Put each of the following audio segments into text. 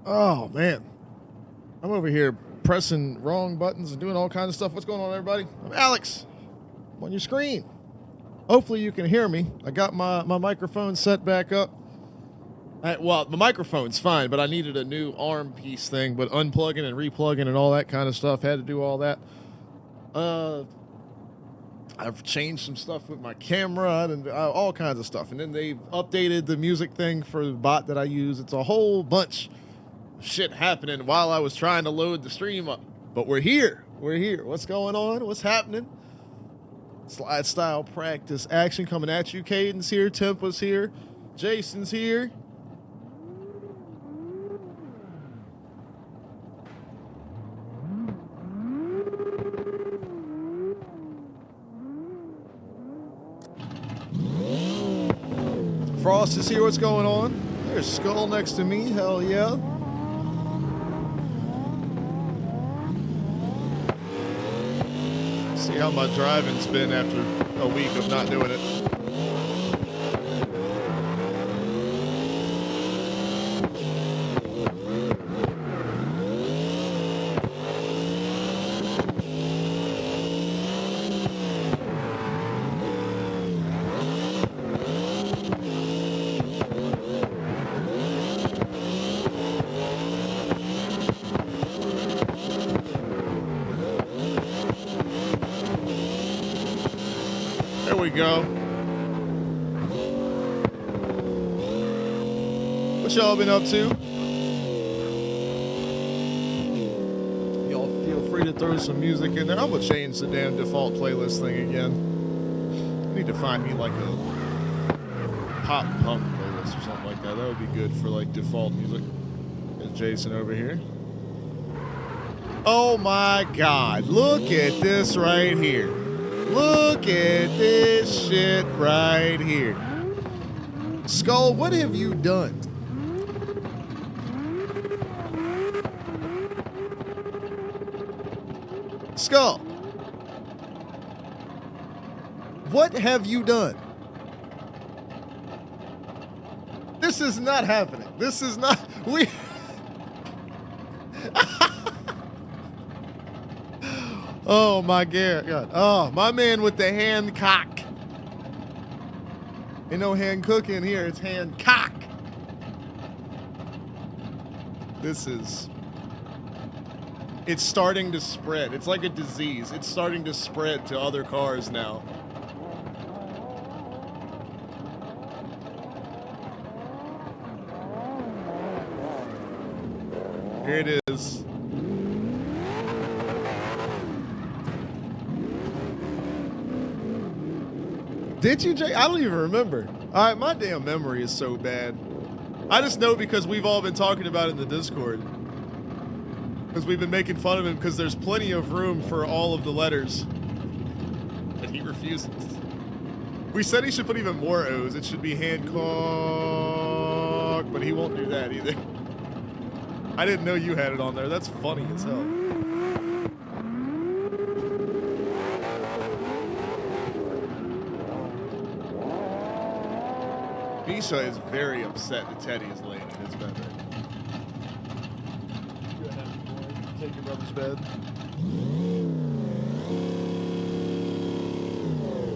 Oh, man. I'm over here pressing wrong buttons and doing all kinds of stuff. What's going on, everybody? I'm Alex. I'm on your screen. Hopefully you can hear me. I got my microphone set back up. Well, the microphone's fine, but I needed a new arm piece thing, but unplugging and replugging and all that kind of stuff. Had to do all that. I've changed some stuff with my camera and all kinds of stuff. And then they've updated the music thing for the bot that I use. It's a whole bunch of shit happening while I was trying to load the stream up. But we're here. We're here. What's going on? What's happening? Slide style practice action coming at you. Caden's here. Tempa's here. Jason's here. Frost is here. What's going on? There's Skull next to me. Hell yeah. See how my driving's been after a week of not doing it. Go. What y'all been up to? Y'all feel free to throw some music in there. I'm gonna change the damn default playlist thing again. I need to find me like a pop punk playlist or something like that. That would be good for like default music. There's Jason over here. Oh my God, look at this right here. Look at this shit right here. Skull, what have you done? Skull, what have you done? This is not happening. This is not, Oh my God. Oh, my man with the hand cock. Ain't no hand cooking here, it's hand cock. It's starting to spread. It's like a disease. It's starting to spread to other cars now. Here it is. Did you, Jay? I don't even remember. All right, my damn memory is so bad. I just know because we've all been talking about it in the Discord. Because we've been making fun of him because there's plenty of room for all of the letters. And he refuses. We said he should put even more O's. It should be Hancock, but he won't do that either. I didn't know you had it on there. That's funny as hell. Misha is very upset that Teddy is laying in his bed right now. Go ahead, boy. Take your brother's bed.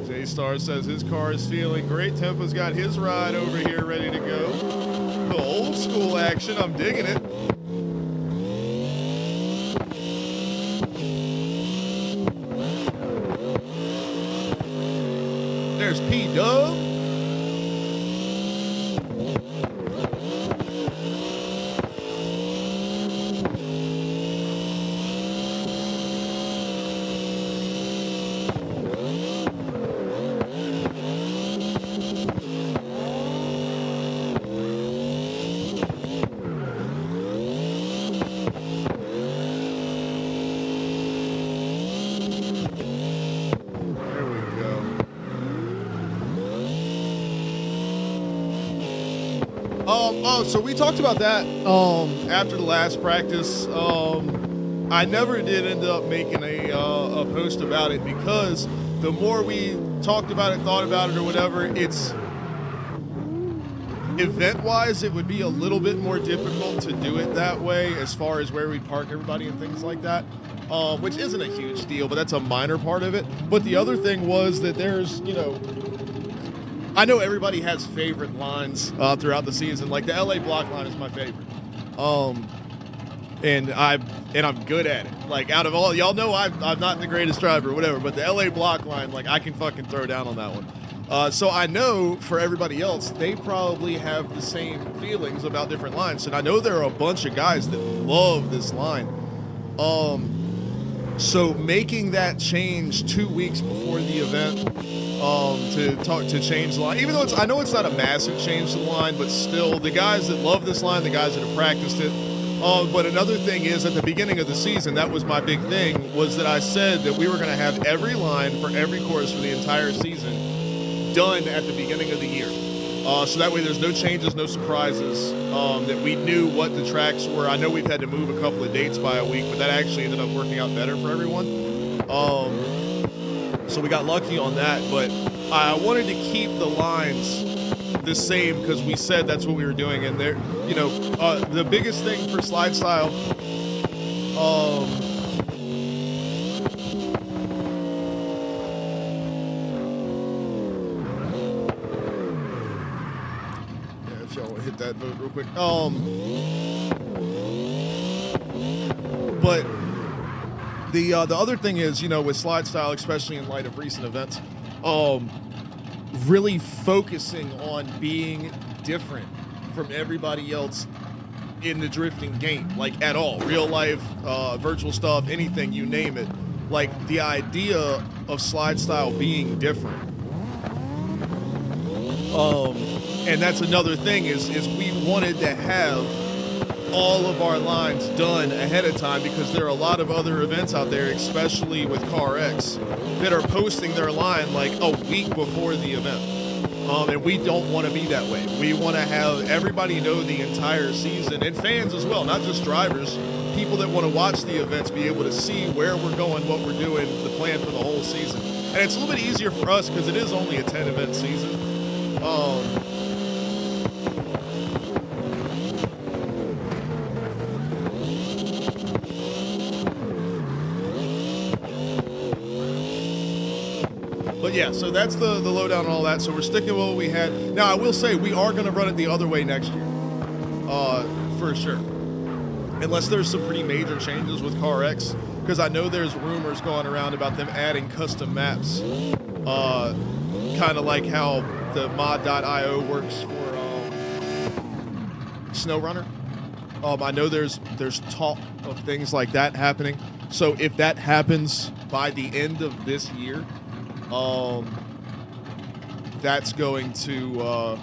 J-Star says his car is feeling great. Tempa's got his ride over here ready to go. The old school action. I'm digging it. There's P-Dub. So we talked about that after the last practice. I never did end up making a post about it because the more we talked about it, thought about it, or whatever, event-wise, it would be a little bit more difficult to do it that way as far as where we park everybody and things like that, which isn't a huge deal, but that's a minor part of it. But the other thing was that there's, I know everybody has favorite lines throughout the season. Like the LA block line is my favorite. And I'm good at it. Like out of all, y'all know I'm not the greatest driver or whatever, but the LA block line, like I can fucking throw down on that one. So I know for everybody else, they probably have the same feelings about different lines. And I know there are a bunch of guys that love this line. So making that change 2 weeks before the event, to change the line, even though I know it's not a massive change to the line, but still the guys that love this line, the guys that have practiced it. But another thing is, at the beginning of the season, that was my big thing, was that I said that we were going to have every line for every course for the entire season done at the beginning of the year. So that way there's no changes, no surprises, that we knew what the tracks were. I know we've had to move a couple of dates by a week, but that actually ended up working out better for everyone. So we got lucky on that, but I wanted to keep the lines the same because we said that's what we were doing. And there, the biggest thing for SLIDESTYLE, if y'all want to hit that vote real quick. But the other thing is, with SLIDESTYLE, especially in light of recent events, really focusing on being different from everybody else in the drifting game, like at all, real life, virtual stuff, anything, you name it. Like the idea of SLIDESTYLE being different. And that's another thing is we wanted to have all of our lines done ahead of time because there are a lot of other events out there, especially with CarX, that are posting their line like a week before the event. And we don't want to be that way. We want to have everybody know the entire season, and fans as well, not just drivers, people that want to watch the events be able to see where we're going, what we're doing, the plan for the whole season. And it's a little bit easier for us because it is only a 10-event season. But yeah, so that's the lowdown on all that. So we're sticking with what we had. Now, I will say we are going to run it the other way next year, for sure. Unless there's some pretty major changes with CarX, because I know there's rumors going around about them adding custom maps, kind of like how the mod.io works for SnowRunner. I know there's talk of things like that happening. So if that happens by the end of this year, that's going to oh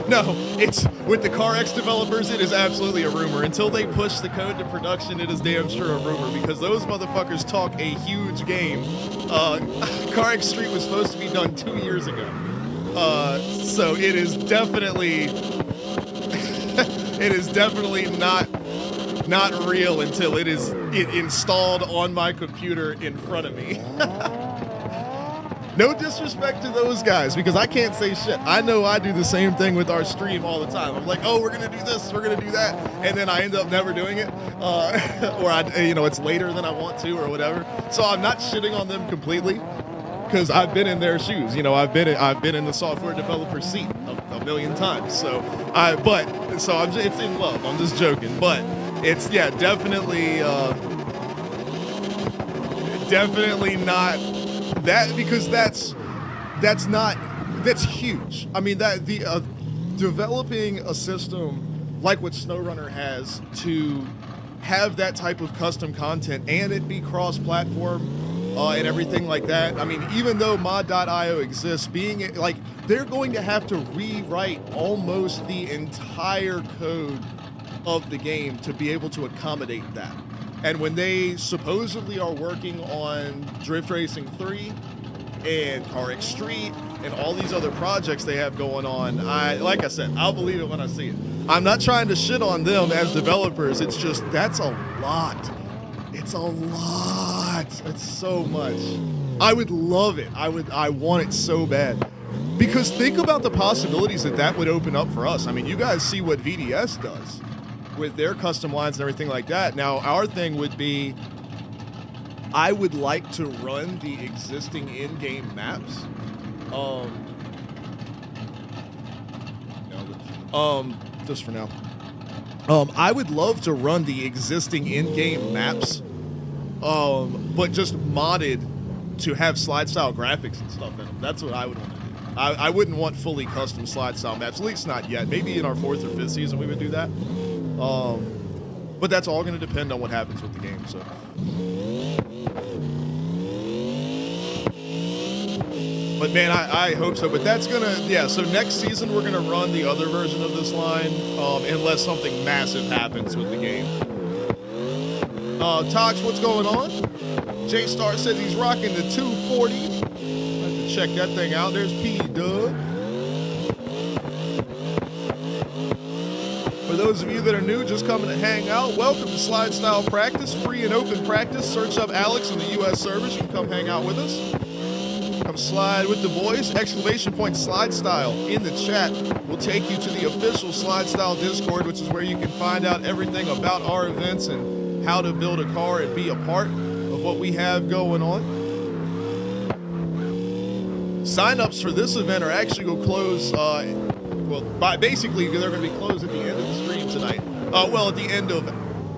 no, it's with the CarX developers, it is absolutely a rumor. Until they push the code to production, it is damn sure a rumor because those motherfuckers talk a huge game. CarX Street was supposed to be done 2 years ago, so it is definitely not real until it is installed on my computer in front of me. No disrespect to those guys because I can't say shit. I know I do the same thing with our stream all the time. I'm like, oh, we're gonna do this, we're gonna do that, and then I end up never doing it, or it's later than I want to, or whatever. So I'm not shitting on them completely because I've been in their shoes. I've been in the software developer seat a million times. So it's in love. I'm just joking, but it's definitely not that, because that's huge. I mean, that the developing a system like what SnowRunner has to have that type of custom content and it be cross-platform and everything like that. I mean, even though mod.io exists, they're going to have to rewrite almost the entire code of the game to be able to accommodate that. And when they supposedly are working on Drift Racing 3 and CarX Street and all these other projects they have going on, like I said, I'll believe it when I see it. I'm not trying to shit on them as developers. It's just, that's a lot. It's a lot. It's so much. I would love it. I want it so bad. Because think about the possibilities that would open up for us. I mean, you guys see what VDS does with their custom lines and everything like that. Now, our thing would be, I would like to run the existing in-game maps. Just for now. I would love to run the existing in-game maps, but just modded to have slide style graphics and stuff in them. That's what I would want to do. I wouldn't want fully custom slide style maps, at least not yet. Maybe in our 4th or 5th season we would do that. But that's all going to depend on what happens with the game. So. But man, I hope so. But that's gonna, yeah. So next season we're gonna run the other version of this line, unless something massive happens with the game. Tox, what's going on? J Star says he's rocking the 240. I have to check that thing out. There's P Dub. For those of you that are new, just coming to hang out, welcome to Slide Style Practice, free and open practice. Search up Alex in the US servers. You can come hang out with us. Come slide with the boys. Exclamation point slide style in the chat will take you to the official Slide Style Discord, which is where you can find out everything about our events and how to build a car and be a part of what we have going on. Sign-ups for this event are actually going to close, basically they're going to be closed at the end of the stream tonight. At the end of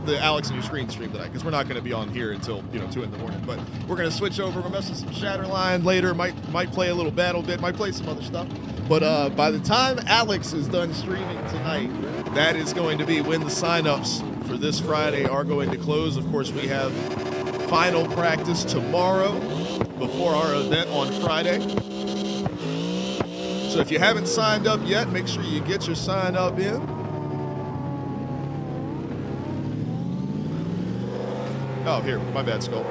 the Alex and Your Screen stream tonight, because we're not going to be on here until 2 in the morning. But we're going to switch over. We're messing some Shatterline later. Might play a little Battle Bit. Might play some other stuff. But by the time Alex is done streaming tonight, that is going to be when the signups for this Friday are going to close. Of course, we have final practice tomorrow before our event on Friday. So if you haven't signed up yet, make sure you get your sign up in. Oh, here, my bad, Skull.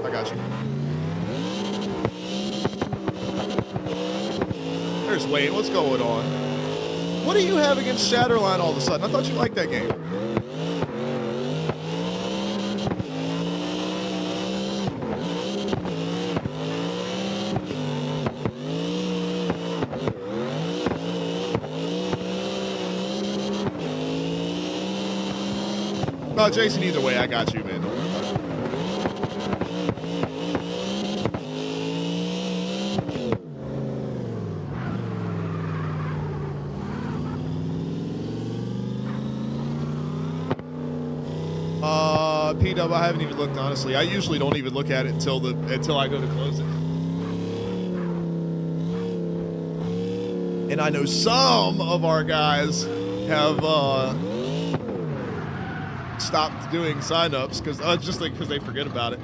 I got you. There's Wayne. What's going on? What do you have against Shatterline all of a sudden? I thought you liked that game. No, Jason, either way, I got you, man. Don't worry about it. P-Dub, I haven't even looked, honestly. I usually don't even look at it until I go to close it. And I know some of our guys have stopped doing signups because they forget about it.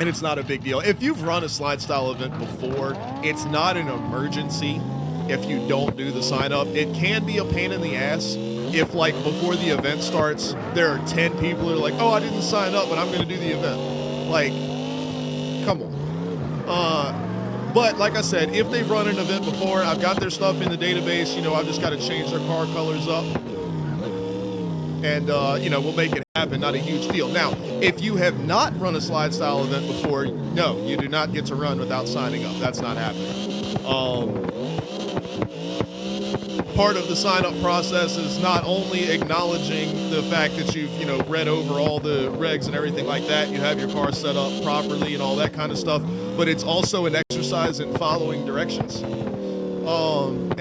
And it's not a big deal. If you've run a slide style event before, it's not an emergency if you don't do the sign up. It can be a pain in the ass if, like, before the event starts, there are 10 people who are like, oh, I didn't sign up, but I'm going to do the event. Like, come on. But like I said, if they've run an event before, I've got their stuff in the database. I've just got to change their car colors up. And, we'll make it happen. Not a huge deal. Now, if you have not run a slide style event before, no, you do not get to run without signing up. That's not happening. Part of the sign-up process is not only acknowledging the fact that you've, read over all the regs and everything like that, you have your car set up properly and all that kind of stuff, but it's also an exercise in following directions. And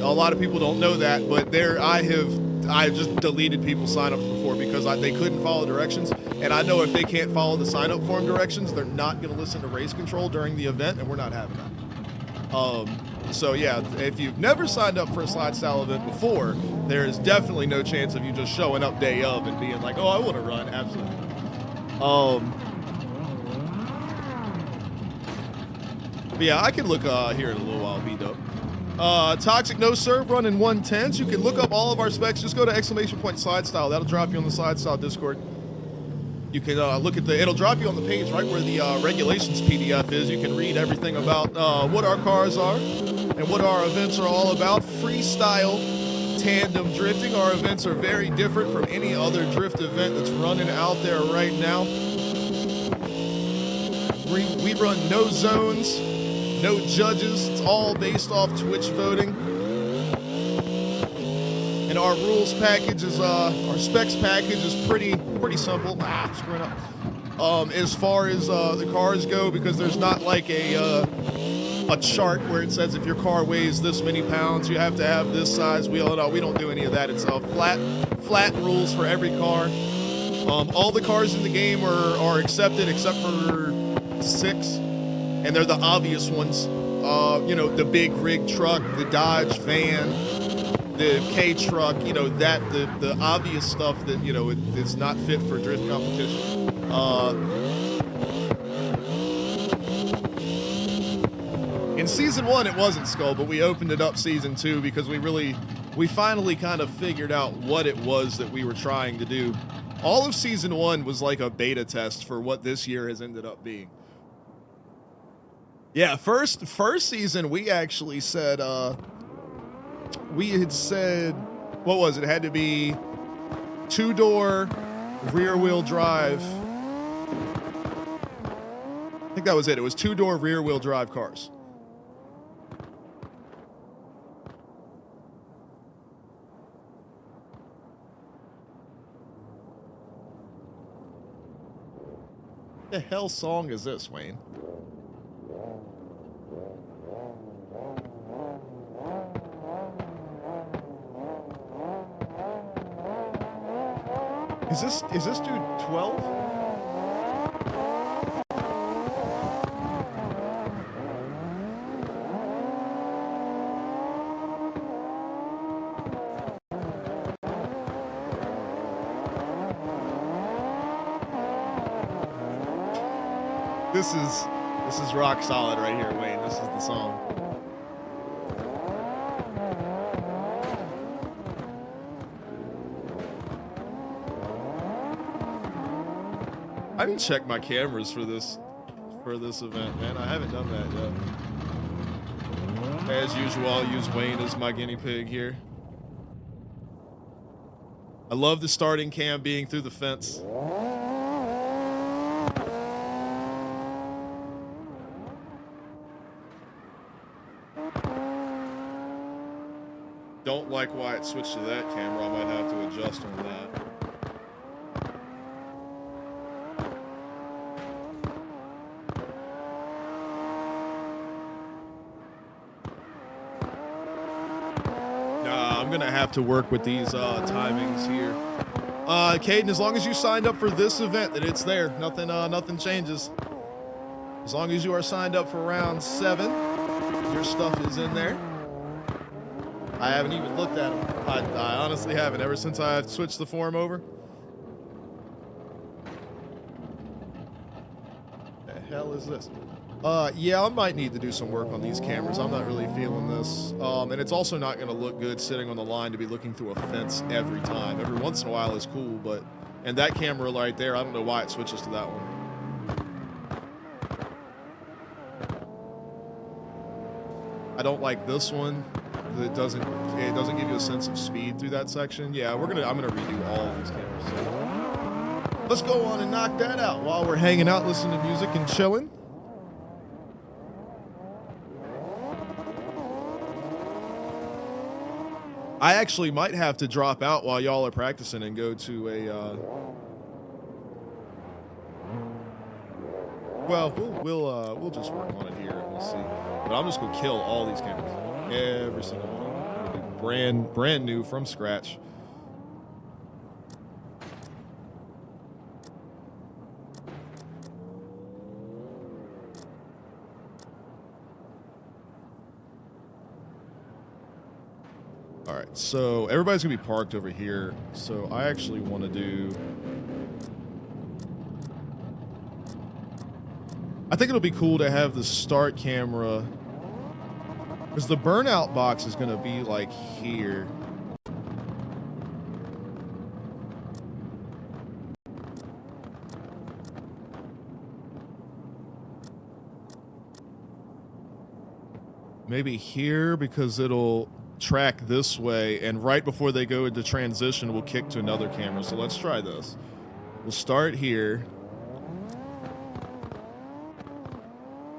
a lot of people don't know that, but I just deleted people's sign-ups before because they couldn't follow directions, and I know if they can't follow the sign-up form directions, they're not going to listen to race control during the event, and we're not having that. So yeah, if you've never signed up for a slide style event before, there is definitely no chance of you just showing up day of and being like, oh, I want to run. Absolutely. But yeah, I can look here in a little while, B-Dub. Toxic No Serve running 110s. You can look up all of our specs. Just go to exclamation point slide style. That'll drop you on the slide style Discord. You can look at it'll drop you on the page right where the regulations PDF is. You can read everything about what our cars are and what our events are all about. Freestyle tandem drifting. Our events are very different from any other drift event that's running out there right now. We run no zones, no judges. It's all based off Twitch voting. And our rules package is our specs package is pretty simple. Screwing up. As far as the cars go, because there's not like a chart where it says if your car weighs this many pounds, you have to have this size wheel. No, we don't do any of that. It's flat rules for every car. All the cars in the game are accepted except for 6, and they're the obvious ones. You know, the big rig truck, the Dodge van, the K truck. You know, that the obvious stuff that, you know, it's not fit for drift competition. In season 1 it wasn't Skull, but we opened it up season 2 because we finally kind of figured out what it was that we were trying to do. All of season 1 was like a beta test for what this year has ended up being. Yeah, first season we actually said we had said, what was it? It had to be 2-door rear wheel drive. I think that was it. It was 2-door rear wheel drive cars. What the hell song is this, Wayne? Is this dude 12? This is rock solid right here, Wayne. This is the song. I didn't check my cameras for this event, man. I haven't done that yet. As usual, I'll use Wayne as my guinea pig here. I love the starting cam being through the fence. Don't like why it switched to that camera. I might have to adjust on that. I'm gonna have to work with these timings here. Caden, as long as you signed up for this event, that it's there. Nothing changes. As long as you are signed up for round 7, your stuff is in there. I haven't even looked at them. I honestly haven't, ever since I've switched the form over. The hell is this? Yeah, I might need to do some work on these cameras. I'm not really feeling this. And it's also not going to look good sitting on the line to be looking through a fence every time. Every once in a while is cool, but... And that camera right there, I don't know why it switches to that one. I don't like this one. It doesn't give you a sense of speed through that section. Yeah, I'm gonna redo all of these cameras. So let's go on and knock that out while we're hanging out, listening to music and chilling. I actually might have to drop out while y'all are practicing and go to a. Well, we'll just work on it here and we'll see. But I'm just gonna kill all these cameras, every single one, brand new from scratch. All right, so everybody's gonna be parked over here. So I actually want to do. I think it'll be cool to have the start camera, because the burnout box is going to be like here. Maybe here, because it'll track this way, and right before they go into transition, we'll kick to another camera. So let's try this. We'll start here.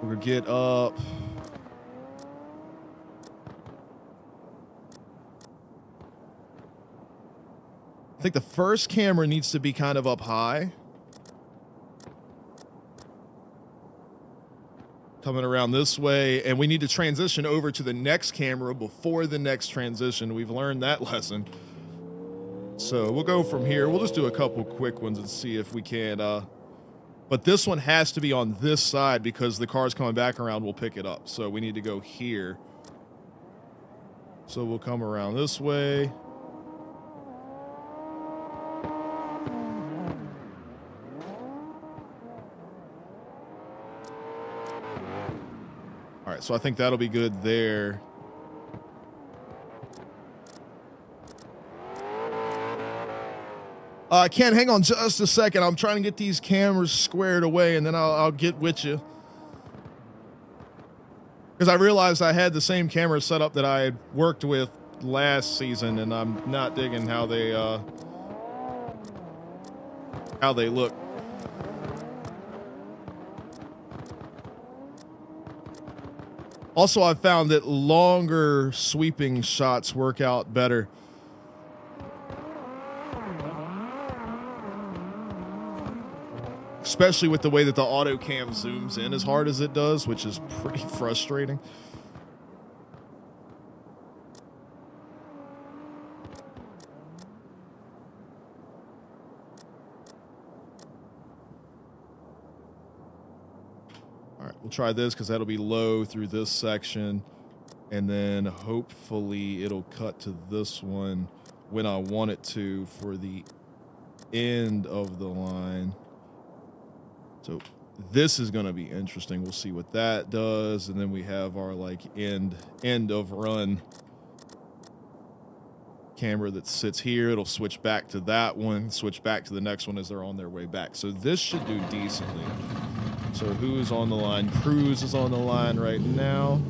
We'll get up. I think the first camera needs to be kind of up high. Coming around this way, and we need to transition over to the next camera before the next transition. We've learned that lesson. So we'll go from here. We'll just do a couple quick ones and see if we can. But this one has to be on this side because the cars coming back around will pick it up. So we need to go here. So we'll come around this way. All right, so I think that'll be good there. Ken, hang on just a second. I'm trying to get these cameras squared away, and then I'll get with you. Because I realized I had the same camera set up that I had worked with last season, and I'm not digging how they look. Also, I've found that longer sweeping shots work out better. Especially with the way that the auto cam zooms in as hard as it does, which is pretty frustrating. All right, we'll try this because that'll be low through this section. And then hopefully it'll cut to this one when I want it to for the end of the line. So this is going to be interesting. We'll see what that does. And then we have our like end of run camera that sits here. It'll switch back to that one, switch back to the next one as they're on their way back. So this should do decently. So who's on the line? Cruz is on the line right now.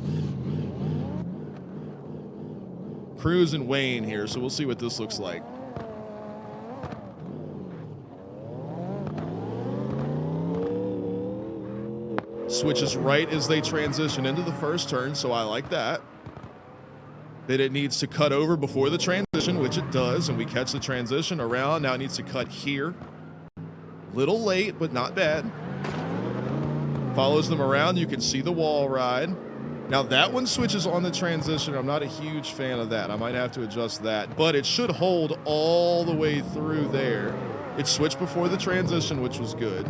Cruz and Wayne here. So we'll see what this looks like. Switches right as they transition into the first turn, so I like that. Then it needs to cut over before the transition, which it does, and we catch the transition around. Now it needs to cut here. Little late, but not bad. Follows them around. You can see the wall ride. Now that one switches on the transition. I'm not a huge fan of that. I might have to adjust that, but it should hold all the way through there. It switched before the transition, which was good.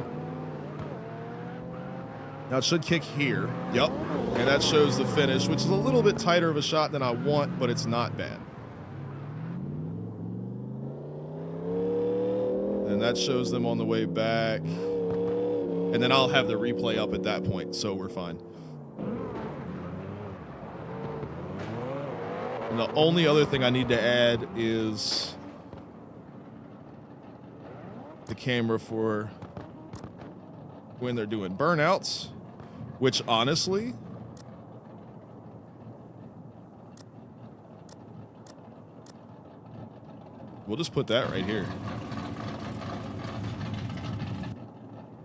Now it should kick here. Yep. And that shows the finish, which is a little bit tighter of a shot than I want, but it's not bad. And that shows them on the way back. And then I'll have the replay up at that point, so we're fine. And the only other thing I need to add is the camera for when they're doing burnouts. Which honestly, we'll just put that right here.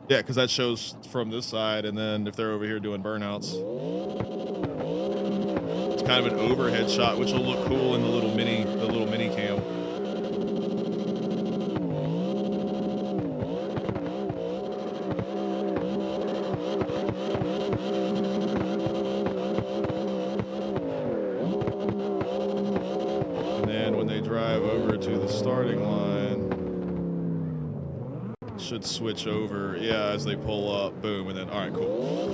Yeah, because that shows from this side, and then if they're over here doing burnouts, it's kind of an overhead shot, which will look cool in the little mini cam. Should switch over, yeah, as they pull up, boom, and then, all right, cool.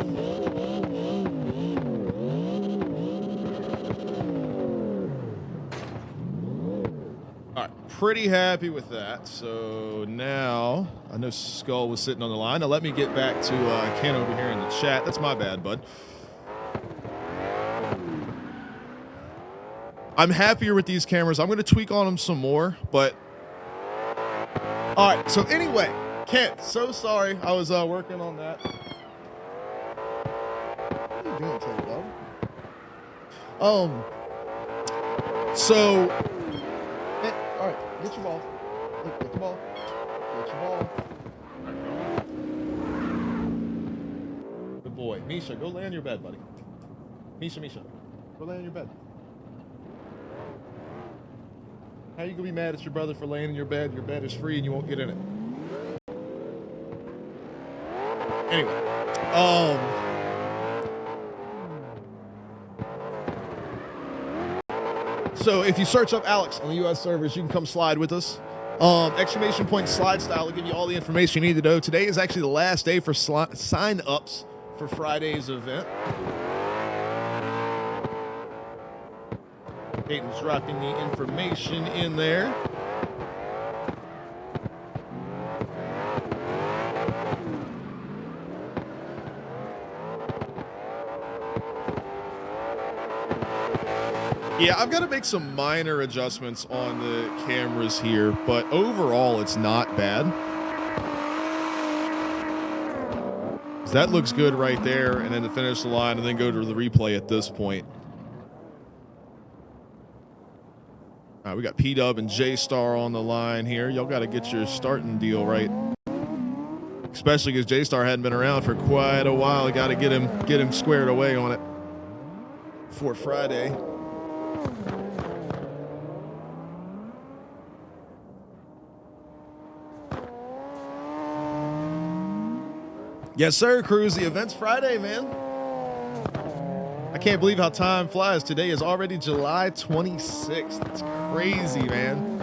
All right, pretty happy with that. So now, I know Skull was sitting on the line. Now let me get back to Ken over here in the chat. That's my bad, bud. I'm happier with these cameras. I'm going to tweak on them some more, but all right, so anyway, Kent, so sorry. I was working on that. What are you doing, Teddy dog? So, all right, get your ball. Get your ball. Get your ball. Good boy. Misha, go lay on your bed, buddy. Misha, go lay on your bed. How you gonna be mad at your brother for laying in your bed? Your bed is free and you won't get in it. Anyway, so if you search up Alex on the U.S. servers, you can come slide with us. Exclamation point slide style will give you all the information you need to know. Today is actually the last day for sign-ups for Friday's event. Peyton's dropping the information in there. Yeah, I've got to make some minor adjustments on the cameras here, but overall it's not bad. That looks good right there, and then to finish the line and then go to the replay at this point. All right, we got P-Dub and J-Star on the line here. Y'all got to get your starting deal right. Especially because J-Star hadn't been around for quite a while. You got to get him squared away on it for Friday. Yes, sir, Cruz. The event's Friday, man. I can't believe how time flies. Today is already July 26th. It's crazy, man.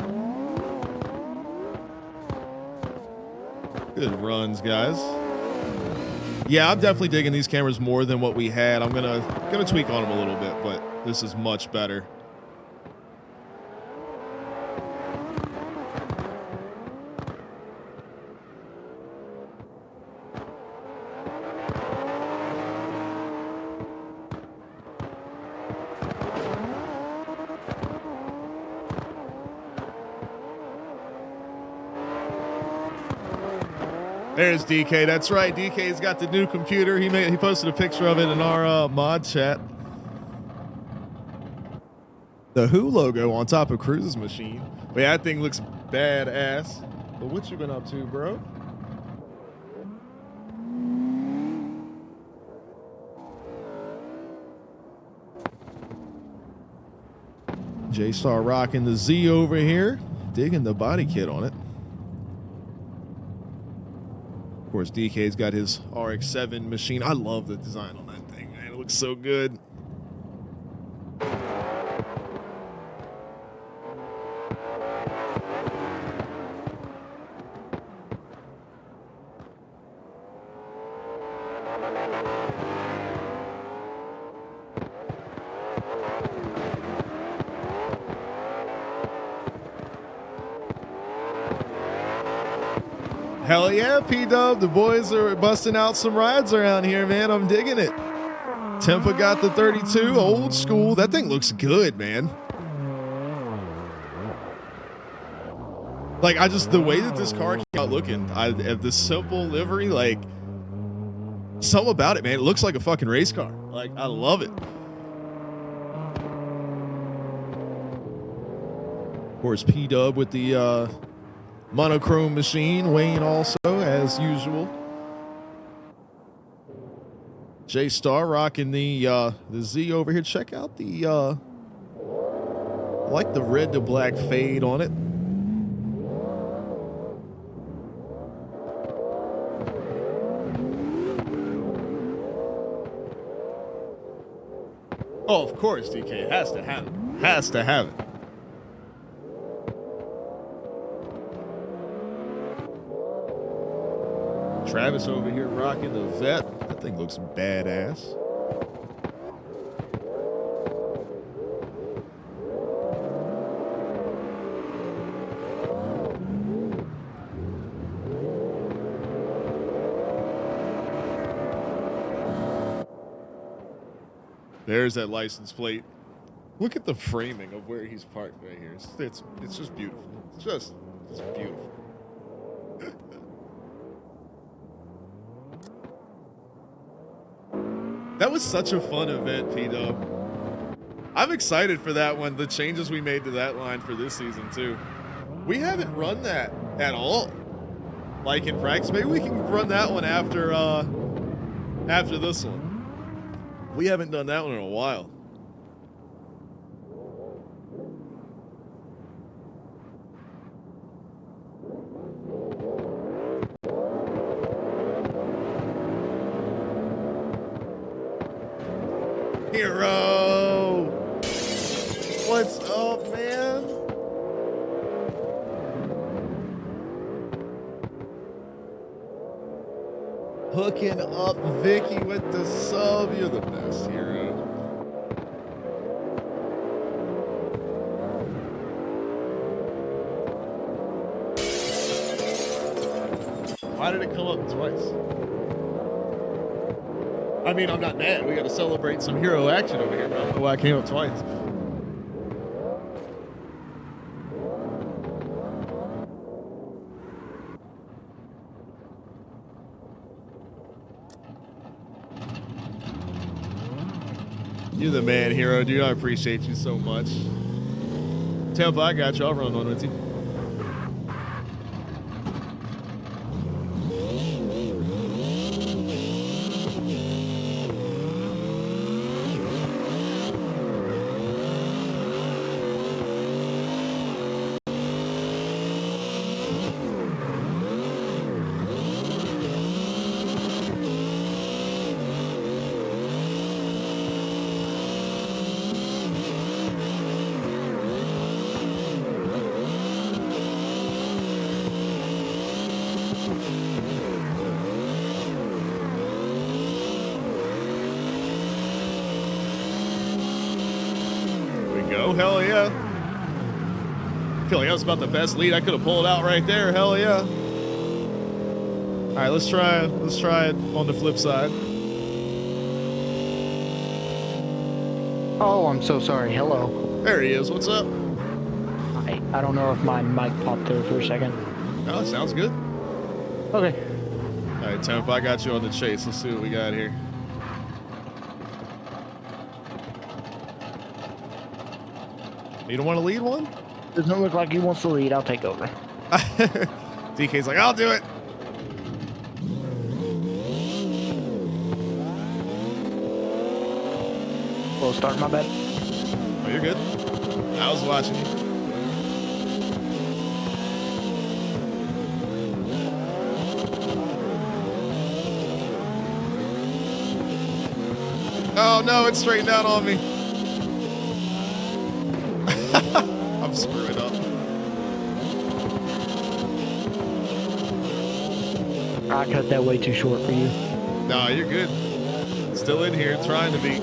Good runs, guys. Yeah, I'm definitely digging these cameras more than what we had. I'm gonna tweak on them a little bit, but this is much better. There's DK. That's right. DK's got the new computer. He posted a picture of it in our mod chat. The Who logo on top of Cruz's machine. But yeah, that thing looks badass. But what you been up to, bro? J-Star rocking the Z over here. Digging the body kit on it. Of course, DK's got his RX-7 machine. I love the design on that thing, man. It looks so good. Hell yeah, P-Dub. The boys are busting out some rides around here, man. I'm digging it. Tempa got the 32, old school. That thing looks good, man. Like, the way that this car came out looking, the simple livery, like, something about it, man. It looks like a fucking race car. Like, I love it. Of course, P-Dub with the, monochrome machine. Wayne also, as usual. J-Star rocking the Z over here. Check out the I like the red to black fade on it. Oh, of course, DK has to have it. Has to have it. Travis over here rocking the Vet. That thing looks badass. There's that license plate. Look at the framing of where he's parked right here. It's just beautiful. It's beautiful. That was such a fun event, P-Dub. I'm excited for that one. The changes we made to that line for this season too. We haven't run that at all. Like in practice. Maybe we can run that one after after this one. We haven't done that one in a while. Hero! What's up, man? Hooking up Vicky with the sub. You're the best, Hero. Why did it come up twice? I mean, I'm not mad. We got to celebrate some hero action over here, but I don't know why it came up twice. You're the man, Hero, dude. I appreciate you so much. Tampa, I got you. I'll run one with you. Hell yeah. I feel like that was about the best lead I could have pulled out right there. Hell yeah. All right, let's try it on the flip side. Oh, I'm so sorry. Hello. There he is. What's up? I don't know if my mic popped there for a second. Oh, sounds good. Okay. All right, Temp, I got you on the chase. Let's see what we got here. You don't want to lead one? Doesn't look like he wants to lead. I'll take over. DK's like, I'll do it. We'll start, my bad. Oh, you're good. I was watching you. Oh no, it's straightened out on me. I'm screwing up. I cut that way too short for you. No, you're good. Still in here, trying to be.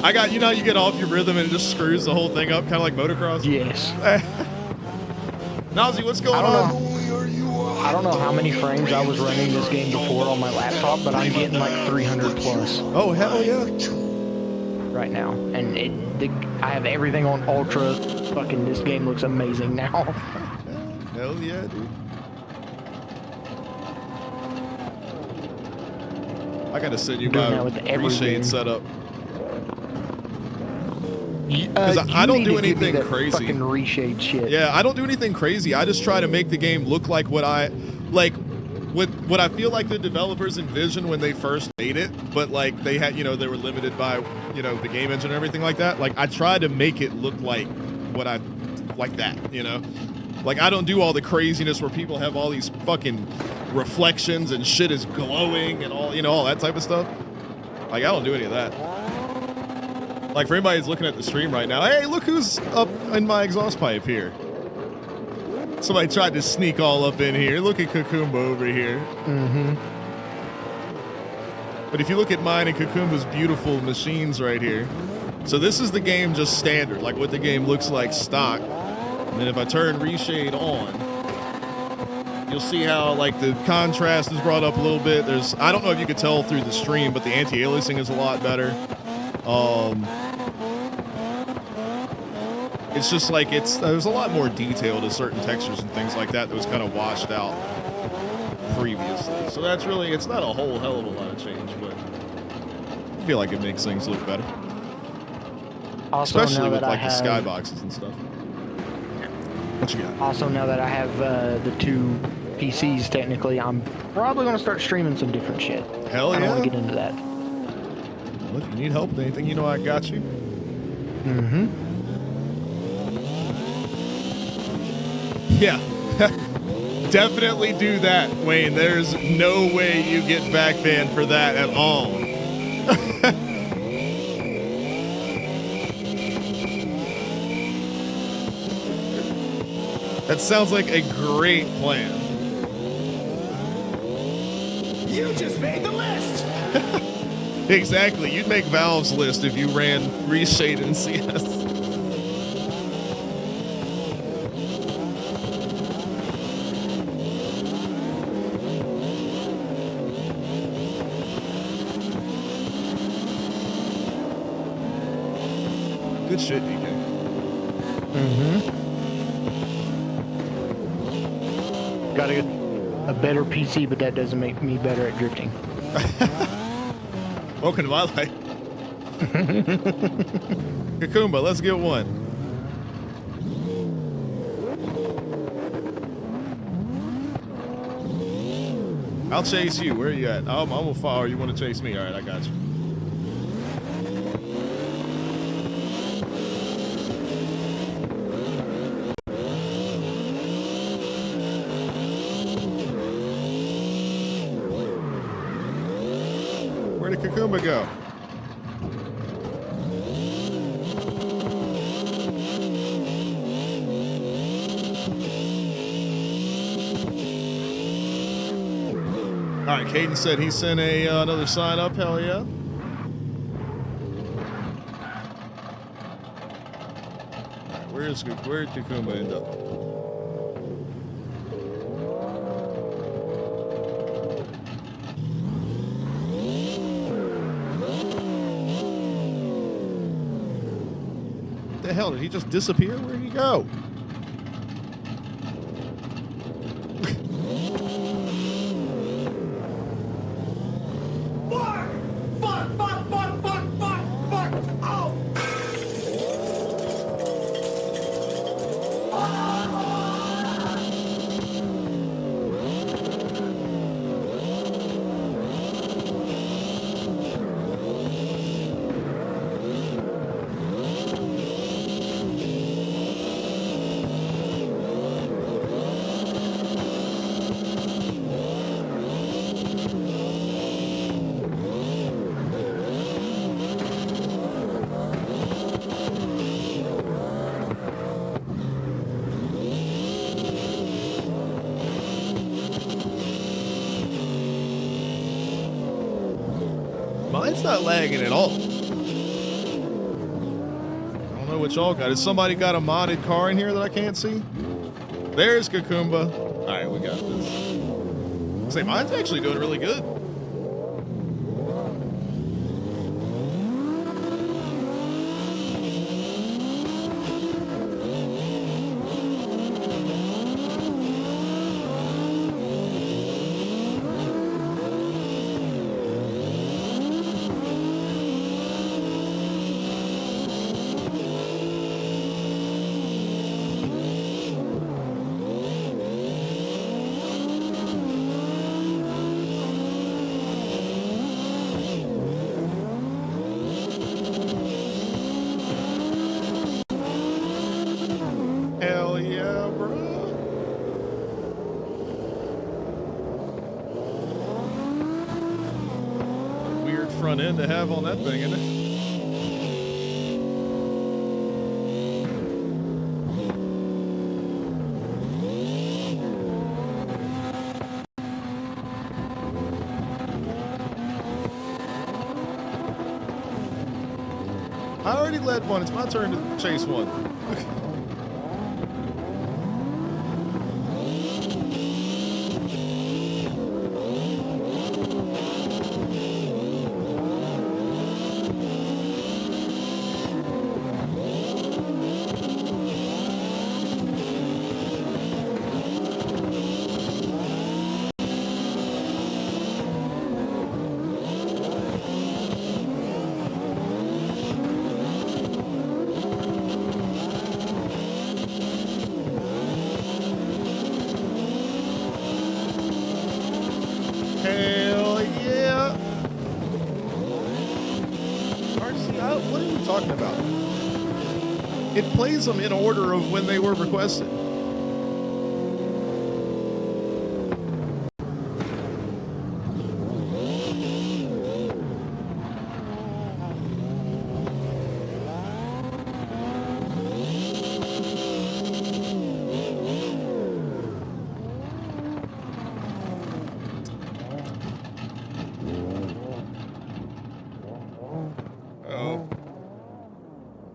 I got, you know, you get off your rhythm and it just screws the whole thing up, kind of like motocross. Yes. Nazi, what's going on? I don't know how many frames I was running this game before on my laptop, but I'm getting like 300 plus. Oh, hell yeah. Right now. And I have everything on ultra. Fucking this game looks amazing now. Hell yeah, dude. I gotta send you my reshade setup. Because I don't do anything crazy. Fucking reshade shit. Yeah, I don't do anything crazy. I just try to make the game look like what I feel like the developers envisioned when they first made it. But like they had, you know, they were limited by, you know, the game engine and everything like that. Like I try to make it look like what I like that, you know. Like I don't do all the craziness where people have all these fucking reflections and shit is glowing and all, you know, all that type of stuff. Like I don't do any of that. Like for anybody who's looking at the stream right now, hey, look who's up in my exhaust pipe here. Somebody tried to sneak all up in here. Look at Kakumba over here. Mm-hmm. But if you look at mine and Kakumba's beautiful machines right here. So this is the game just standard, like what the game looks like stock. And then if I turn reshade on, you'll see how like the contrast is brought up a little bit. I don't know if you could tell through the stream, but the anti-aliasing is a lot better. It's just like there's a lot more detail to certain textures and things like that was kind of washed out previously. So that's really, it's not a whole hell of a lot of change, but I feel like it makes things look better. Also, especially with like the skyboxes and stuff. What you got? Also, now that I have the two PCs technically, I'm probably gonna start streaming some different shit. Hell I don't yeah. want to get into that. Well, if you need help with anything, you know I got you. Mm-hmm. Yeah. Definitely do that, Wayne. There's no way you get back banned for that at all. That sounds like a great plan. You just made the list! Exactly. You'd make Valve's list if you ran Reshade in CS. Good shit, DK. Mm-hmm. Got a better PC, but that doesn't make me better at drifting. Welcome to my life. Kakumba, let's get one. I'll chase you. Where are you at? I'm gonna follow. You want to chase me? All right, I got you. Where did Kakumba go? All right, Caden said he sent another sign up. Hell yeah. All right, where'd Kakumba end up? What the hell? Did he just disappear? Where'd he go? Mine's not lagging at all. I don't know what y'all got. Has somebody got a modded car in here that I can't see? There's Kakumba. All right, we got this. Say, mine's actually doing really good. Hell yeah, bro. Weird front end to have on that thing, isn't it? I already led one. It's my turn to chase one. talking about. It plays them in order of when they were requested.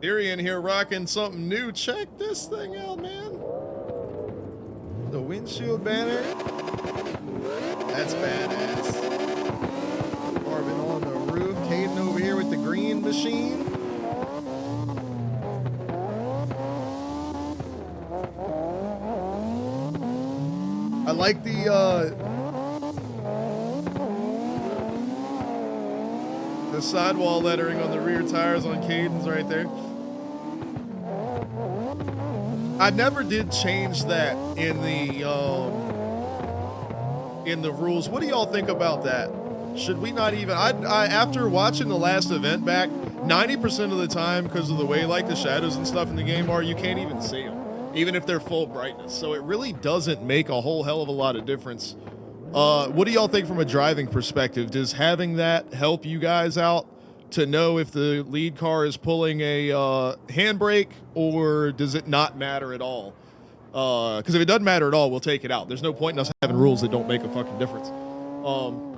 Theory in here rocking something new. Check this thing out, man. The windshield banner. That's badass. Carbon on the roof. Caden over here with the green machine. I like the sidewall lettering on the rear tires on Caden's right there. I never did change that in the rules. What do y'all think about that? Should we not even? I after watching the last event back, 90% of the time, because of the way like the shadows and stuff in the game are, you can't even see them, even if they're full brightness. So it really doesn't make a whole hell of a lot of difference. What do y'all think from a driving perspective? Does having that help you guys out to know if the lead car is pulling a handbrake, or does it not matter at all? Because if it doesn't matter at all, we'll take it out. There's no point in us having rules that don't make a fucking difference.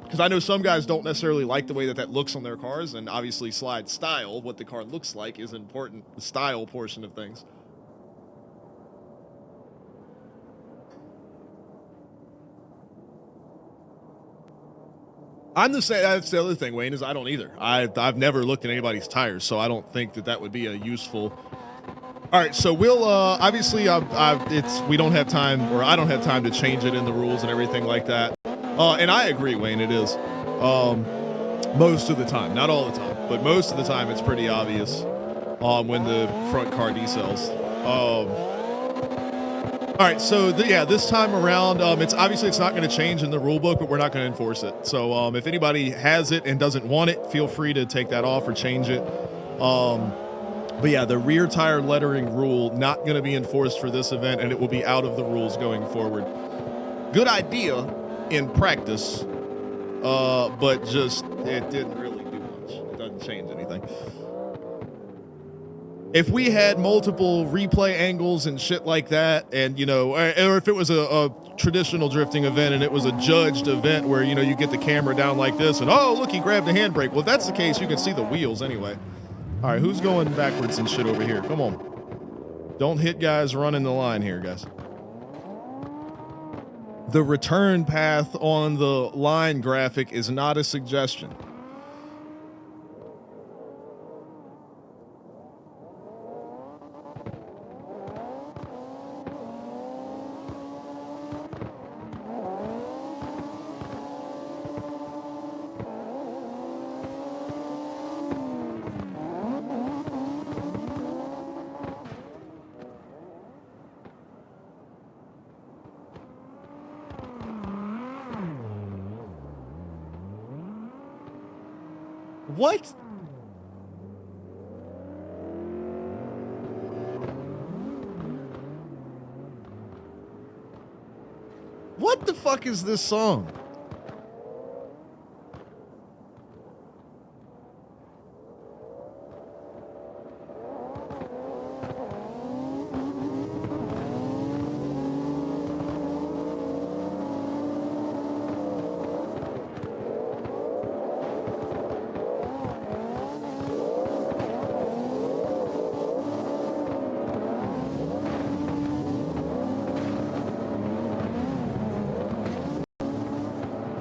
Because I know some guys don't necessarily like the way that looks on their cars, and obviously slide style, what the car looks like, is important, the style portion of things. I'm the same. That's the other thing, Wayne, is I don't either. I've never looked at anybody's tires, so I don't think that would be a useful. All right, so we'll obviously we don't have time, or I don't have time to change it in the rules and everything like that. And I agree, Wayne. It is most of the time, not all the time, but most of the time it's pretty obvious when the front car decels. All right, so this time around, it's not going to change in the rule book, but we're not going to enforce it. So if anybody has it and doesn't want it, feel free to take that off or change it. But yeah, the rear tire lettering rule not going to be enforced for this event, and it will be out of the rules going forward. Good idea in practice, but just it didn't really do much. It doesn't change anything. If we had multiple replay angles and shit like that, and or if it was a traditional drifting event and it was a judged event where you get the camera down like this and oh look, he grabbed the handbrake. Well, if that's the case, you can see the wheels anyway. All right, who's going backwards and shit over here? Come on, don't hit guys running the line here, guys. The return path on the line graphic is not a suggestion. What? What the fuck is this song?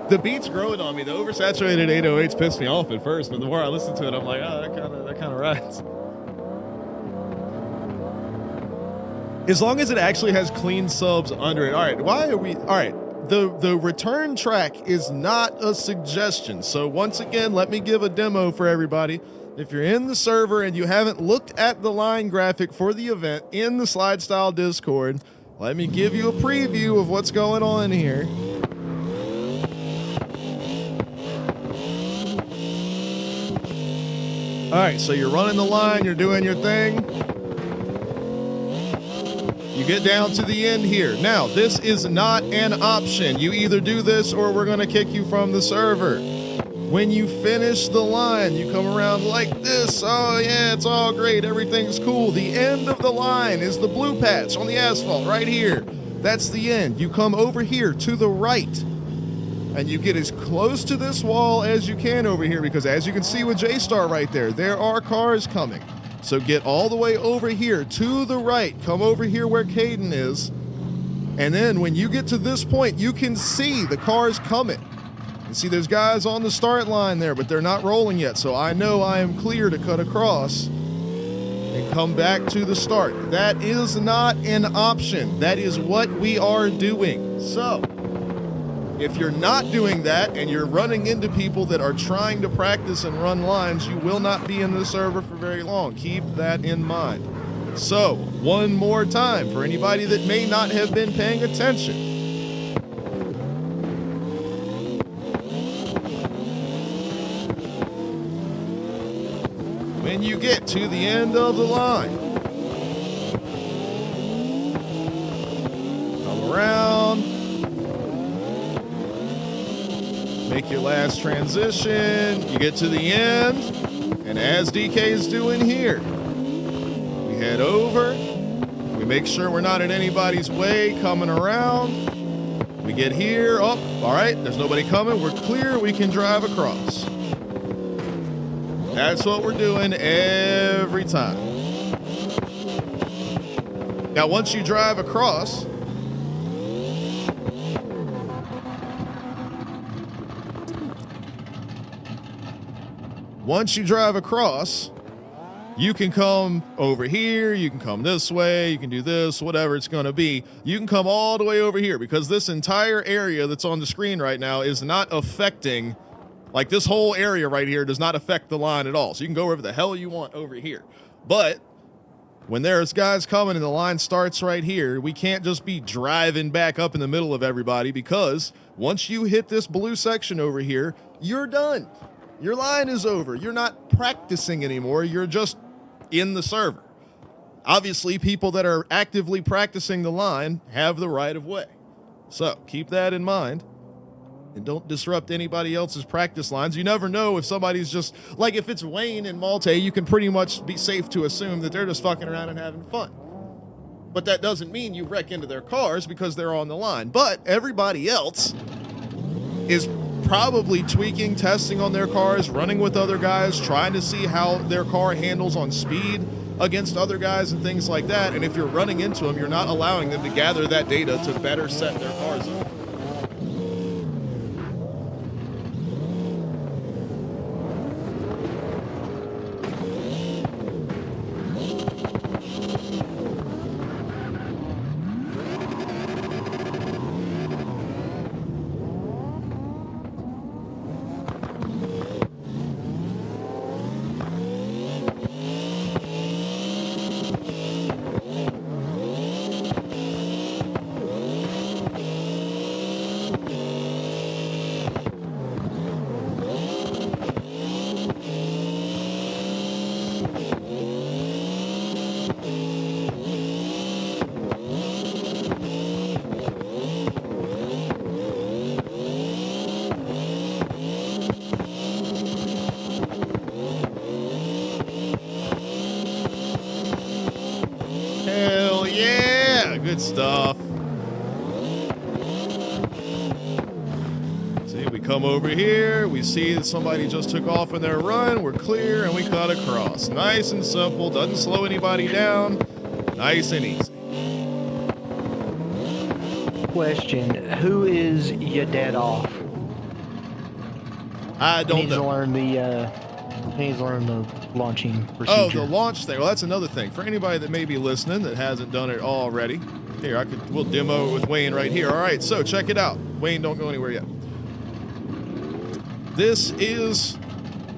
The beat's growing on me. The oversaturated 808s pissed me off at first, but the more I listen to it, I'm like, oh, that kind of rides. As long as it actually has clean subs under it. All right, why are we? All right, the return track is not a suggestion. So once again, let me give a demo for everybody. If you're in the server and you haven't looked at the line graphic for the event in the SLIDESTYLE Discord, let me give you a preview of what's going on here. All right, so you're running the line, you're doing your thing. You get down to the end here. Now, this is not an option. You either do this or we're going to kick you from the server. When you finish the line, you come around like this. Oh, yeah, it's all great. Everything's cool. The end of the line is the blue patch on the asphalt right here. That's the end. You come over here to the right, and you get as close to this wall as you can over here, because as you can see with J-Star right there, there are cars coming. So get all the way over here to the right. Come over here where Caden is. And then when you get to this point, you can see the cars coming. You see there's guys on the start line there, but they're not rolling yet. So I know I am clear to cut across and come back to the start. That is not an option. That is what we are doing. So if you're not doing that and you're running into people that are trying to practice and run lines, you will not be in the server for very long. Keep that in mind. So, one more time for anybody that may not have been paying attention. When you get to the end of the line, come around, make your last transition, you get to the end, and as DK is doing here, we head over, we make sure we're not in anybody's way coming around, we get here, oh, all right, there's nobody coming, we're clear, we can drive across. That's what we're doing every time. Now, once you drive across, you can come over here, you can come this way, you can do this, whatever it's going to be. You can come all the way over here, because this entire area that's on the screen right now is not affecting, like this whole area right here does not affect the line at all. So you can go wherever the hell you want over here. But when there's guys coming and the line starts right here, we can't just be driving back up in the middle of everybody, because once you hit this blue section over here, you're done. Your line is over. You're not practicing anymore. You're just in the server. Obviously, people that are actively practicing the line have the right of way. So keep that in mind and don't disrupt anybody else's practice lines. You never know if somebody's just, like if it's Wayne and Malte, you can pretty much be safe to assume that they're just fucking around and having fun. But that doesn't mean you wreck into their cars because they're on the line. But everybody else is probably tweaking, testing on their cars, running with other guys, trying to see how their car handles on speed against other guys and things like that. And if you're running into them, you're not allowing them to gather that data to better set their cars up. Hell yeah, good stuff. See, we come over here, we see that somebody just took off in their run, we're clear, and we cut across. Nice and simple, doesn't slow anybody down, nice and easy. Question: who is your dead off? I don't know. He needs to learn the launching procedure. Oh, the launch thing. Well, that's another thing. For anybody that may be listening that hasn't done it already, here, we'll demo it with Wayne right here. All right, so check it out. Wayne, don't go anywhere yet. This is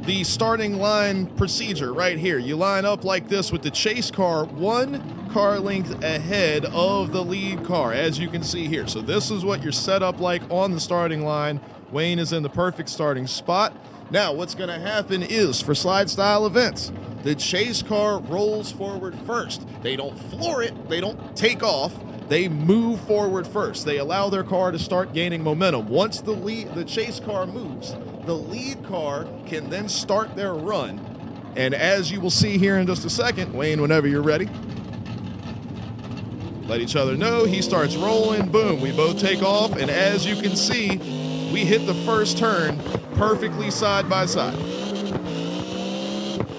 the starting line procedure right here. You line up like this with the chase car one car length ahead of the lead car, as you can see here. So this is what you're set up like on the starting line. Wayne is in the perfect starting spot. Now, what's going to happen is, for slide style events, the chase car rolls forward first. They don't floor it, they don't take off, they move forward first. They allow their car to start gaining momentum. Once the chase car moves, the lead car can then start their run. And as you will see here in just a second, Wayne, whenever you're ready, let each other know. He starts rolling, boom, we both take off, and as you can see, we hit the first turn perfectly side by side.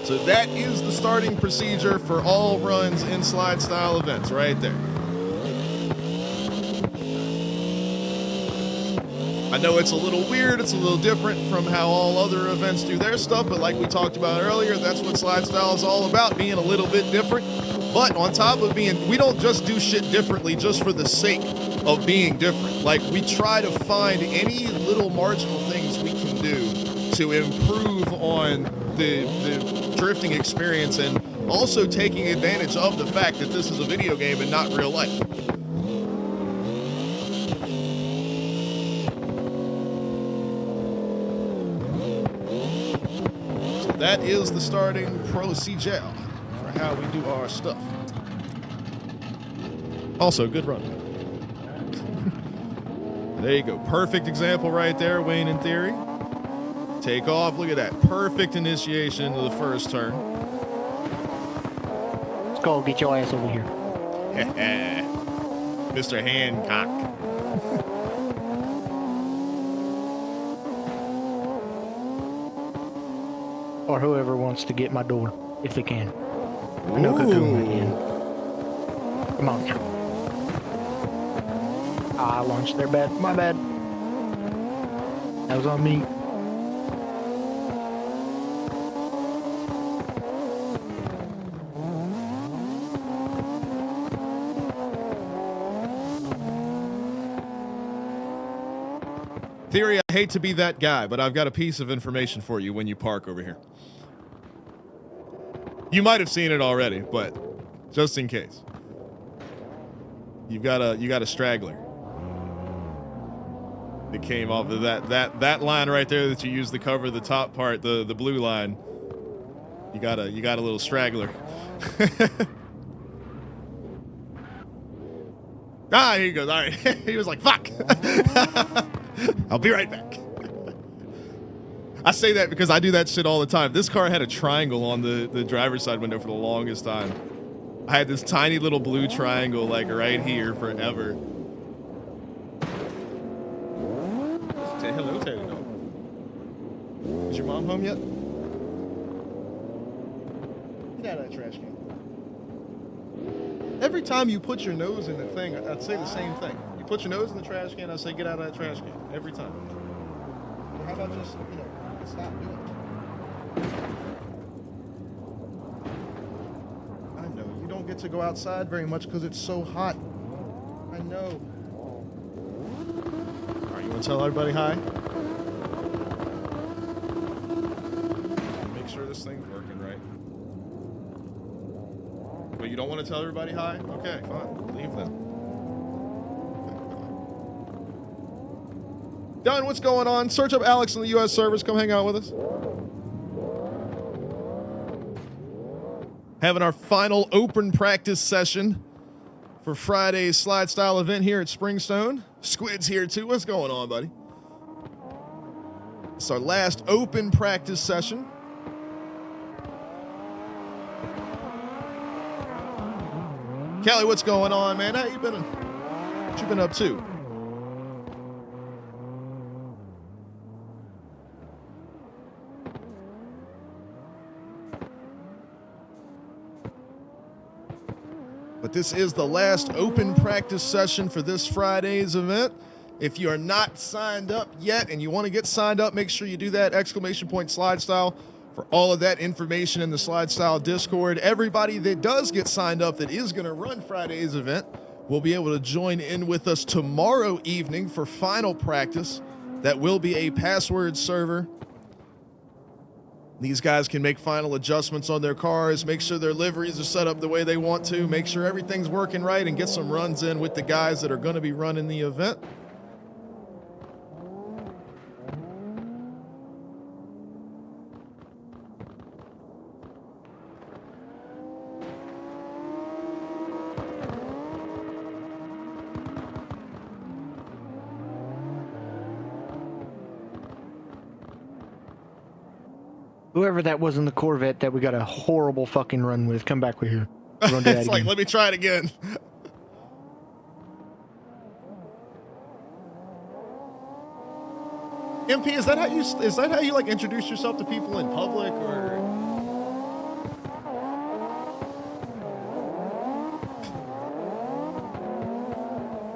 So that is the starting procedure for all runs in slide style events right there. I know it's a little weird, it's a little different from how all other events do their stuff, but like we talked about earlier, that's what slide style is all about, being a little bit different. But on top of being, we don't just do shit differently just for the sake of being different. Like, we try to find any little marginal things we can do to improve on the drifting experience, and also taking advantage of the fact that this is a video game and not real life. So that is the starting procedure for how we do our stuff. Also, good run. There you go. Perfect example right there, Wayne, in theory. Take off. Look at that. Perfect initiation into the first turn. Let's go get your ass over here. Mr. Hancock. Or whoever wants to get my door, if they can. I know Cocoon can. Come on now. I launched their bed. My bad. That was on me. Theory, I hate to be that guy, but I've got a piece of information for you when you park over here. You might have seen it already, but just in case. You got a straggler. It came off of that line right there that you used to cover the top part, the blue line. You got a little straggler. Ah, here he goes. All right. He was like, fuck. I'll be right back. I say that because I do that shit all the time. This car had a triangle on the driver's side window for the longest time. I had this tiny little blue triangle like right here forever. Say hello, Teddy dog. Is your mom home yet? Get out of that trash can. Every time you put your nose in the thing, I'd say the same thing. You put your nose in the trash can, I say get out of that trash can. Every time. Well, how about just, stop doing it? I know, you don't get to go outside very much because it's so hot. I know. All right, you want to tell everybody hi? Make sure this thing's working right. But you don't want to tell everybody hi? Okay, fine. Leave then. Done. What's going on? Search up Alex in the U.S. servers. Come hang out with us. Having our final open practice session for Friday's slide style event here at Springstone. Squid's here too. What's going on, buddy? It's our last open practice session. Kelly, what's going on, man? How you been? What you been up to? But this is the last open practice session for this Friday's event. If you are not signed up yet and you want to get signed up, make sure you do that, ! Slide Style, for all of that information in the Slide Style Discord. Everybody that does get signed up that is going to run Friday's event will be able to join in with us tomorrow evening for final practice. That will be a password server. These guys can make final adjustments on their cars, make sure their liveries are set up the way they want to, make sure everything's working right, and get some runs in with the guys that are going to be running the event. Whoever that was in the Corvette that we got a horrible fucking run with, come back with here. We're gonna do that It's again. like, let me try it again. MP, is that how you like introduce yourself to people in public, or?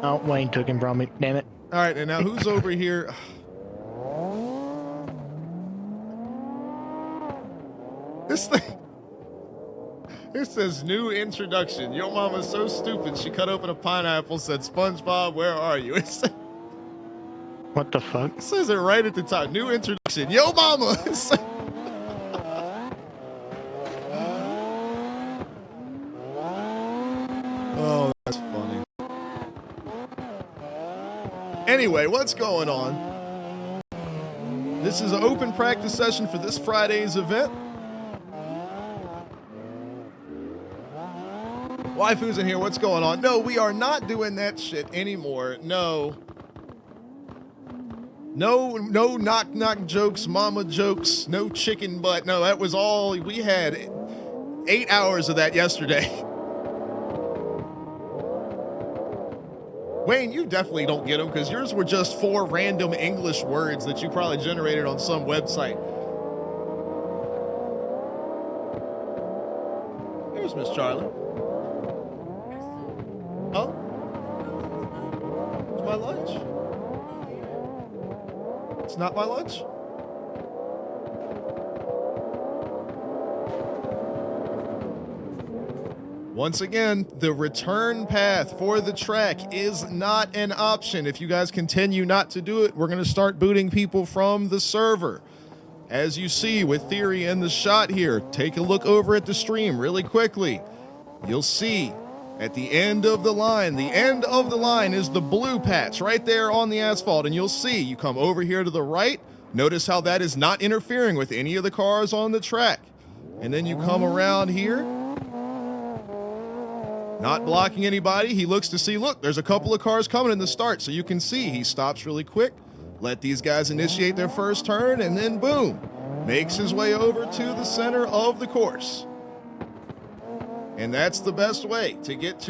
Oh, Wayne took him from me. Damn it. All right, and now who's over here? This thing. It says new introduction. Your mama's so stupid she cut open a pineapple, said, SpongeBob, where are you? It What the fuck? says it right at the top. New introduction. Yo mama. Oh, that's funny. Anyway, what's going on? This is an open practice session for this Friday's event. Waifu's in here. What's going on? No, we are not doing that shit anymore. No. No knock jokes, mama jokes, no chicken butt. No, that was all. We had 8 hours of that yesterday. Wayne, you definitely don't get them because yours were just 4 random English words that you probably generated on some website. Here's Miss Charlie. Oh? It's my lunch. It's not my lunch? Once again, the return path for the track is not an option. If you guys continue not to do it, we're going to start booting people from the server. As you see with Theory in the shot here, take a look over at the stream really quickly. You'll see at the end of the line is the blue patch right there on the asphalt, and you'll see you come over here to the right. Notice how that is not interfering with any of the cars on the track. And then you come around here, not blocking anybody. He looks to see, look, there's a couple of cars coming in the start, so you can see he stops really quick, let these guys initiate their first turn, and then boom, makes his way over to the center of the course. And that's the best way to get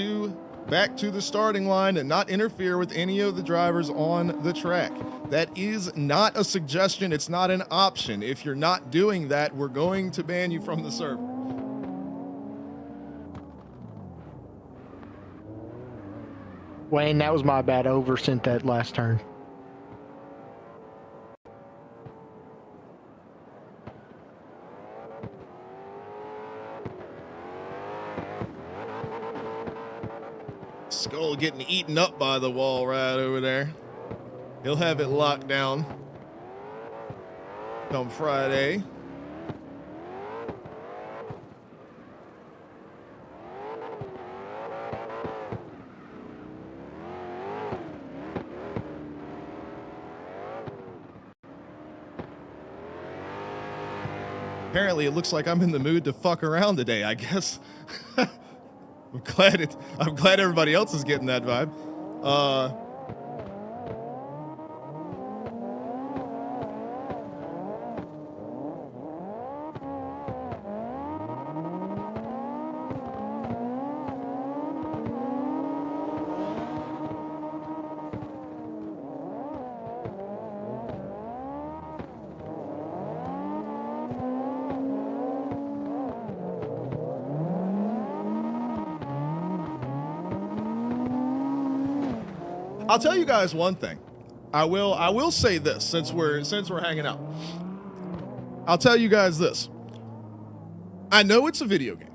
back to the starting line and not interfere with any of the drivers on the track. That is not a suggestion. It's not an option. If you're not doing that, we're going to ban you from the server. Wayne, that was my bad. I oversent that last turn. Skull getting eaten up by the wall right over there. He'll have it locked down come Friday. Apparently, it looks like I'm in the mood to fuck around today, I guess. I'm glad everybody else is getting that vibe. I'll tell you guys one thing. I will say this since we're hanging out. I'll tell you guys this. I know it's a video game.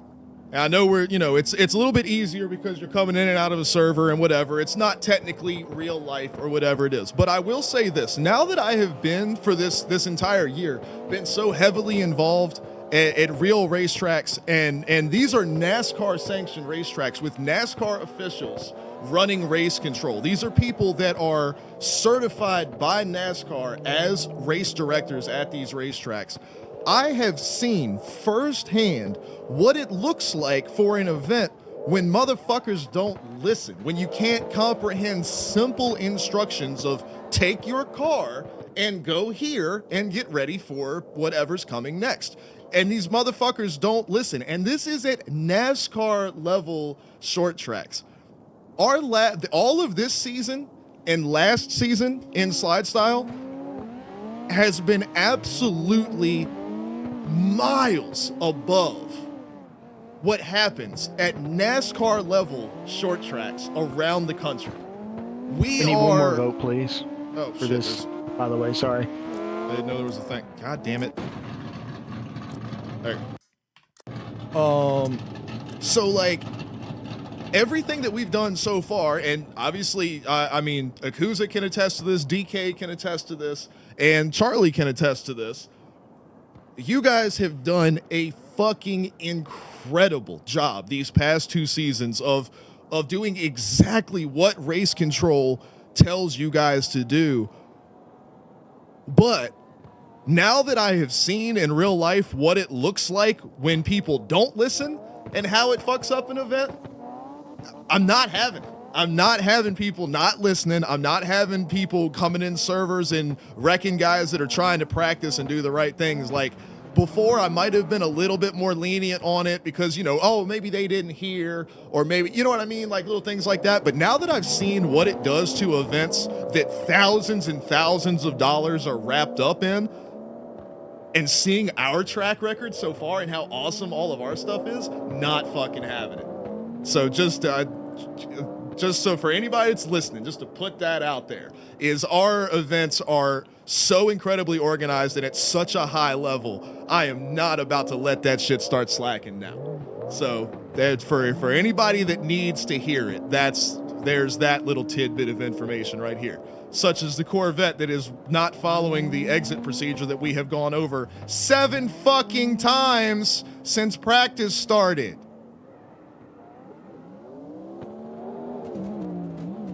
And I know it's a little bit easier because you're coming in and out of a server and whatever. It's not technically real life or whatever it is. But I will say this. Now that I have been for this entire year, been so heavily involved at real racetracks, and these are NASCAR sanctioned racetracks with NASCAR officials running race control. These are people that are certified by NASCAR as race directors at these racetracks. I have seen firsthand what it looks like for an event when motherfuckers don't listen, when you can't comprehend simple instructions of take your car and go here and get ready for whatever's coming next. And these motherfuckers don't listen. And this is at NASCAR level short tracks. All of this season and last season in slide style has been absolutely miles above what happens at NASCAR level short tracks around the country. We need one more vote, please. Oh, for shit, this. By the way, sorry. I didn't know there was a thing. God damn it. There. So like everything that we've done so far, and obviously, I mean, Akuza can attest to this, DK can attest to this, and Charlie can attest to this. You guys have done a fucking incredible job these past 2 seasons of doing exactly what race control tells you guys to do. But now that I have seen in real life what it looks like when people don't listen and how it fucks up an event, I'm not having it. I'm not having people not listening. I'm not having people coming in servers and wrecking guys that are trying to practice and do the right things. Like before, I might have been a little bit more lenient on it because, you know, oh, maybe they didn't hear, or maybe, you know what I mean? Like little things like that. But now that I've seen what it does to events that thousands and thousands of dollars are wrapped up in, and seeing our track record so far and how awesome all of our stuff is, not fucking having it. So just so for anybody that's listening, just to put that out there, is our events are so incredibly organized and at such a high level. I am not about to let that shit start slacking now. So that's for anybody that needs to hear it, there's that little tidbit of information right here. Such as the Corvette that is not following the exit procedure that we have gone over 7 fucking times since practice started.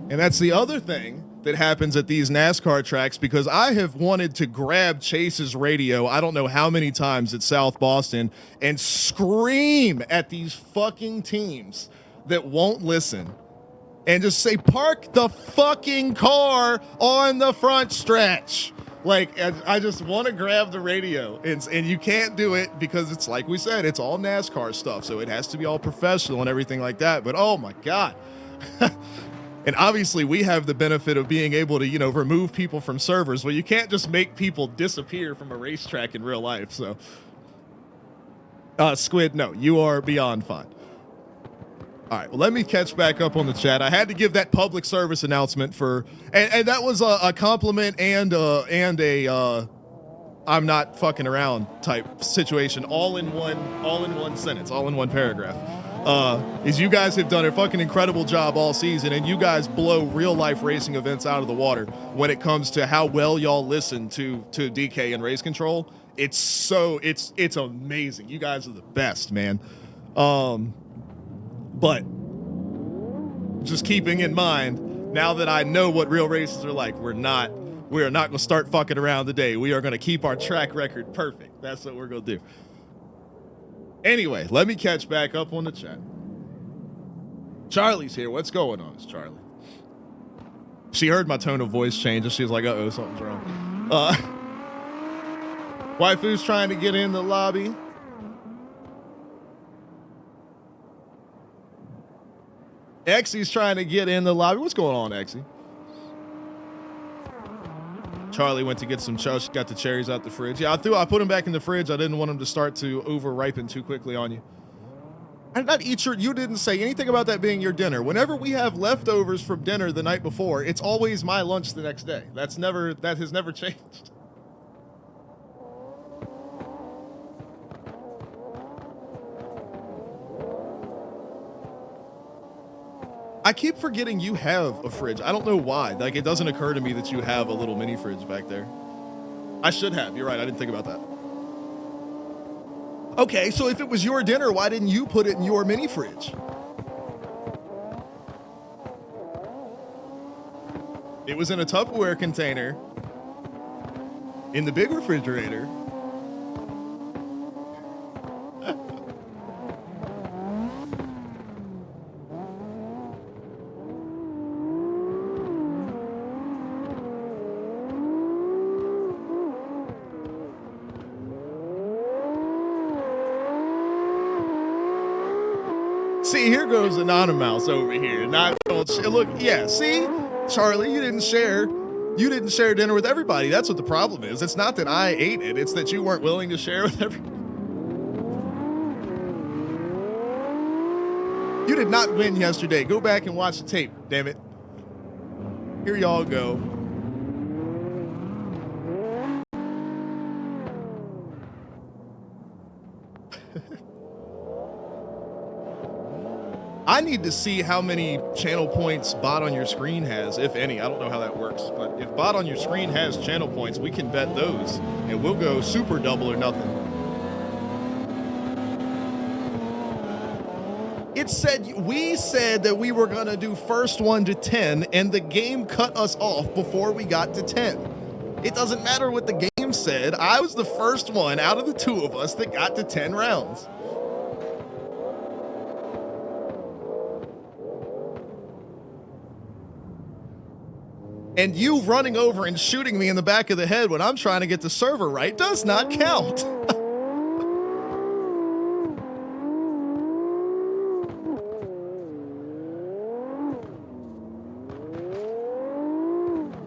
And that's the other thing that happens at these NASCAR tracks, because I have wanted to grab Chase's radio, I don't know how many times at South Boston, and scream at these fucking teams that won't listen and just say, park the fucking car on the front stretch. Like, I just want to grab the radio, and you can't do it because it's like we said, it's all NASCAR stuff, so it has to be all professional and everything like that. But oh my God. And obviously we have the benefit of being able to, you know, remove people from servers. Well, you can't just make people disappear from a racetrack in real life. So, Squid, no, you are beyond fine. All right, well, let me catch back up on the chat. I had to give that public service announcement and that was a compliment and a I'm not fucking around type situation, all in one sentence, all in one paragraph. Is you guys have done a fucking incredible job all season, and you guys blow real life racing events out of the water when it comes to how well y'all listen to DK and race control. It's amazing. You guys are the best, man. But just keeping in mind, now that I know what real races are like, we are not going to start fucking around today. We are going to keep our track record perfect. That's what we're going to do. Anyway, let me catch back up on the chat. Charlie's here. What's going on, Charlie? She heard my tone of voice change and she was like, uh-oh, something's wrong. Waifu's trying to get in the lobby. Exy's trying to get in the lobby. What's going on, Exy? Charlie went to get some She got the cherries out the fridge. Yeah, I put them back in the fridge. I didn't want them to start to over ripen too quickly on you. I did not eat you didn't say anything about that being your dinner. Whenever we have leftovers from dinner the night before, it's always my lunch the next day. That has never changed. I keep forgetting you have a fridge. I don't know why. Like, it doesn't occur to me that you have a little mini fridge back there. I should have. You're right. I didn't think about that. Okay, so if it was your dinner, why didn't you put it in your mini fridge? It was in a Tupperware container in the big refrigerator. See, here goes Anonymous over here. Not look, yeah. See, Charlie, you didn't share. You didn't share dinner with everybody. That's what the problem is. It's not that I ate it. It's that you weren't willing to share with everybody. You did not win yesterday. Go back and watch the tape. Damn it. Here y'all go. I need to see how many channel points bot on your screen has, if any. I don't know how that works, but if bot on your screen has channel points, we can bet those, and we'll go super double or nothing. We said that we were gonna do first 1 to 10, and the game cut us off before we got to 10. It doesn't matter what the game said. I was the first one out of the two of us that got to 10 rounds. And you running over and shooting me in the back of the head when I'm trying to get the server right does not count.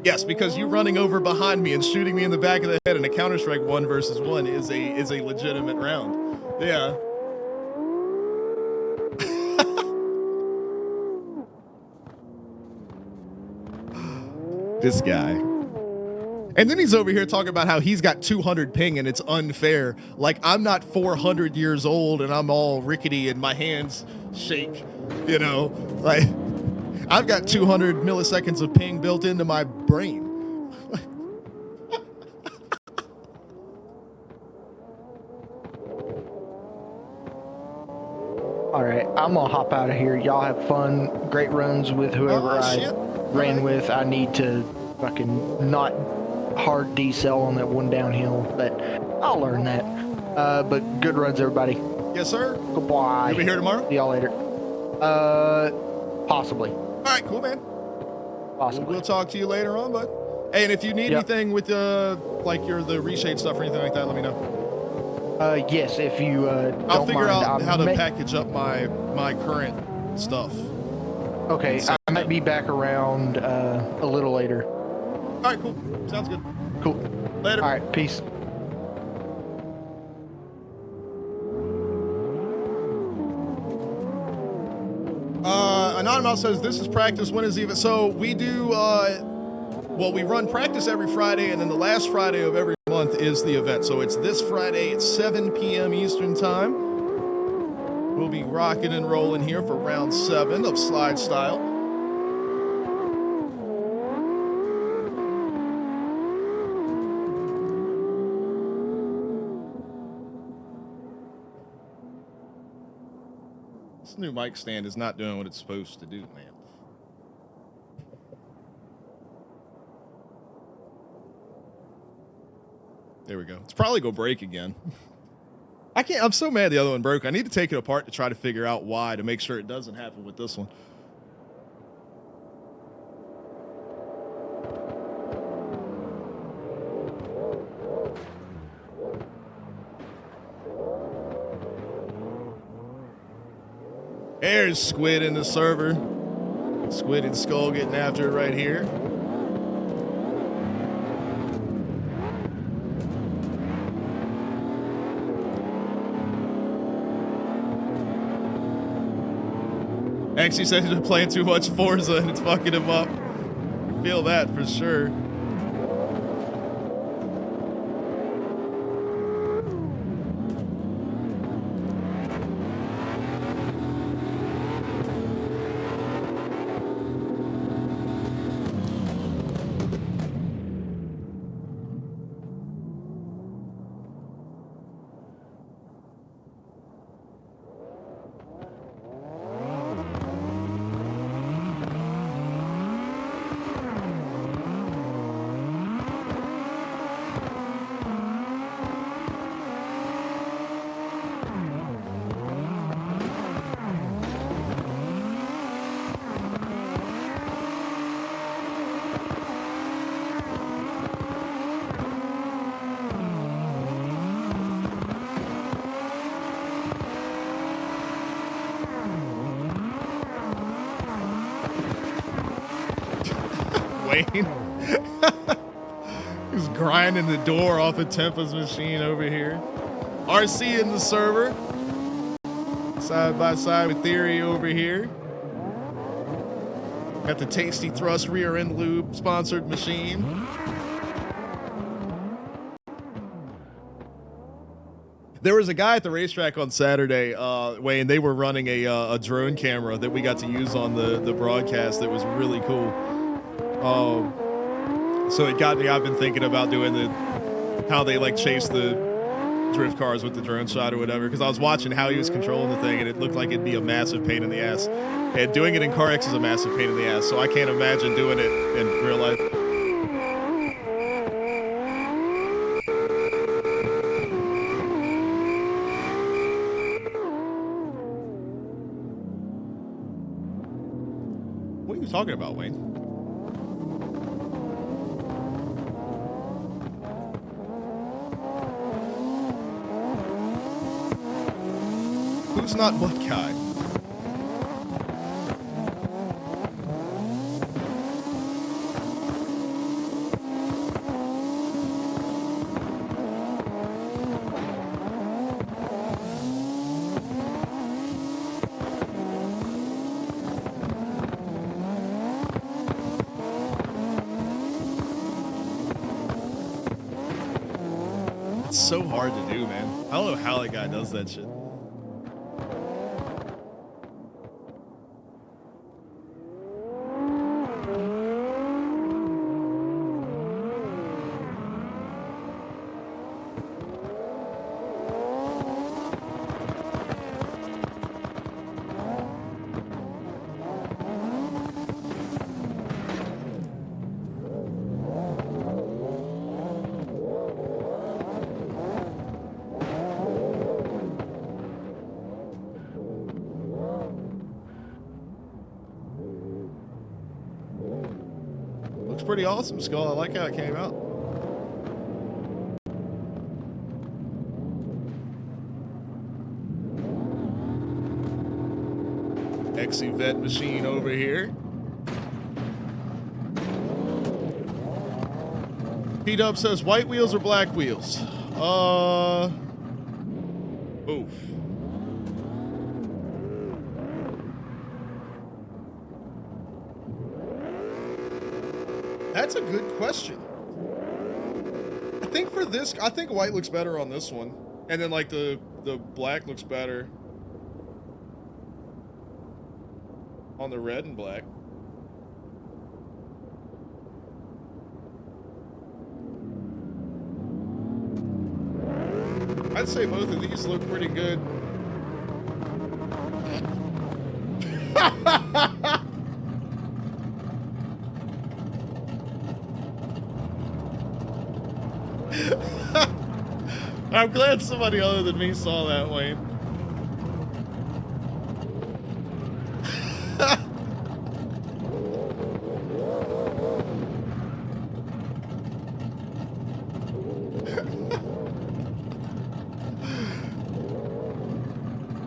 Yes, because you running over behind me and shooting me in the back of the head in a Counter-Strike 1 versus 1 is a legitimate round. Yeah. This guy. And then he's over here talking about how he's got 200 ping and it's unfair. Like, I'm not 400 years old and I'm all rickety and my hands shake, you know? Like, I've got 200 milliseconds of ping built into my brain. All right, I'm gonna hop out of here. Y'all have fun. Great runs with whoever I ran with. I need to fucking not hard decel on that one downhill, but I'll learn that. But good runs, everybody. Yes, sir. Goodbye. You'll be here tomorrow? See y'all later. Possibly. All right, cool, man. Possibly. We'll talk to you later on, bud. Hey, and if you need anything with like the reshade stuff or anything like that, let me know. Yes, if you I'll figure out how to package up my current stuff. Okay, I might be back around a little later. All right, cool. Sounds good. Cool. Later. All right, peace. Anonymous says, this is practice. When is even? So we do, well, we run practice every Friday, and then the last Friday of every month is the event. So it's this Friday at 7 p.m. Eastern time. We'll be rocking and rolling here for round 7 of Slide Style. This new mic stand is not doing what it's supposed to do, man. There we go. It's probably gonna break again. I'm so mad the other one broke. I need to take it apart to try to figure out why, to make sure it doesn't happen with this one. There's Squid in the server. Squid and Skull getting after it right here. Actually said he's been playing too much Forza and it's fucking him up. Feel that for sure. Wayne. He's grinding the door off of Tempa's machine over here. RC in the server. Side by side with Theory over here. Got the Tasty Thrust rear end lube sponsored machine. There was a guy at the racetrack on Saturday, Wayne. They were running a drone camera that we got to use on the broadcast. That was really cool. So it got me. I've been thinking about doing how they like chase the drift cars with the drone shot or whatever, because I was watching how he was controlling the thing, and it looked like it'd be a massive pain in the ass. And doing it in CarX is a massive pain in the ass. So I can't imagine doing it in real life. What are you talking about, Wayne? Who's not what guy? It's so hard to do, man. I don't know how that guy does that shit. Pretty awesome, Skull. I like how it came out. X-Event machine over here. P-Dub says white wheels or black wheels? Oof. That's a good question. I think for this, I think white looks better on this one. And then like the black looks better on the red and black. I'd say both of these look pretty good. I'm glad somebody other than me saw that, Wayne.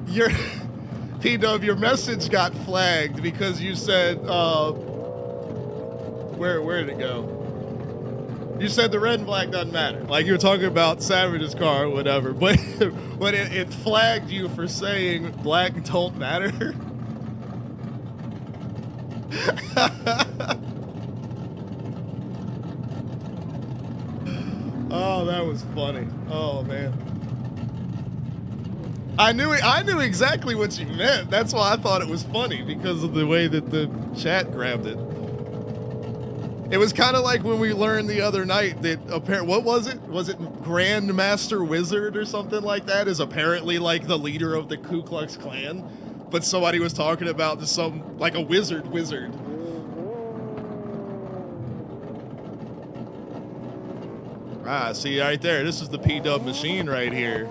Your P-Dub, your message got flagged because you said, where did it go? You said the red and black doesn't matter. Like you were talking about Savage's car or whatever, but it flagged you for saying black don't matter. Oh, that was funny. Oh man. I knew exactly what you meant. That's why I thought it was funny, because of the way that the chat grabbed it. It was kind of like when we learned the other night that what was it? Was it Grandmaster Wizard or something like that is apparently like the leader of the Ku Klux Klan, but somebody was talking about just some like a wizard. Ah, see right there. This is the P-Dub machine right here.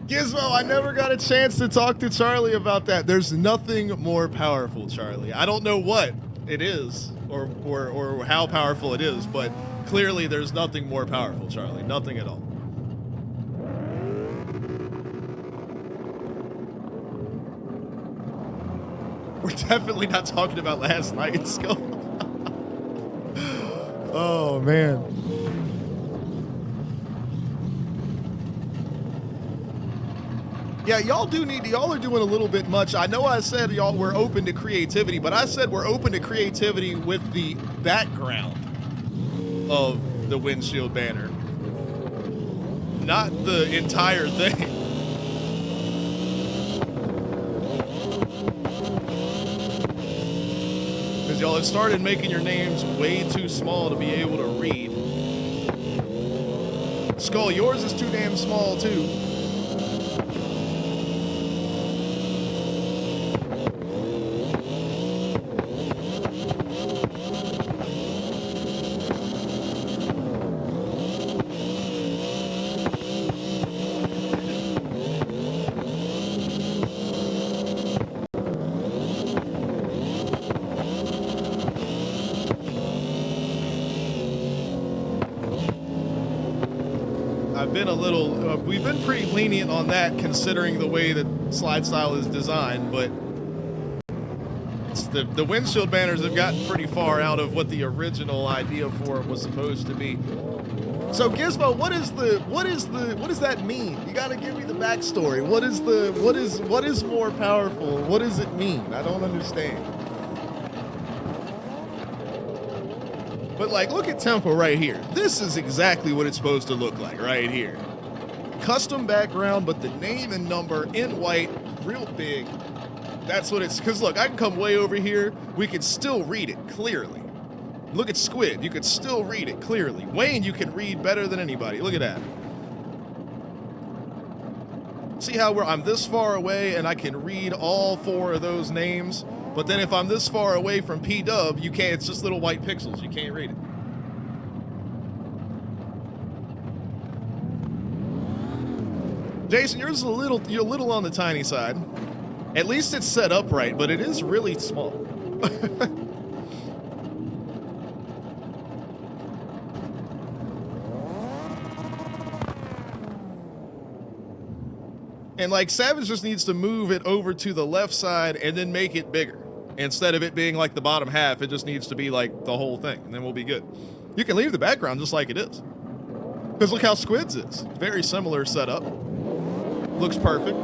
Gizmo, I never got a chance to talk to Charlie about that. There's nothing more powerful, Charlie. I don't know what it is or how powerful it is, but clearly there's nothing more powerful, Charlie. Nothing at all. definitely not talking about last night, Skull. Oh, man. Yeah, y'all are doing a little bit much. I know I said y'all were open to creativity, but I said we're open to creativity with the background of the windshield banner, not the entire thing. Because y'all have started making your names way too small to be able to read. Skull, yours is too damn small, too. We've been pretty lenient on that considering the way that SLIDESTYLE is designed, but it's the windshield banners have gotten pretty far out of what the original idea for it was supposed to be. So Gizmo, what does that mean? You gotta give me the backstory. What is more powerful? What does it mean? I don't understand. But like, look at Tempo right here. This is exactly what it's supposed to look like right here. Custom background, but the name and number in white, real big. That's what it's, because look, I can come way over here. We can still read it clearly. Look at Squid. You could still read it clearly. Wayne, you can read better than anybody. Look at that. See how I'm this far away and I can read all 4 of those names? But then if I'm this far away from P-Dub, you can't, it's just little white pixels. You can't read it. Jason, yours is you're a little on the tiny side. At least it's set up right, but it is really small. And like Savage just needs to move it over to the left side and then make it bigger. Instead of it being like the bottom half, it just needs to be like the whole thing, and then we'll be good. You can leave the background just like it is. Because look how Squid's is. Very similar setup. Looks perfect.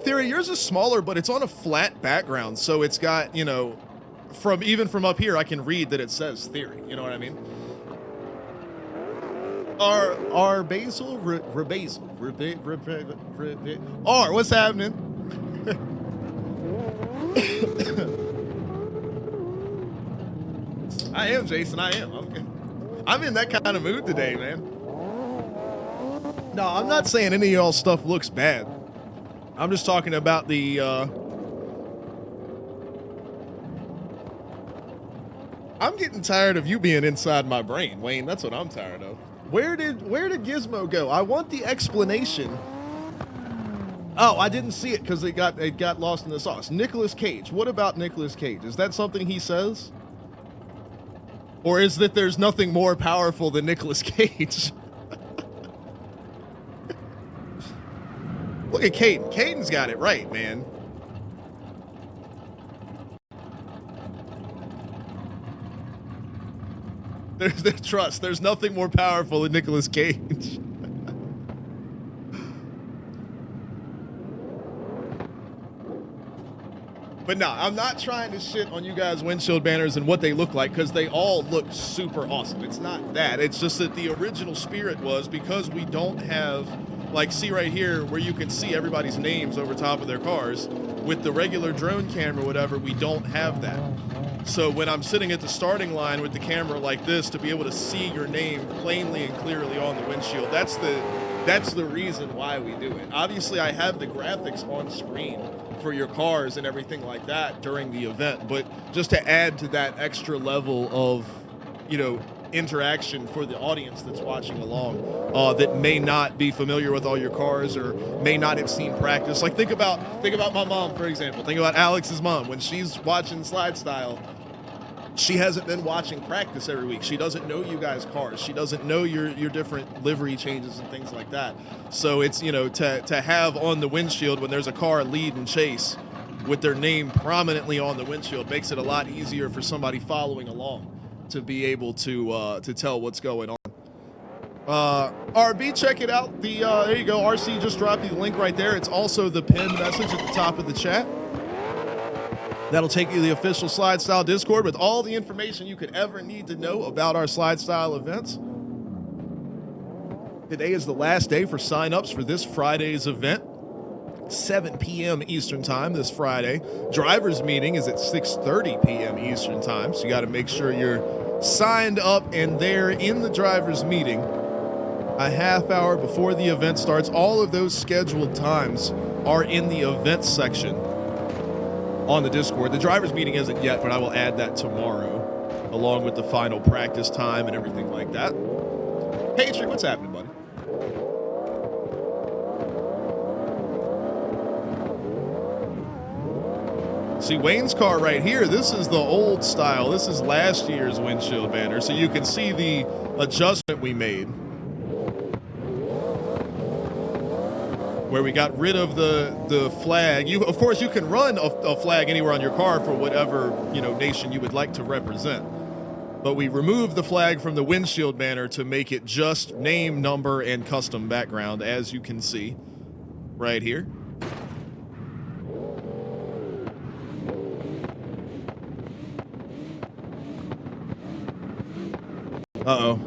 Theory, yours is smaller, but it's on a flat background, so it's got, you know, even from up here, I can read that it says Theory. You know what I mean? R Basil, Rebasil, R, what's happening? I am, Jason, I am. I'm in that kind of mood today, man. No, I'm not saying any of y'all stuff looks bad. I'm just talking about the, I'm getting tired of you being inside my brain, Wayne. That's what I'm tired of. Where did Gizmo go? I want the explanation. Oh, I didn't see it because it got lost in the sauce. Nicolas Cage. What about Nicolas Cage? Is that something he says? Or is that there's nothing more powerful than Nicolas Cage? Look at Caden. Caden's got it right, man. There's the trust. There's nothing more powerful than Nicolas Cage. But no, I'm not trying to shit on you guys' windshield banners and what they look like, because they all look super awesome. It's not that. It's just that the original spirit was, because we don't have, like, see right here where you can see everybody's names over top of their cars. With the regular drone camera, whatever, we don't have that. So when I'm sitting at the starting line with the camera like this, to be able to see your name plainly and clearly on the windshield, that's the reason why we do it. Obviously, I have the graphics on screen for your cars and everything like that during the event, but just to add to that extra level of, you know, interaction for the audience that's watching along, that may not be familiar with all your cars or may not have seen practice. Like think about my mom, for example. Think about Alex's mom when she's watching SLIDESTYLE. she hasn't been watching practice every week. She doesn't know you guys' cars. She doesn't know your different livery changes and things like that. So it's, you know, to have on the windshield when there's a car lead and chase with their name prominently on the windshield makes it a lot easier for somebody following along to be able to tell what's going on. RB, check it out. There you go. RC just dropped you the link right there. It's also the pinned message at the top of the chat. That'll take you to the official SLIDESTYLE Discord with all the information you could ever need to know about our SLIDESTYLE events. Today is the last day for signups for this Friday's event. 7 p.m. Eastern time this Friday. Driver's meeting is at 6:30 p.m. Eastern time, so you got to make sure you're signed up and there in the driver's meeting a half hour before the event starts. All of those scheduled times are in the events section on the Discord. The driver's meeting isn't yet, but I will add that tomorrow, along with the final practice time and everything like that. Hey, Trick, what's happening, buddy? See, Wayne's car right here, this is the old style. This is last year's windshield banner, so you can see the adjustment we made, where we got rid of the flag. Of course, you can run a flag anywhere on your car for whatever, you know, nation you would like to represent. But we removed the flag from the windshield banner to make it just name, number, and custom background, as you can see right here. Uh-oh.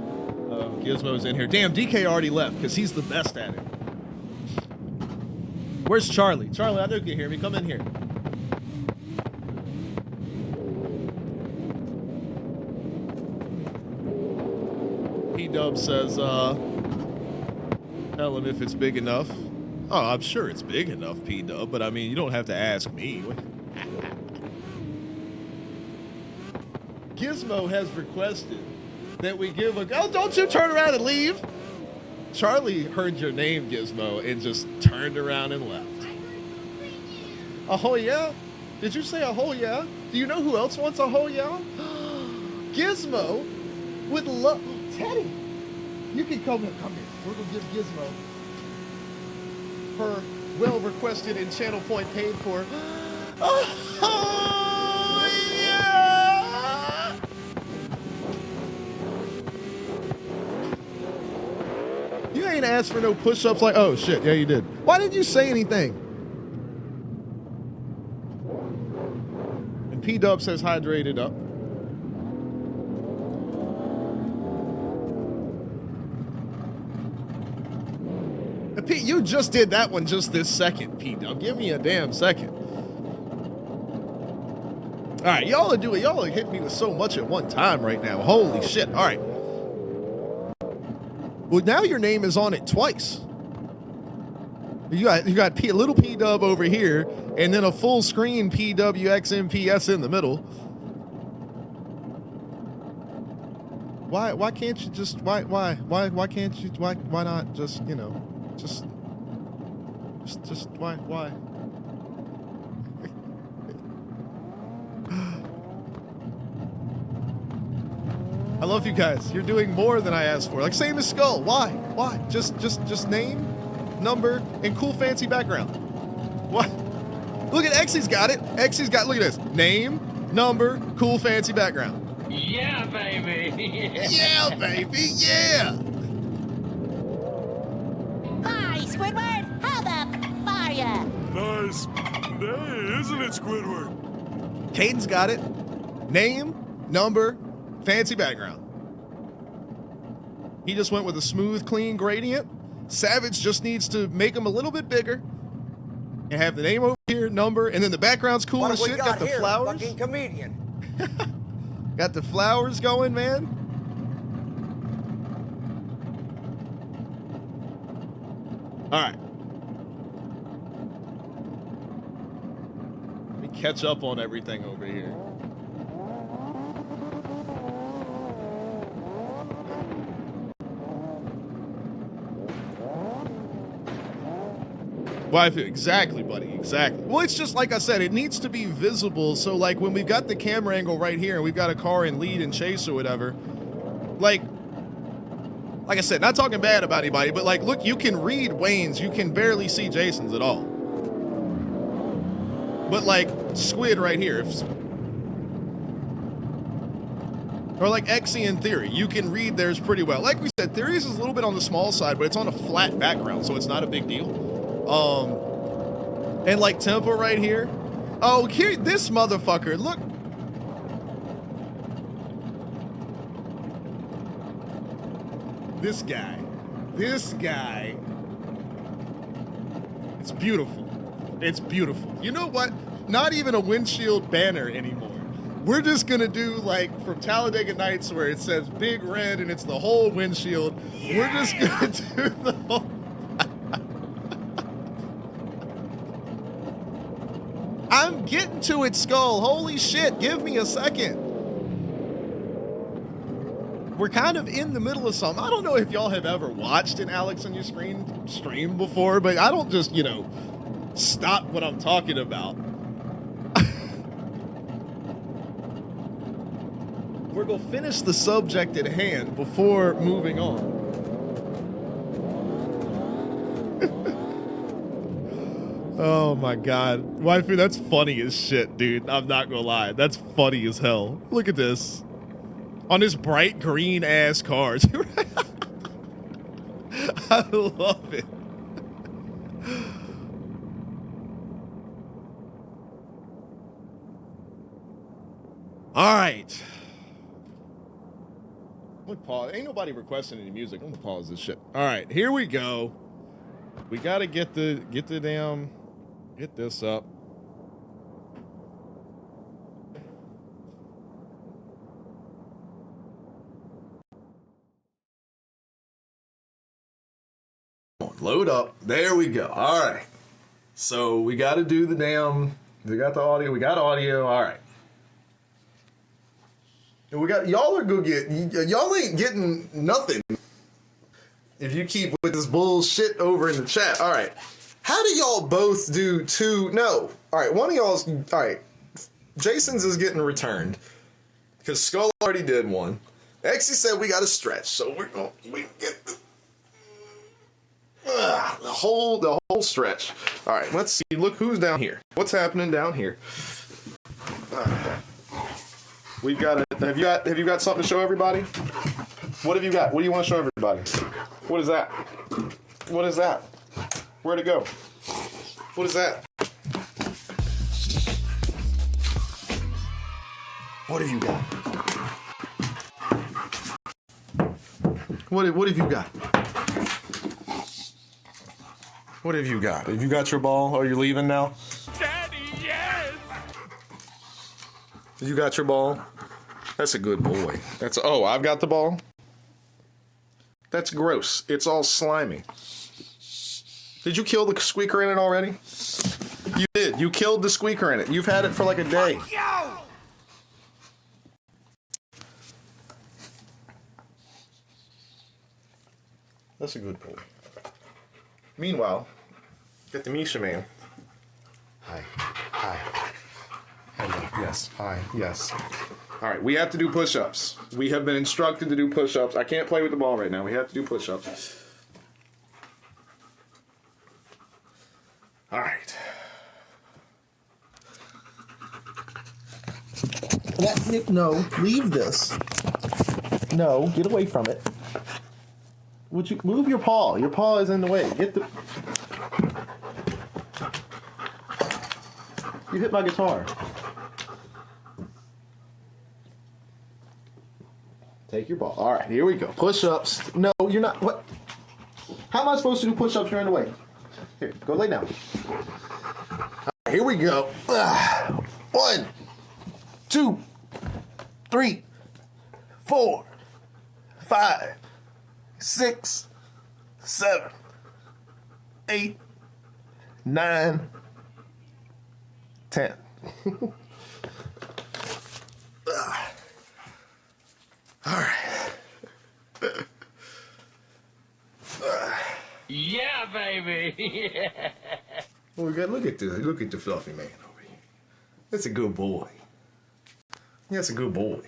Gizmo's in here. Damn, DK already left because he's the best at it. Where's Charlie? Charlie, I know you can hear me. Come in here. P-Dub says, tell him if it's big enough. Oh, I'm sure it's big enough, P-Dub, but I mean, you don't have to ask me. Gizmo has requested that we give a... Oh, don't you turn around and leave. Charlie heard your name, Gizmo, and just turned around and left. Oh, yeah? Did you say oh, yeah? Do you know who else wants a oh, yeah? Gizmo would love... Teddy, you can come here. Come here. We're going to give Gizmo her well-requested and channel point paid for... Oh, yeah! You ain't asked for no push-ups like... Oh, shit. Yeah, you did. Why didn't you say anything? And P-Dub says hydrated up. And Pete, you just did that one just this second, P-Dub. Give me a damn second. All right, y'all are hitting me with so much at one time right now. Holy shit. All right. Well, now your name is on it twice. You got little P-Dub over here, and then a full screen PWXMPS in the middle. Why can't you just why can't you why not just, you know, just why? I love you guys. You're doing more than I asked for. Like, same as Skull. Why? Just name, number, and cool fancy background. What? Look at Exy's got it. Exy's got, look at this. Name, number, cool fancy background. Yeah, baby. Yeah, baby. Yeah. Hi, Squidward. How the are ya? Nice day, isn't it, Squidward? Caden's got it. Name, number, fancy background. He just went with a smooth, clean gradient. Savage just needs to make him a little bit bigger and have the name over here, number, and then the background's cool as shit. Got the flowers. Fucking comedian. Got the flowers going, man. All right. Let me catch up on everything over here. Well, exactly, buddy, exactly. Well, it's just like I said, it needs to be visible. So, like, when we've got the camera angle right here and we've got a car in lead and chase or whatever, like I said, not talking bad about anybody, but, like, look, you can read Wayne's. You can barely see Jason's at all. But, like, Squid right here, or like Exy in Theory, you can read theirs pretty well. Like we said, Theory's is a little bit on the small side, but it's on a flat background, so it's not a big deal. And like Temple right here. Oh, here, this motherfucker, look. This guy. It's beautiful. It's beautiful. You know what? Not even a windshield banner anymore. We're just gonna do like from Talladega Nights where it says big red and it's the whole windshield. Yeah. We're just gonna do the whole. I'm getting to it, Skull. Holy shit, give me a second. We're kind of in the middle of something. I don't know if y'all have ever watched an Alex on Your Screen stream before, but I don't just, you know, stop what I'm talking about. We're going to finish the subject at hand before moving on. Oh my God. Waifu, that's funny as shit, dude. I'm not going to lie. That's funny as hell. Look at this. On this bright green ass car. I love it. All right. Pause. Ain't nobody requesting any music. I'm gonna pause this shit. All right, here we go. We gotta get this up. Load up. There we go. All right. So we gotta do the damn. We got the audio. We got audio. All right. We got y'all are gonna get y'all ain't getting nothing if you keep with this bullshit over in the chat. All right, how do y'all both do two? No, all right, one of y'all's all right. Jason's is getting returned because Skull already did one. Exy said we got to stretch, so we get the whole stretch. All right, let's see. Look who's down here. What's happening down here? We've got have you got something to show everybody? What have you got? What do you want to show everybody? What is that? What is that? Where'd it go? What is that? What have you got? What have you got? What have you got? Have you got your ball? Oh, you're leaving now? Daddy, yes! You got your ball? That's a good boy. Oh, I've got the ball? That's gross. It's all slimy. Did you kill the squeaker in it already? You did. You killed the squeaker in it. You've had it for like a day. That's a good boy. Meanwhile, get the Misha man. Hi. Hello. Yes. Hi. Yes. All right. We have to do push-ups. We have been instructed to do push-ups. I can't play with the ball right now. We have to do push-ups. All right. No, leave this. No, get away from it. Would you move your paw? Your paw is in the way. Get the. You hit my guitar. Take your ball. All right, here we go. Push-ups. No, you're not. What? How am I supposed to do push-ups? You're in the way. Here, go lay down. All right, here we go. 1, 2, 3, 4, 5, 6, 7, 8, 9, 10. All right. Yeah, baby. Oh, we got look at the fluffy man over here. That's a good boy. That's a good boy.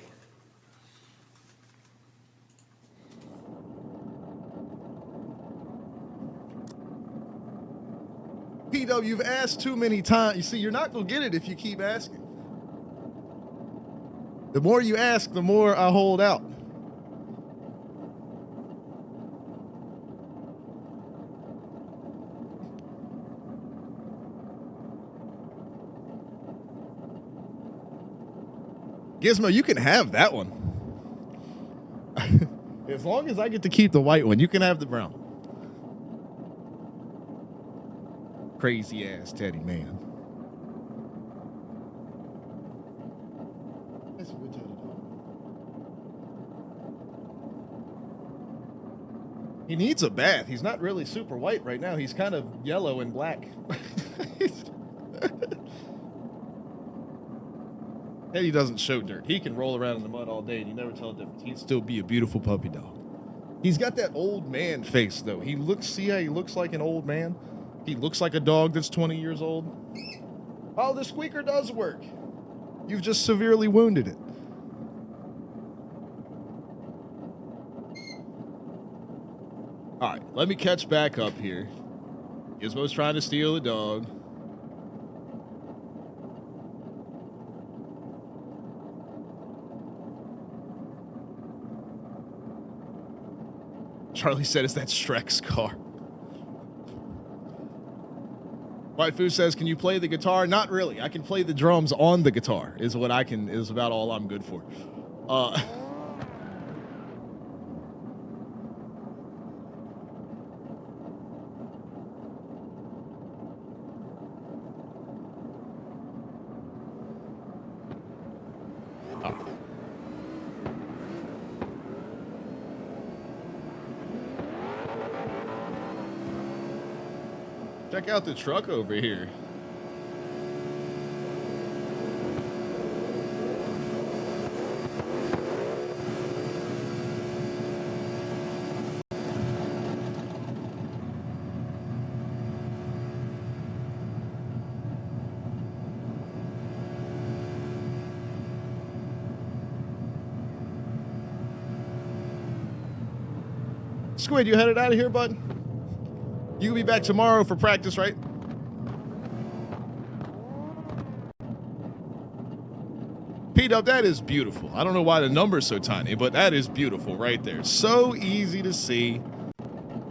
PW, you've asked too many times. You see, you're not gonna get it if you keep asking. The more you ask, the more I hold out. Gizmo, you can have that one. As long as I get to keep the white one, you can have the brown. Crazy ass Teddy man. That's a good Teddy dog. He needs a bath. He's not really super white right now. He's kind of yellow and black. Teddy doesn't show dirt. He can roll around in the mud all day and you never tell the difference. He'd still be a beautiful puppy dog. He's got that old man face though. See how he looks like an old man? He looks like a dog that's 20 years old. Oh, the squeaker does work. You've just severely wounded it. All right, let me catch back up here. Gizmo's trying to steal the dog. Charlie said, is that Shrek's car? White Foo says, can you play the guitar? Not really. I can play the drums on the guitar is about all I'm good for. Check out the truck over here. Squid, you headed out of here, bud? You can be back tomorrow for practice, right? P-Dub, that is beautiful. I don't know why the number's so tiny, but that is beautiful right there. So easy to see.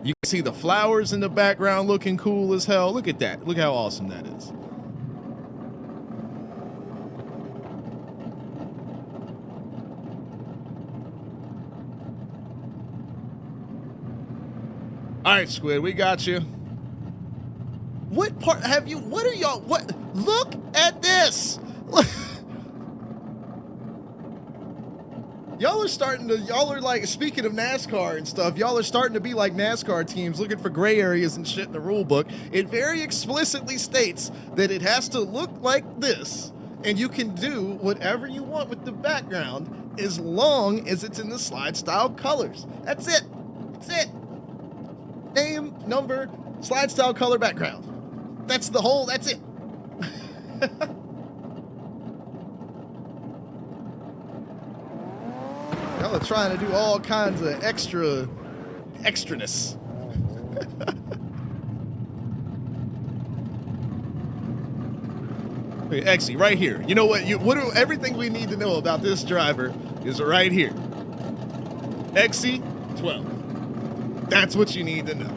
You can see the flowers in the background looking cool as hell. Look at that. Look how awesome that is. All right, Squid, we got you. What part have you, what are y'all, what, look at this. Y'all are like, speaking of NASCAR and stuff, y'all are starting to be like NASCAR teams looking for gray areas and shit in the rule book. It very explicitly states that it has to look like this, and you can do whatever you want with the background as long as it's in the slide style colors. That's it. That's it. Name, number, slide style color background. That's the whole, that's it. Y'all are trying to do all kinds of extraness. Hey, Exy, right here. You know what? Everything we need to know about this driver is right here. Exy 12. That's what you need to know.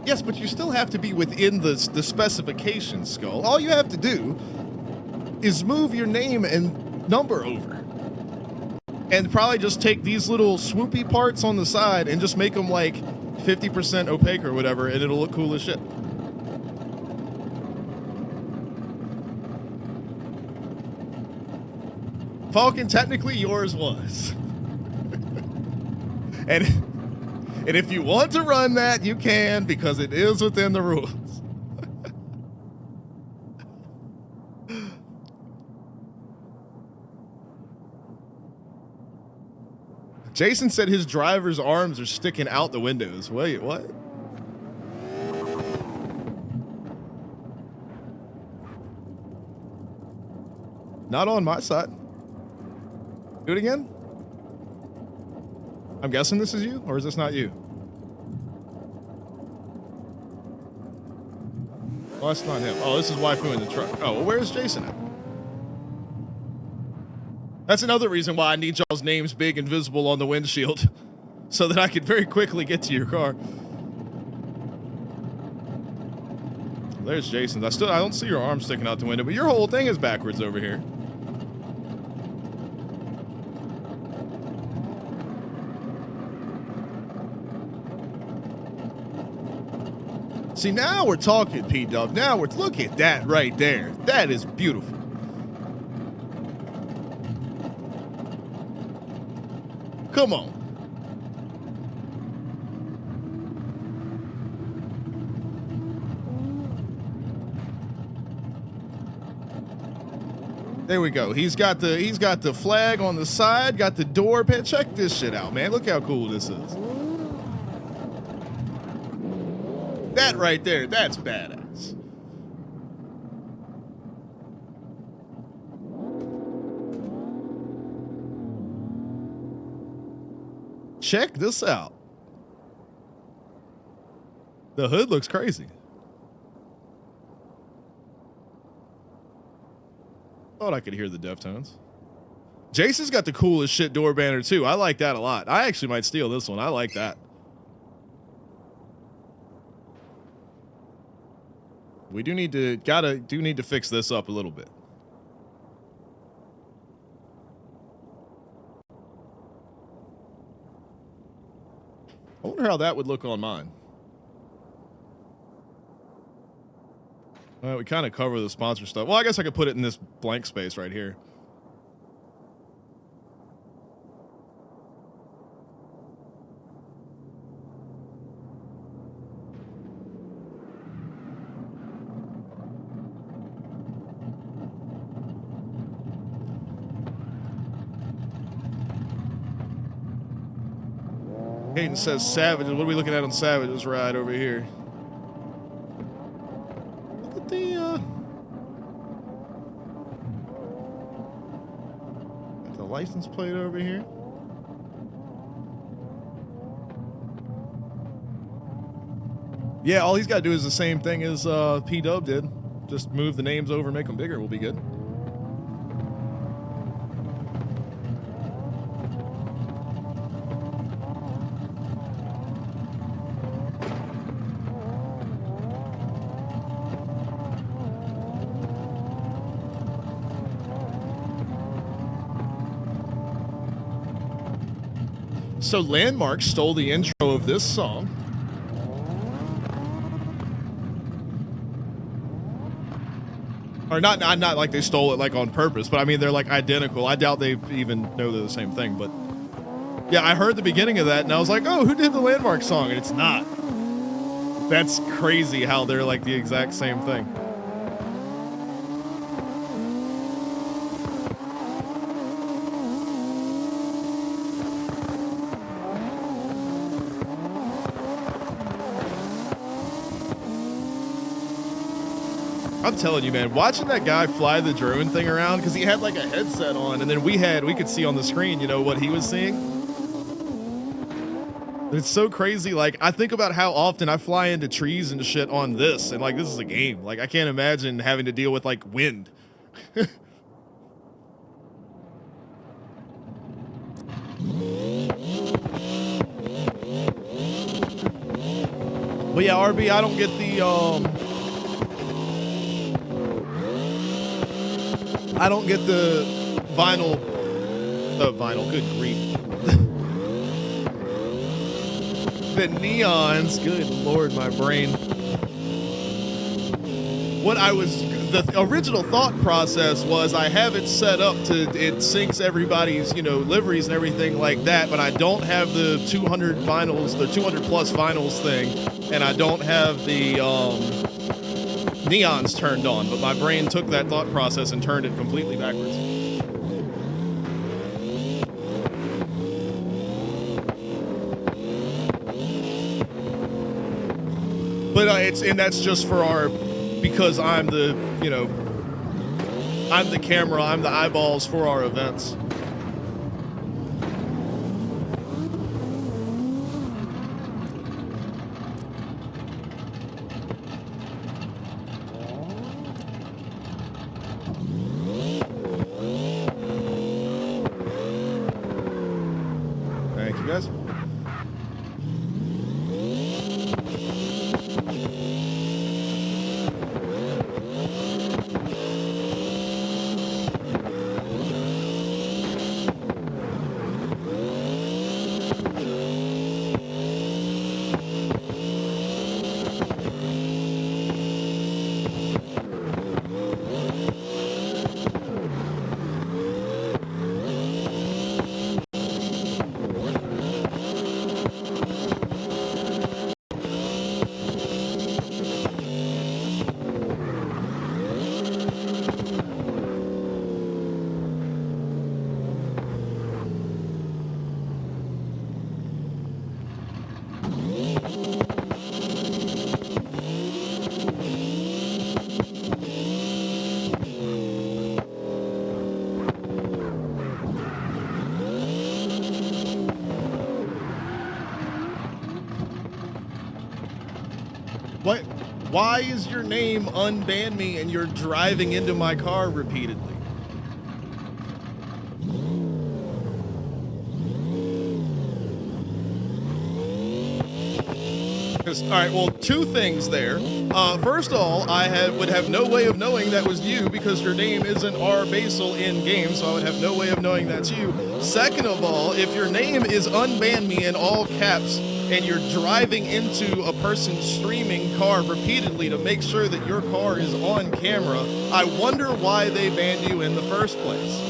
Yes, but you still have to be within the specifications, Skull. All you have to do is move your name and number over. And probably just take these little swoopy parts on the side and just make them like 50% opaque or whatever, and it'll look cool as shit. Falcon, technically yours was. And if you want to run that, you can, because it is within the rules. Jason said his driver's arms are sticking out the windows. Wait, what? Not on my side. Do it again? I'm guessing this is you, or is this not you? Oh, that's not him. Oh, this is Waifu in the truck. Oh, well, where's Jason at? That's another reason why I need y'all's names big and visible on the windshield, so that I can very quickly get to your car. There's Jason's. I don't see your arm sticking out the window, but your whole thing is backwards over here. See, now we're talking, P-Dub. Now look at that right there. That is beautiful. Come on. There we go. He's got the flag on the side, got the door pin. Check this shit out, man. Look how cool this is. That right there, that's badass. Check this out. The hood looks crazy. Thought I could hear the Deftones. Jason's got the coolest shit door banner too. I like that a lot. I actually might steal this one. I like that. We do need to fix this up a little bit. I wonder how that would look on mine. We kind of cover the sponsor stuff. Well, I guess I could put it in this blank space right here. Hayden says Savages. What are we looking at on Savages right over here? Look at the license plate over here. Yeah, all he's got to do is the same thing as P-Dub did. Just move the names over and make them bigger. We'll be good. So Landmark stole the intro of this song. Or not like they stole it like on purpose, but I mean they're like identical. I doubt they even know they're the same thing, but yeah, I heard the beginning of that and I was like, oh, who did the Landmark song? And it's not. That's crazy how they're like the exact same thing. I'm telling you, man, watching that guy fly the drone thing around, because he had like a headset on, and then we could see on the screen, you know, what he was seeing. It's so crazy. Like, I think about how often I fly into trees and shit on this, and like, this is a game. Like, I can't imagine having to deal with like wind. But yeah, RB, I don't get the vinyl. Good grief. The neons. Good Lord, my brain. The original thought process was I have it set up to, it syncs everybody's, you know, liveries and everything like that, but I don't have the 200 vinyls, the 200 plus vinyls thing, and I don't have the, neons turned on, but my brain took that thought process and turned it completely backwards. but that's just for because I'm the, I'm the camera, I'm the eyeballs for our events. Thank you, guys. What? Why is your name unban me and you're driving into my car repeatedly? All right, well, two things there. First of all, I would have no way of knowing that was you because your name isn't R Basel in game, so I would have no way of knowing that's you. Second of all, if your name is unban me in all caps and you're driving into a person's streaming car repeatedly to make sure that your car is on camera, I wonder why they banned you in the first place.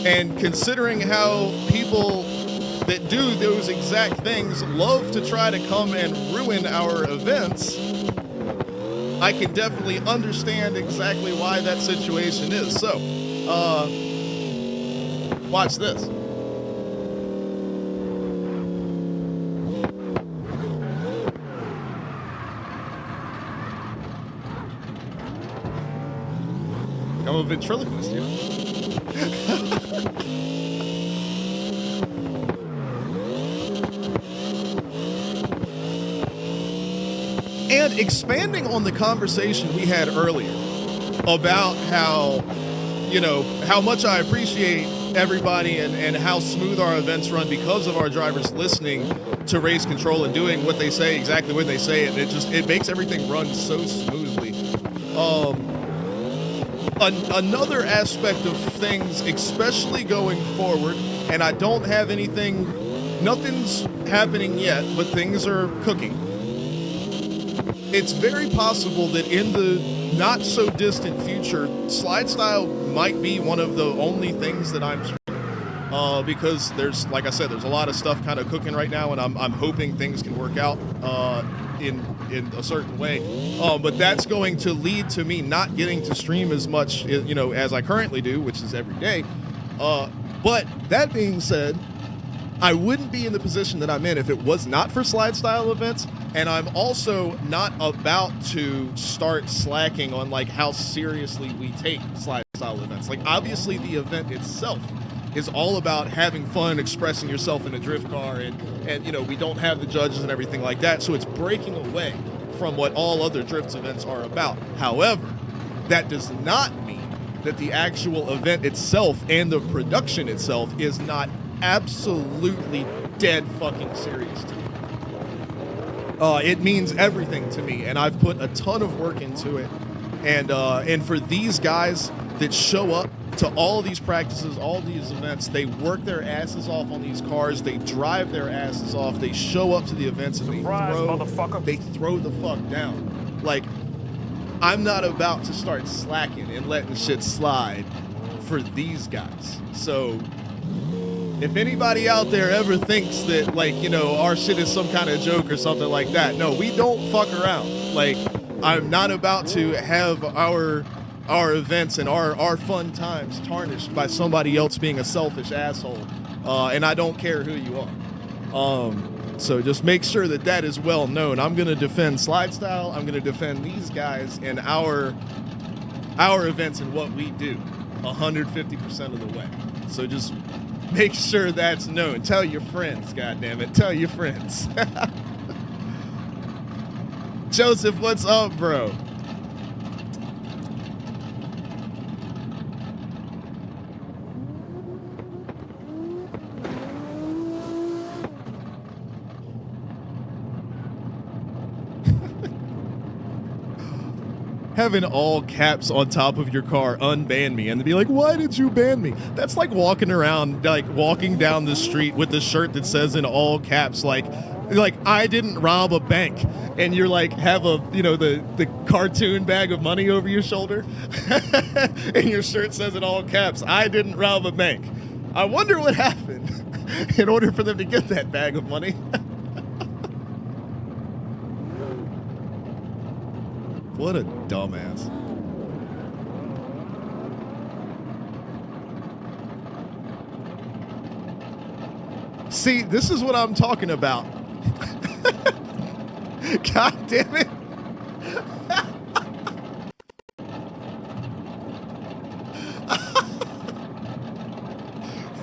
And considering how people that do those exact things love to try to come and ruin our events, I can definitely understand exactly why that situation is. So, watch this. I'm a ventriloquist, you know? And expanding on the conversation we had earlier about how, how much I appreciate everybody and how smooth our events run because of our drivers listening to race control and doing what they say exactly when they say it. And it makes everything run so smoothly. Another aspect of things, especially going forward, and I don't have nothing's happening yet, but things are cooking. It's very possible that in the not so distant future, SLIDESTYLE might be one of the only things that I'm streaming. Because there's, like I said, there's a lot of stuff kind of cooking right now, and I'm hoping things can work out in a certain way. But that's going to lead to me not getting to stream as much, as I currently do, which is every day. But that being said, I wouldn't be in the position that I'm in if it was not for SLIDESTYLE events, and I'm also not about to start slacking on like how seriously we take SLIDESTYLE events. Like, obviously the event itself is all about having fun, expressing yourself in a drift car, and we don't have the judges and everything like that, so it's breaking away from what all other drifts events are about. However, that does not mean that the actual event itself and the production itself is not absolutely dead fucking serious to me. It means everything to me, and I've put a ton of work into it. And for these guys that show up to all these practices, all these events, they work their asses off on these cars, they drive their asses off, they show up to the events, and they throw the fuck down. Like, I'm not about to start slacking and letting shit slide for these guys. So if anybody out there ever thinks that, like, our shit is some kind of joke or something like that, no, we don't fuck around. Like, I'm not about to have our events and our fun times tarnished by somebody else being a selfish asshole. And I don't care who you are. So just make sure that that is well known. I'm going to defend SLIDESTYLE. I'm going to defend these guys and our events and what we do 150% of the way. So just make sure that's known. Tell your friends, goddammit. Tell your friends. Joseph, what's up, bro? Having all caps on top of your car unban me and to be like, why did you ban me? That's like walking around, like walking down the street with a shirt that says in all caps, like I didn't rob a bank, and you're like have a, you know, the cartoon bag of money over your shoulder and your shirt says in all caps, I didn't rob a bank. I wonder what happened in order for them to get that bag of money. What a dumbass. See, this is what I'm talking about. God damn it.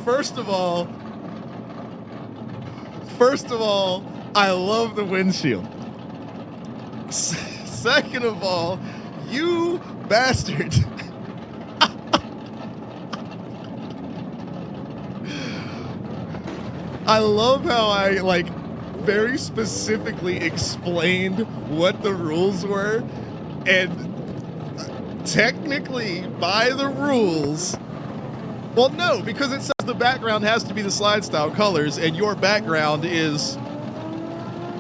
First of all, I love the windshield. Second of all, you bastard. I love how I like very specifically explained what the rules were, and technically by the rules, well, no, because it says the background has to be the SLIDESTYLE colors, and your background is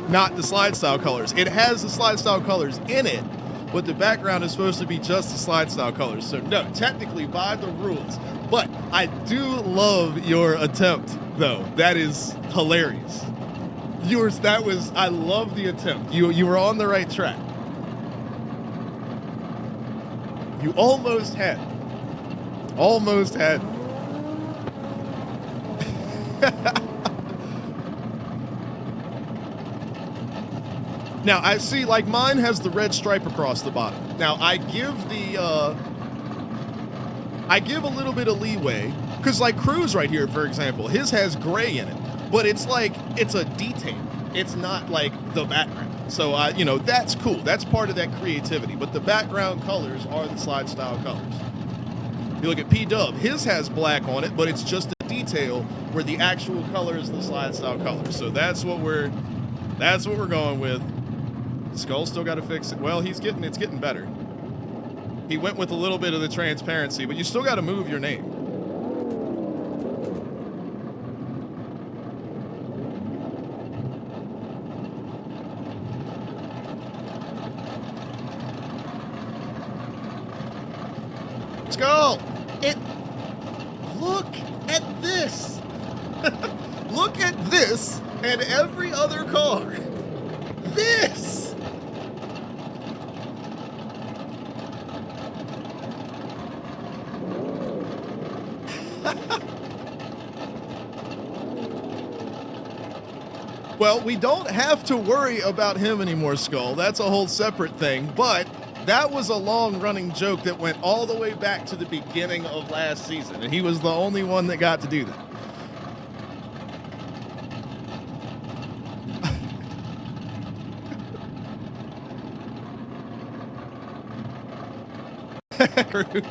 not the SLIDESTYLE colors. It has the SLIDESTYLE colors in it, but the background is supposed to be just the SLIDESTYLE colors. So no, technically by the rules. But I do love your attempt, though. That is hilarious. I love the attempt. You were on the right track. You almost had it. Almost had it. Now, I see, like, mine has the red stripe across the bottom. Now, I give a little bit of leeway, because, like, Cruz right here, for example, his has gray in it, but it's like, it's a detail. It's not, like, the background. So, you know, that's cool. That's part of that creativity, but the background colors are the SLIDESTYLE colors. You look at P-Dub, his has black on it, but it's just a detail where the actual color is the SLIDESTYLE colors. So that's what we're going with. Skull still got to fix it. Well, it's getting better. He went with a little bit of the transparency, but you still got to move your name. Skull! Look at this! Look at this and every other car. This! Well, we don't have to worry about him anymore, Skull. That's a whole separate thing, but that was a long-running joke that went all the way back to the beginning of last season, and he was the only one that got to do that. Cruz.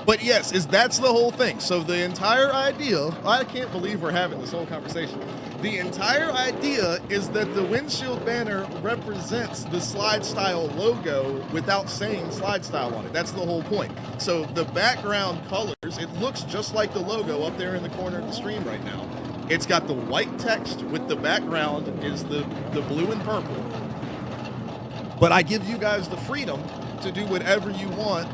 But yes, that's the whole thing. So the entire idea, I can't believe we're having this whole conversation. The entire idea is that the windshield banner represents the SLIDESTYLE logo without saying SLIDESTYLE on it. That's the whole point. So the background colors, it looks just like the logo up there in the corner of the stream right now. It's got the white text with the background is the blue and purple. But I give you guys the freedom to do whatever you want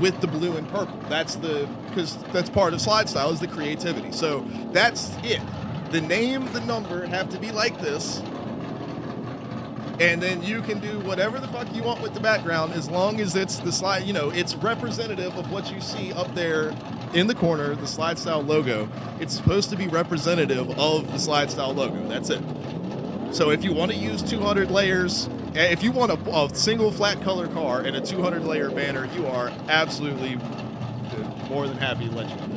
with the blue and purple. Because that's part of SLIDESTYLE is the creativity. So that's it. The name, the number have to be like this. And then you can do whatever the fuck you want with the background as long as it's the slide, you know, it's representative of what you see up there in the corner, the SLIDESTYLE logo. It's supposed to be representative of the SLIDESTYLE logo. That's it. So if you want to use 200 layers, if you want a single flat color car and a 200 layer banner, you are absolutely more than happy to let you know.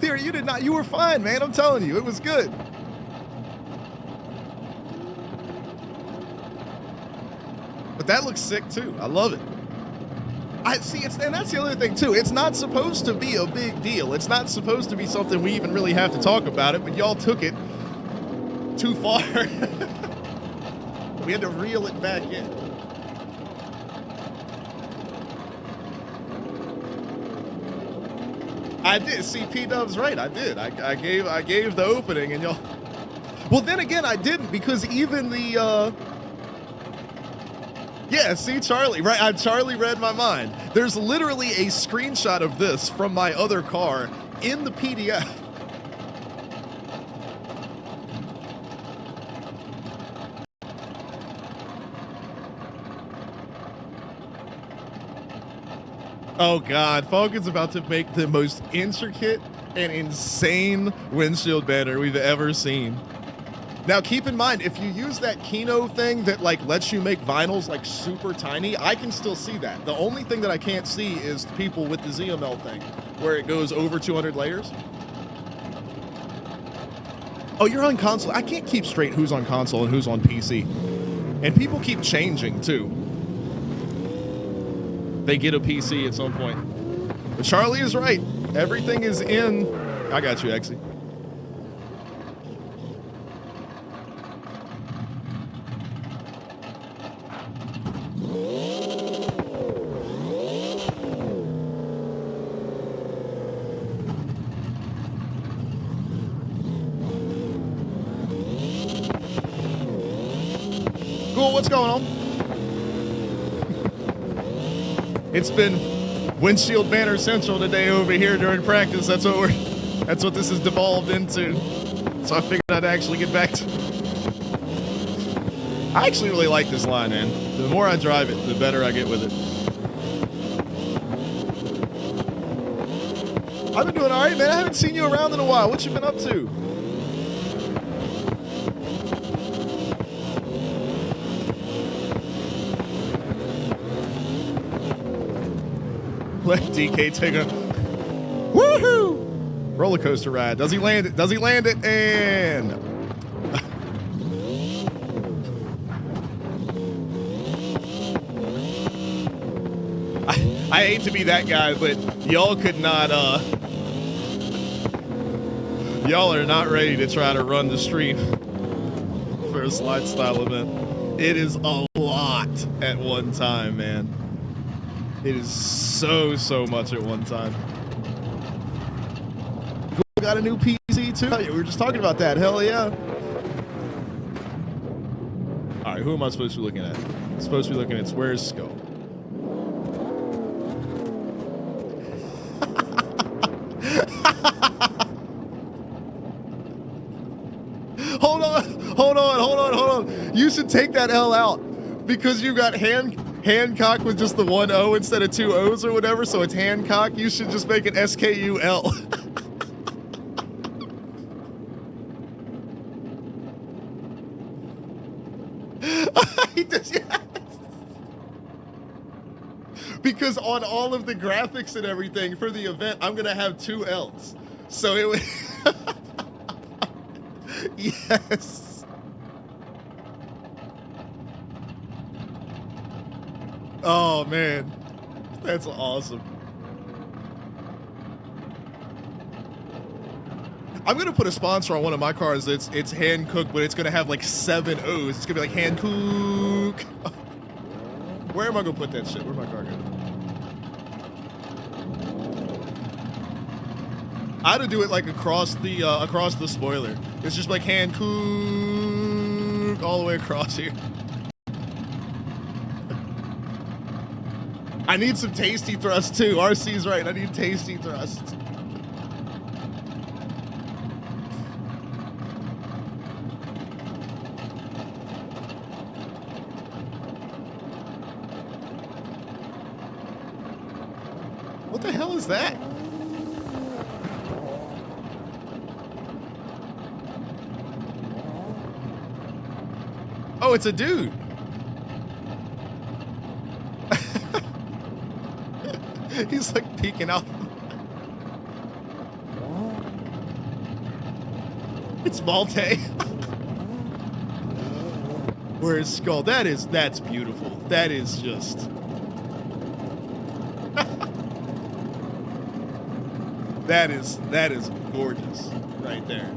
Theory, you did not. You were fine, man. I'm telling you, it was good. But that looks sick too. I love it. I see. And that's the other thing too. It's not supposed to be a big deal. It's not supposed to be something we even really have to talk about it. But y'all took it too far. We had to reel it back in. I did. See, P-Dub's right. I did. I gave the opening, and y'all. Well, then again, I didn't, because even the. Yeah, see, Charlie. Right, Charlie read my mind. There's literally a screenshot of this from my other car in the PDF. Oh God, Falcon's about to make the most intricate and insane windshield banner we've ever seen. Now keep in mind, if you use that Kino thing that like lets you make vinyls like super tiny, I can still see that. The only thing that I can't see is people with the ZML thing, where it goes over 200 layers. Oh, you're on console. I can't keep straight who's on console and who's on PC. And people keep changing too. They get a PC at some point. But Charlie is right. Everything is in. I got you, Exy. Cool, what's going on? It's been windshield banner central today over here during practice. That's what this has devolved into. So I figured I'd actually get back to. I actually really like this line, man. The more I drive it, the better I get with it. I've been doing all right, man. I haven't seen you around in a while. What you been up to? Let DK take a woohoo roller coaster ride. Does he land it? Does he land it? And I hate to be that guy, but y'all could not. Y'all are not ready to try to run the stream for a SLIDESTYLE event. It is a lot at one time, man. It is so much at one time. Cool, got a new PC too? We were just talking about that. Hell yeah. All right, who am I supposed to be looking at? I'm supposed to be looking at Swear's skull. Hold on. You should take that L out because you got Hancock with just the one O instead of two O's or whatever, so it's Hancock. You should just make it SKUL. He does, yes. Because on all of the graphics and everything for the event, I'm gonna have two L's. So it would. Yes. Oh man, that's awesome. I'm gonna put a sponsor on one of my cars. It's hand cooked, but it's gonna have like 7 O's. It's gonna be like hand cook. Where am I gonna put that shit? Where's my car going? I had to do it like across the spoiler. It's just like hand cook all the way across here. I need some tasty thrust too. RC's right. I need tasty thrust. What the hell is that? Oh, it's a dude. He's like peeking out. It's Malte. Where's Skull? That's beautiful. That is just. That is gorgeous right there.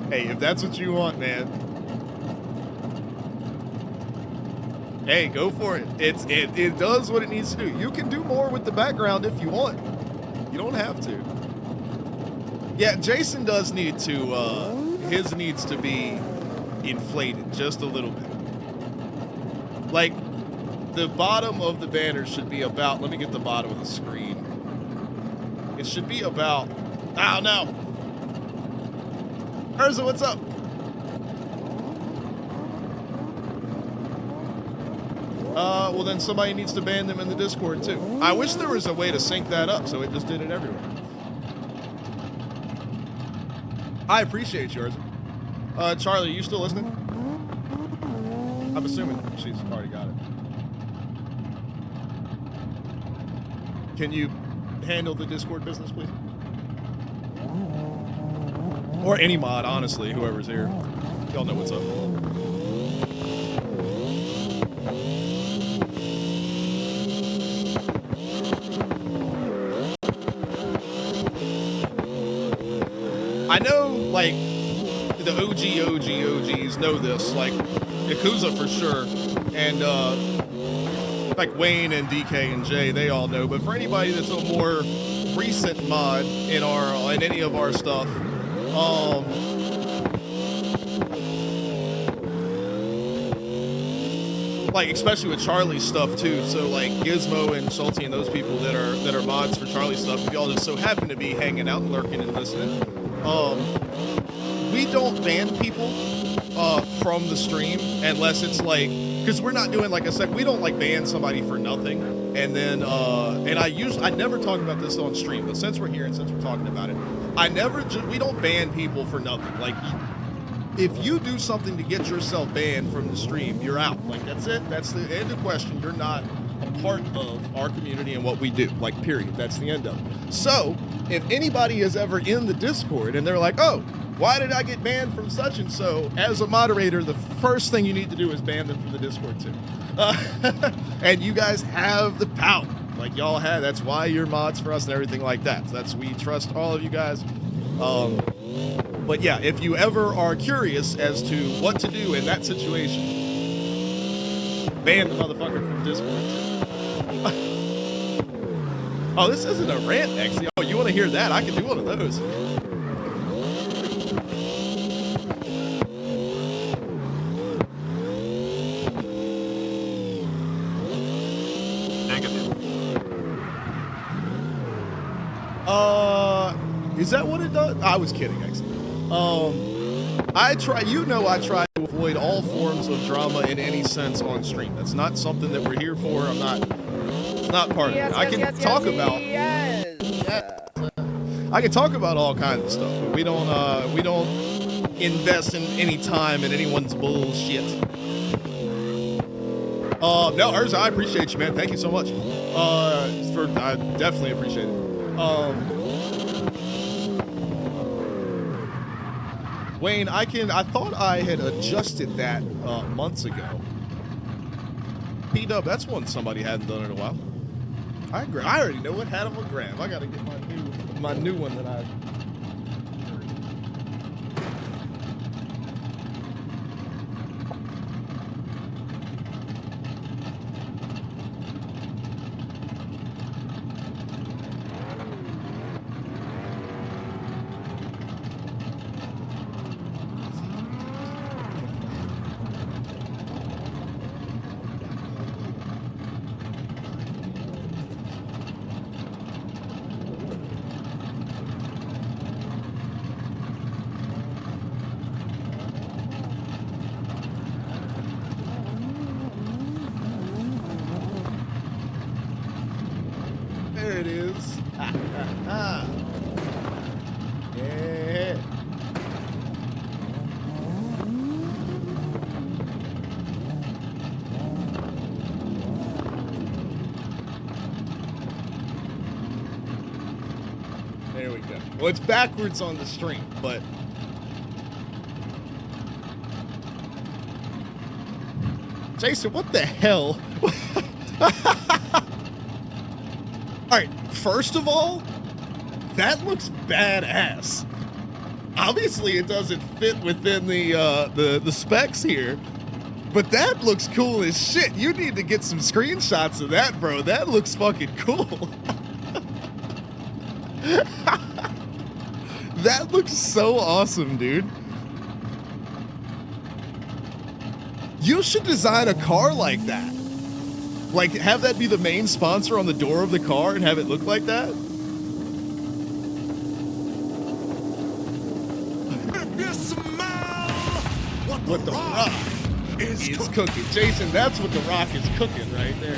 Hey, if that's what you want, man. Hey, go for it. It does what it needs to do. You can do more with the background if you want. You don't have to. Yeah, Jason does need to, his needs to be inflated just a little bit. Like, the bottom of the banner should be about, let me get the bottom of the screen. It should be about, oh no. Urza, what's up? Well then somebody needs to ban them in the Discord too. I wish there was a way to sync that up so it just did it everywhere. I appreciate yours. Charlie, are you still listening? I'm assuming she's already got it. Can you handle the Discord business, please? Or any mod, honestly, whoever's here. Y'all know what's up. I know, like, the OGs know this, like, Yakuza for sure, and, like, Wayne and DK and Jay, they all know, but for anybody that's a more recent mod in any of our stuff, like, especially with Charlie's stuff too, so like Gizmo and Salty and those people that are mods for Charlie's stuff, if y'all just so happen to be hanging out and lurking and listening, we don't ban people from the stream unless it's like, because we're not doing, like I said, we don't like ban somebody for nothing. And then and I never talk about this on stream, but since we're here and since we're talking about it, we don't ban people for nothing. Like, if you do something to get yourself banned from the stream, you're out. Like, that's it. That's the end of question. You're not a part of our community and what we do. Like, period. That's the end of it. So, if anybody is ever in the Discord and they're like, oh, why did I get banned from such and so? As a moderator, the first thing you need to do is ban them from the Discord too. And you guys have the power. Like y'all have. That's why you're mods for us and everything like that. So we trust all of you guys. But yeah, if you ever are curious as to what to do in that situation, ban the motherfucker from Discord. Oh, this isn't a rant, actually. Oh, you want to hear that? I can do one of those. Is that what it does? I was kidding, actually. I try to avoid all forms of drama in any sense on stream. That's not something that we're here for. It's not part of it. I can talk about I can talk about all kinds of stuff, but we don't invest in any time in anyone's bullshit. No, Urza, I appreciate you, man. Thank you so much. I definitely appreciate it. Wayne, I thought I had adjusted that months ago. P-Dub, that's one somebody hadn't done in a while. I already know what hat I'm gonna grab. I gotta get my new one that I. it is. Yeah. There we go. Well, it's backwards on the stream, but Jason, what the hell? All right, first of all, that looks badass. Obviously, it doesn't fit within the specs here, but that looks cool as shit. You need to get some screenshots of that, bro. That looks fucking cool. That looks so awesome, dude. You should design a car like that. Like, have that be the main sponsor on the door of the car and have it look like that. You smell What the Rock is cooking. Jason, that's what the Rock is cooking right there.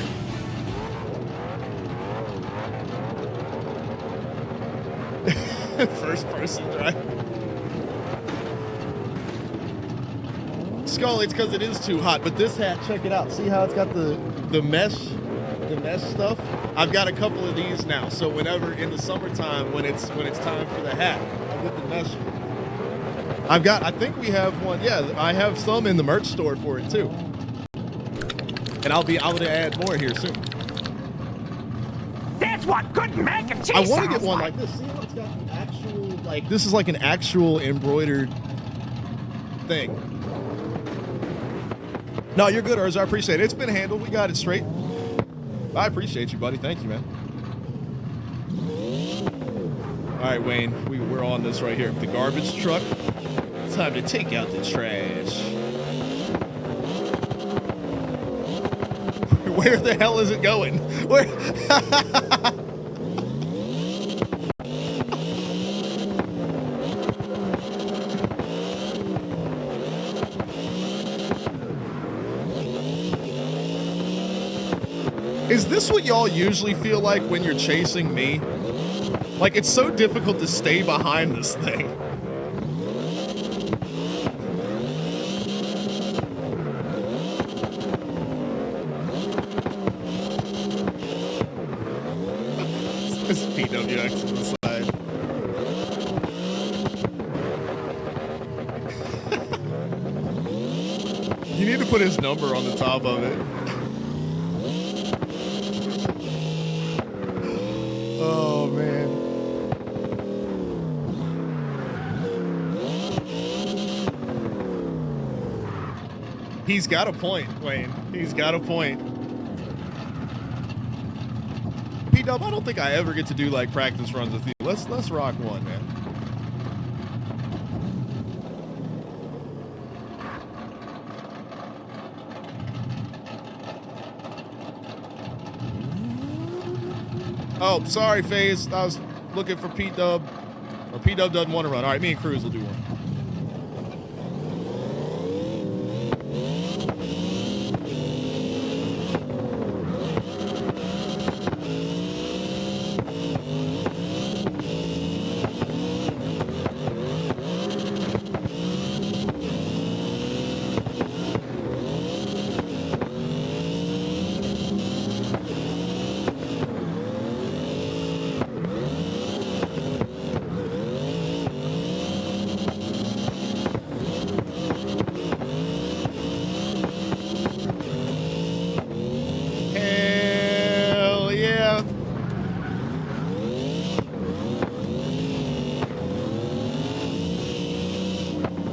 First person, right? Skull, it's because it is too hot. But this hat, check it out. See how it's got the mesh stuff? I've got a couple of these now. So whenever in the summertime, when it's time for the hat, I'll get the mesh. I think we have one. Yeah, I have some in the merch store for it too. And I'll to add more here soon. That's what good mac and cheese I want to get sounds one like. like this. See how it's got the actual, like, this is like an actual embroidered thing. No, you're good, Urz. I appreciate it. It's been handled. We got it straight. I appreciate you, buddy. Thank you, man. All right, Wayne, we're on this right here. The garbage truck. It's time to take out the trash. Where the hell is it going? Where? Is this what y'all usually feel like when you're chasing me? Like, it's so difficult to stay behind this thing. This PWX to the side. You need to put his number on the top of it. Oh, man. He's got a point, Wayne. He's got a point. P-Dub, I don't think I ever get to do, like, practice runs with you. Let's rock one, man. Oh, sorry, FaZe. I was looking for P-Dub. Or P-Dub doesn't want to run. All right, me and Cruz will do one.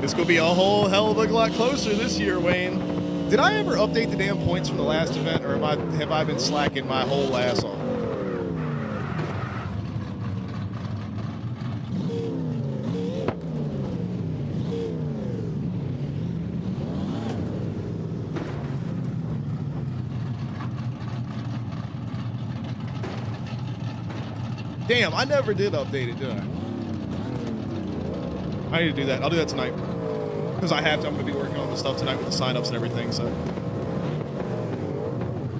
It's gonna be a whole hell of a lot closer this year, Wayne. Did I ever update the damn points from the last event, or have I been slacking my whole ass off? Damn, I never did update it, did I? I need to do that. I'll do that tonight. Because I have to. I'm going to be working on the stuff tonight with the sign-ups and everything, so. All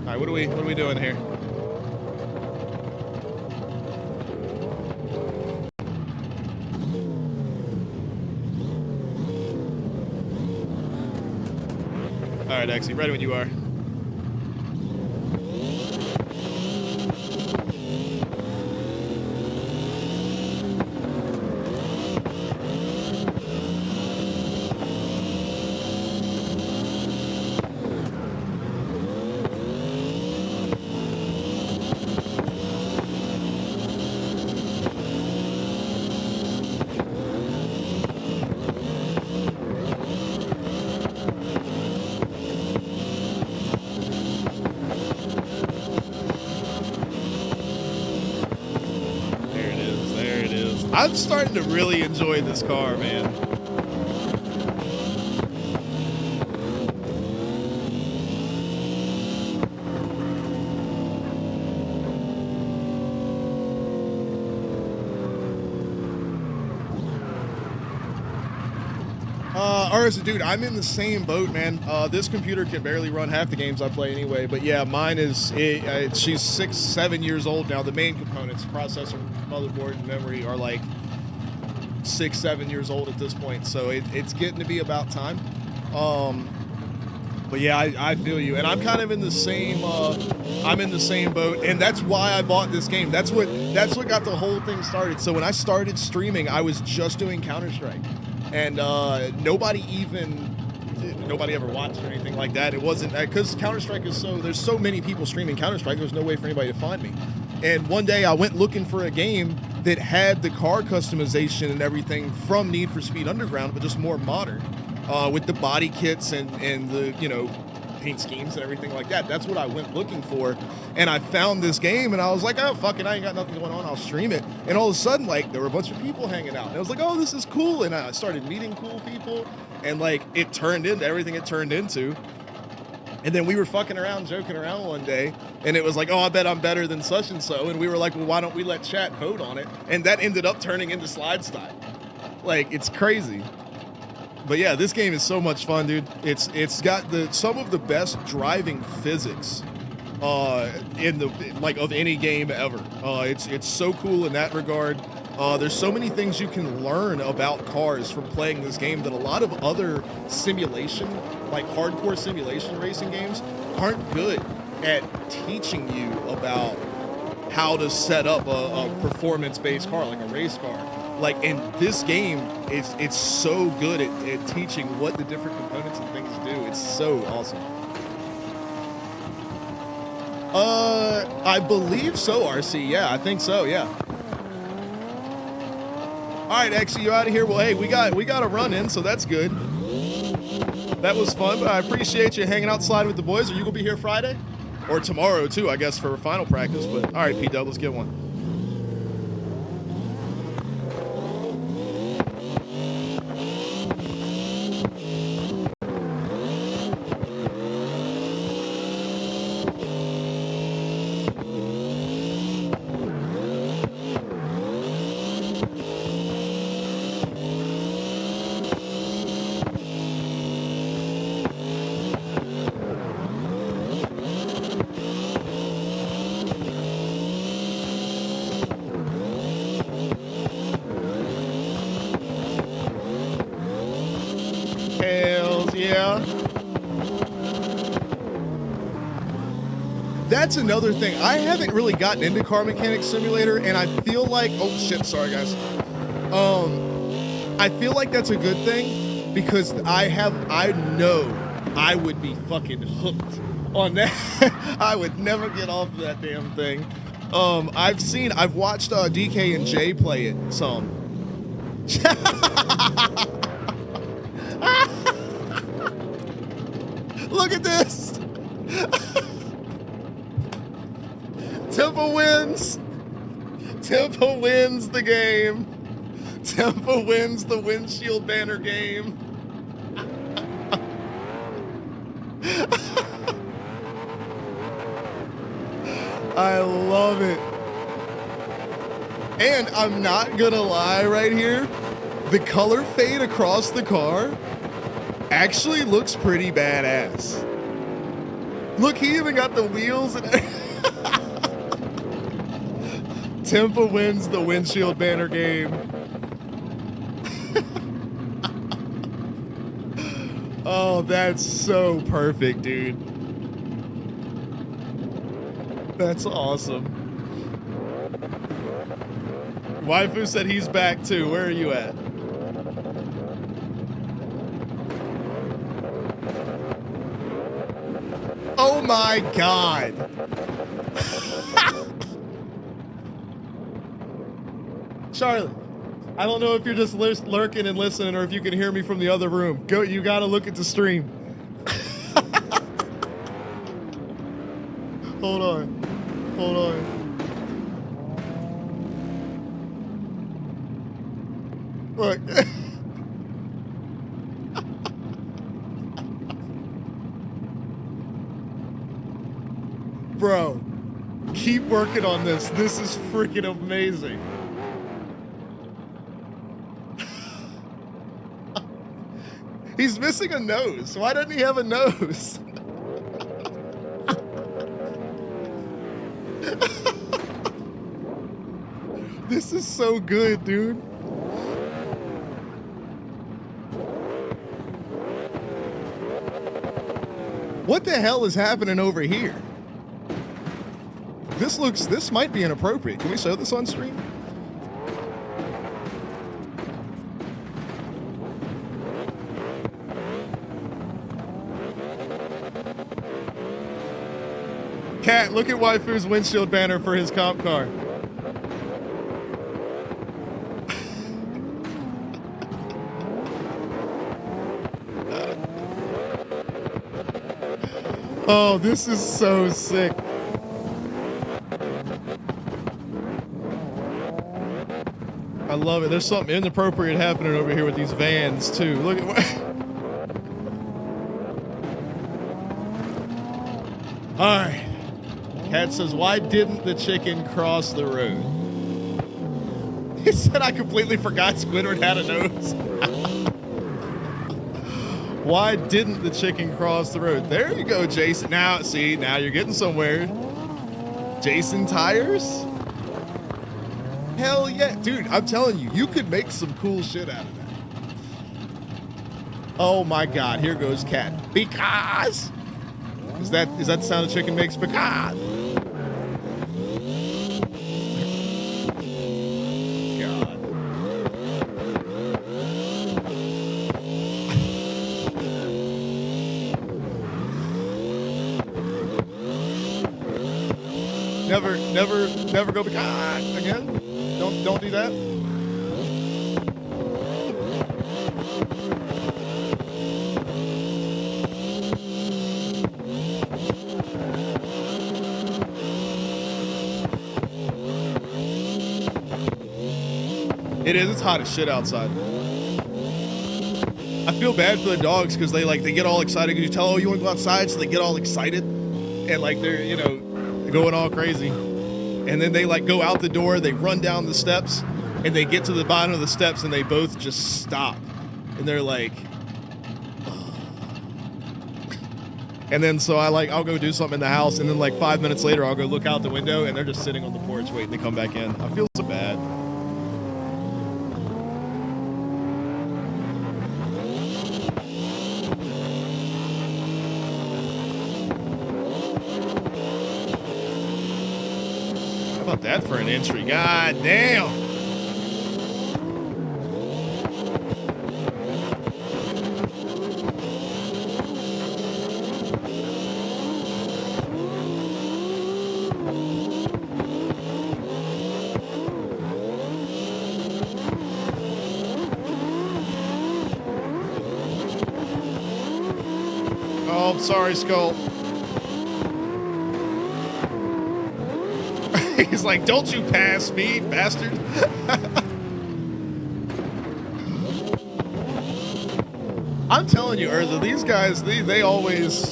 right, what are we doing here? right, Exy, ready when you are. I'm starting to really enjoy this car, man. Arisa, dude, I'm in the same boat, man. This computer can barely run half the games I play anyway. But yeah, mine is, she's 6-7 years old now. The main components, processor, motherboard, and memory are like 6-7 years old at this point. So it's getting to be about time. But yeah, I feel you. And I'm kind of in the same, I'm in the same boat. And that's why I bought this game. That's what got the whole thing started. So when I started streaming, I was just doing Counter-Strike. And nobody ever watched or anything like that. It wasn't, because Counter-Strike is there's so many people streaming Counter-Strike, there's no way for anybody to find me. And one day I went looking for a game that had the car customization and everything from Need for Speed Underground, but just more modern, with the body kits and the, paint schemes and everything like that. That's what I went looking for. And I found this game and I was like, oh, fuck it, I ain't got nothing going on, I'll stream it. And all of a sudden, like, there were a bunch of people hanging out. And I was like, oh, this is cool. And I started meeting cool people. And, like, it turned into everything it turned into. And then we were fucking around, joking around one day. And it was like, oh, I bet I'm better than such and so. And we were like, well, why don't we let chat vote on it? And that ended up turning into SLIDESTYLE. Like, it's crazy. But yeah, this game is so much fun, dude. It's got some of the best driving physics in the of any game ever. It's so cool in that regard. There's so many things you can learn about cars from playing this game that a lot of other simulation, like hardcore simulation racing games, aren't good at teaching you about how to set up a performance-based car, like a race car. Like, in this game, it's so good at teaching what the different components and things do. It's so awesome. I believe so, RC. Yeah, I think so, yeah. All right, X, you out of here? Well, hey, we got a run in, so that's good. That was fun, but I appreciate you hanging outside with the boys. Are you going to be here Friday? Or tomorrow, too, I guess, for final practice. But, all right, P-Dub, let's get one. That's another thing. I haven't really gotten into Car Mechanic Simulator, and I feel like, oh shit, sorry guys. I feel like that's a good thing because I know I would be fucking hooked on that. I would never get off of that damn thing. I've watched DK and Jay play it some. Look at this. Temple wins. Temple wins the game. Temple wins the windshield banner game. I love it. And I'm not gonna lie right here, the color fade across the car actually looks pretty badass. Look, he even got the wheels and Temple wins the windshield banner game. Oh, that's so perfect, dude. That's awesome. Waifu said he's back too. Where are you at? Oh my God. Charlotte, I don't know if you're just lurking and listening or if you can hear me from the other room. Go, you gotta look at the stream. Hold on. Hold on. Look. Bro, keep working on this. This is freaking amazing. He's missing a nose. Why doesn't he have a nose? This is so good, dude. What the hell is happening over here? This might be inappropriate. Can we show this on stream? Cat, look at Waifu's windshield banner for his comp car. Oh, this is so sick. I love it. There's something inappropriate happening over here with these vans too. Look at what. All right. Cat says, why didn't the chicken cross the road? He said, I completely forgot Squidward had a nose. Why didn't the chicken cross the road? There you go, Jason. Now, see, now you're getting somewhere. Jason Tires? Hell yeah. Dude, I'm telling you, you could make some cool shit out of that. Oh my God, here goes Cat. Because. Is that the sound a chicken makes? Because. Never go because again. Don't do that. It is. It's hot as shit outside. I feel bad for the dogs because they get all excited because you tell, oh, you want to go outside, so they get all excited and like they're going all crazy. And then they go out the door, they run down the steps, and they get to the bottom of the steps and they both just stop. And they're like, oh. And then so I'll go do something in the house, and then 5 minutes later I'll go look out the window and they're just sitting on the porch waiting to come back in. I feel so bad. That for an entry. God damn. Oh, sorry, Skull. He's like, don't you pass me, bastard. I'm telling you, Urza, these guys, they always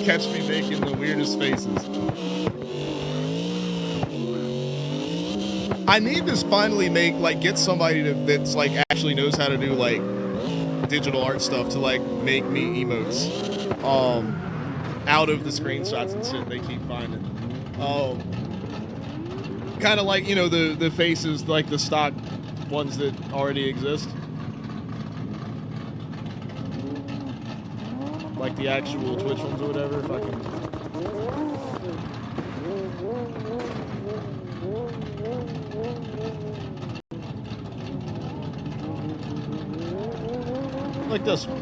catch me making the weirdest faces. I need to finally get somebody that's actually knows how to do digital art stuff to make me emotes out of the screenshots and shit they keep finding. Kind of the faces, the stock ones that already exist. like the actual Twitch ones or whatever. If I can. Like this one,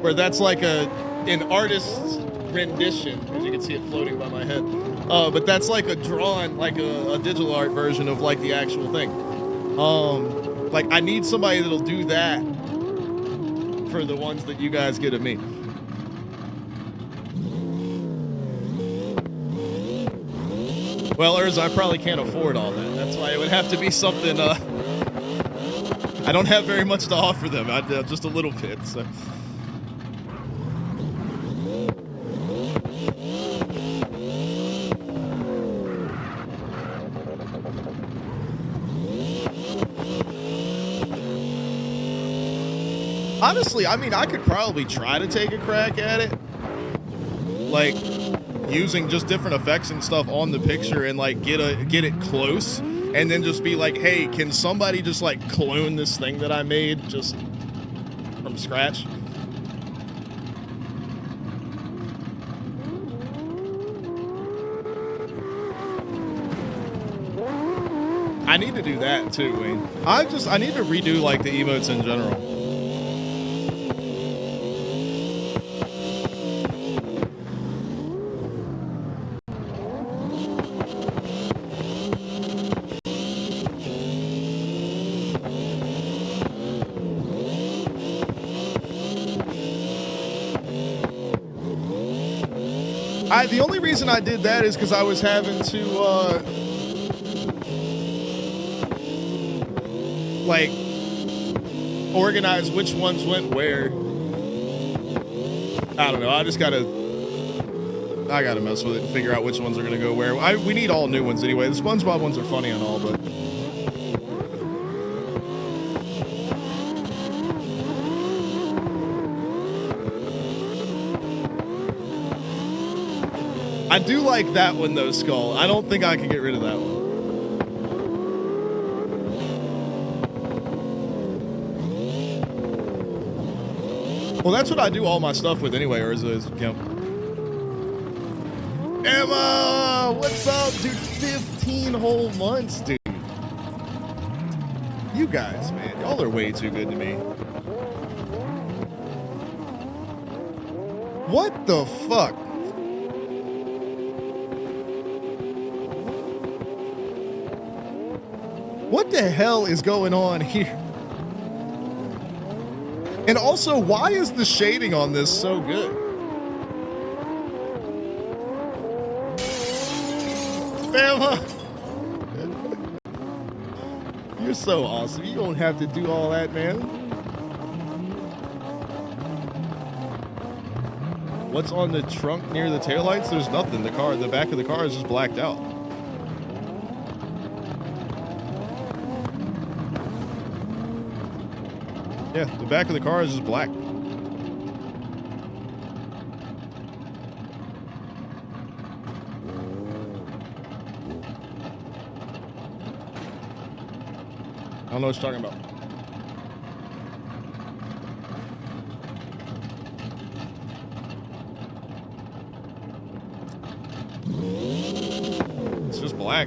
where that's like an artist's rendition, as you can see it floating by my head. But that's like a drawn, like a digital art version of like the actual thing. Like I need somebody that'll do that for the ones that you guys get of me. Well, Urza, I probably can't afford all that. That's why it would have to be something. I don't have very much to offer them. Just a little bit. So. Honestly, I mean, I could probably try to take a crack at it, like using just different effects and stuff on the picture and like get it close, and then just be like, hey, can somebody just like clone this thing that I made just from scratch? I need to do that too, Wayne. I need to redo like the emotes in general. The only reason I did that is because I was having to, like, organize which ones went where. I don't know. I gotta mess with it and figure out which ones are gonna go where. We need all new ones anyway. The SpongeBob ones are funny and all, but. I do like that one though, Skull. I don't think I can get rid of that one. Well, that's what I do all my stuff with anyway, or is Emma, what's up, dude? 15 whole months, dude. You guys, man, y'all are way too good to me. What the fuck? What the hell is going on here? And also, why is the shading on this so good? Bama! You're so awesome. You don't have to do all that, man. What's on the trunk near the taillights? There's nothing. The back of the car is just blacked out. Yeah, the back of the car is just black. I don't know what you're talking about. It's just black.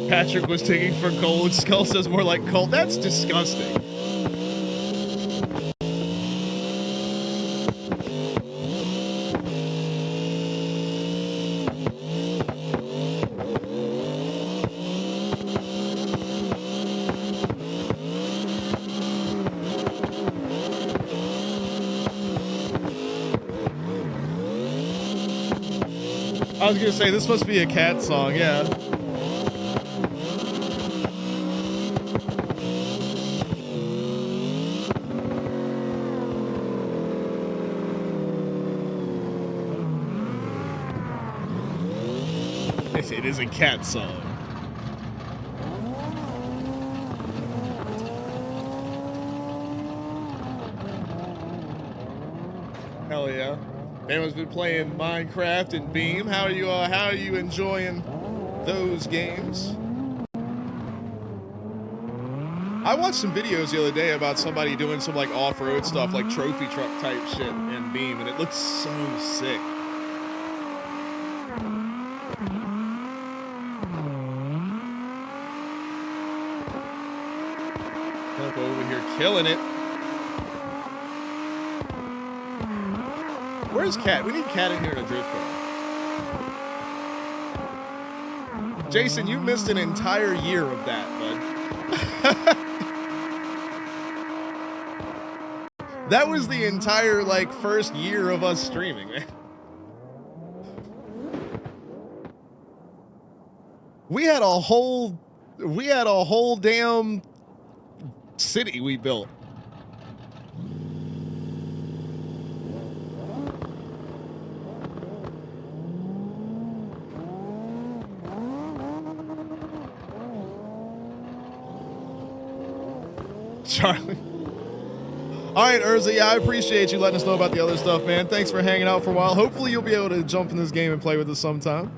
Patrick was taking for gold. Skull says more like cold. That's disgusting. I was gonna say, this must be a cat song, yeah. It is a cat song. Hell yeah. Everyone's been playing Minecraft and Beam. How are you enjoying those games? I watched some videos the other day about somebody doing some like off-road stuff, like trophy truck type shit in Beam, and it looks so sick. Up over here killing it. Where's Cat? We need Cat in here in a drift car. Jason, you missed an entire year of that, bud. That was the entire, like, first year of us streaming, man. We had a whole damn city we built. Charlie. All right, Urza, yeah, I appreciate you letting us know about the other stuff, man. Thanks for hanging out for a while. Hopefully you'll be able to jump in this game and play with us sometime.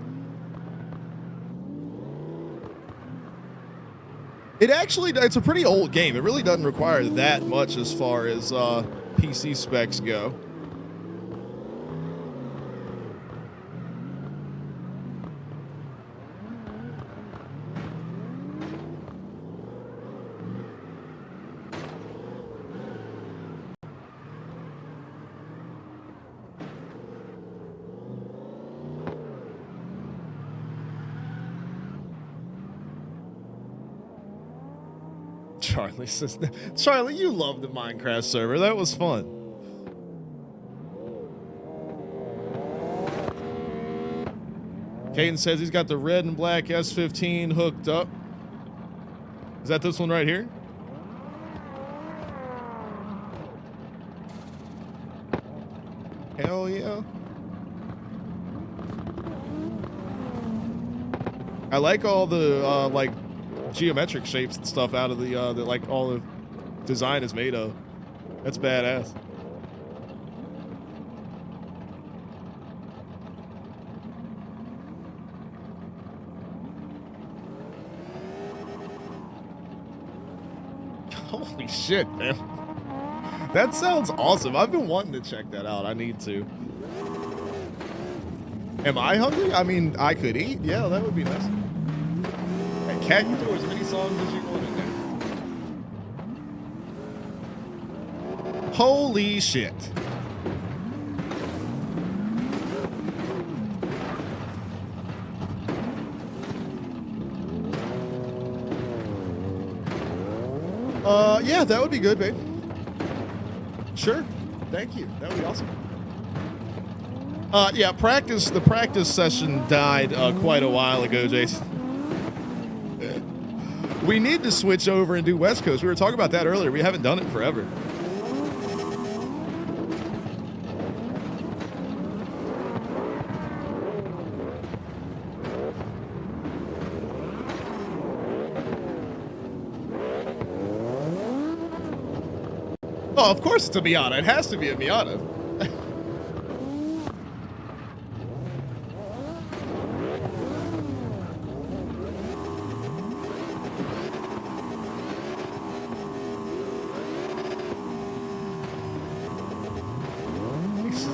It's a pretty old game. It really doesn't require that much as far as PC specs go. Charlie says, Charlie, you love the Minecraft server. That was fun. Caden says he's got the red and black S15 hooked up. Is that this one right here? Hell yeah. I like all the like geometric shapes and stuff out of the that like all the design is made of. That's badass. Holy shit, man. That sounds awesome. I've been wanting to check that out. I need to. Am I hungry? I mean, I could eat. Yeah, that would be nice. Cat, you throw as many songs as you want in there. Holy shit. Yeah, that would be good, babe. Sure. Thank you. That would be awesome. Yeah, the practice session died quite a while ago, Jason. We need to switch over and do West Coast. We were talking about that earlier. We haven't done it forever. Oh, of course it's a Miata. It has to be a Miata.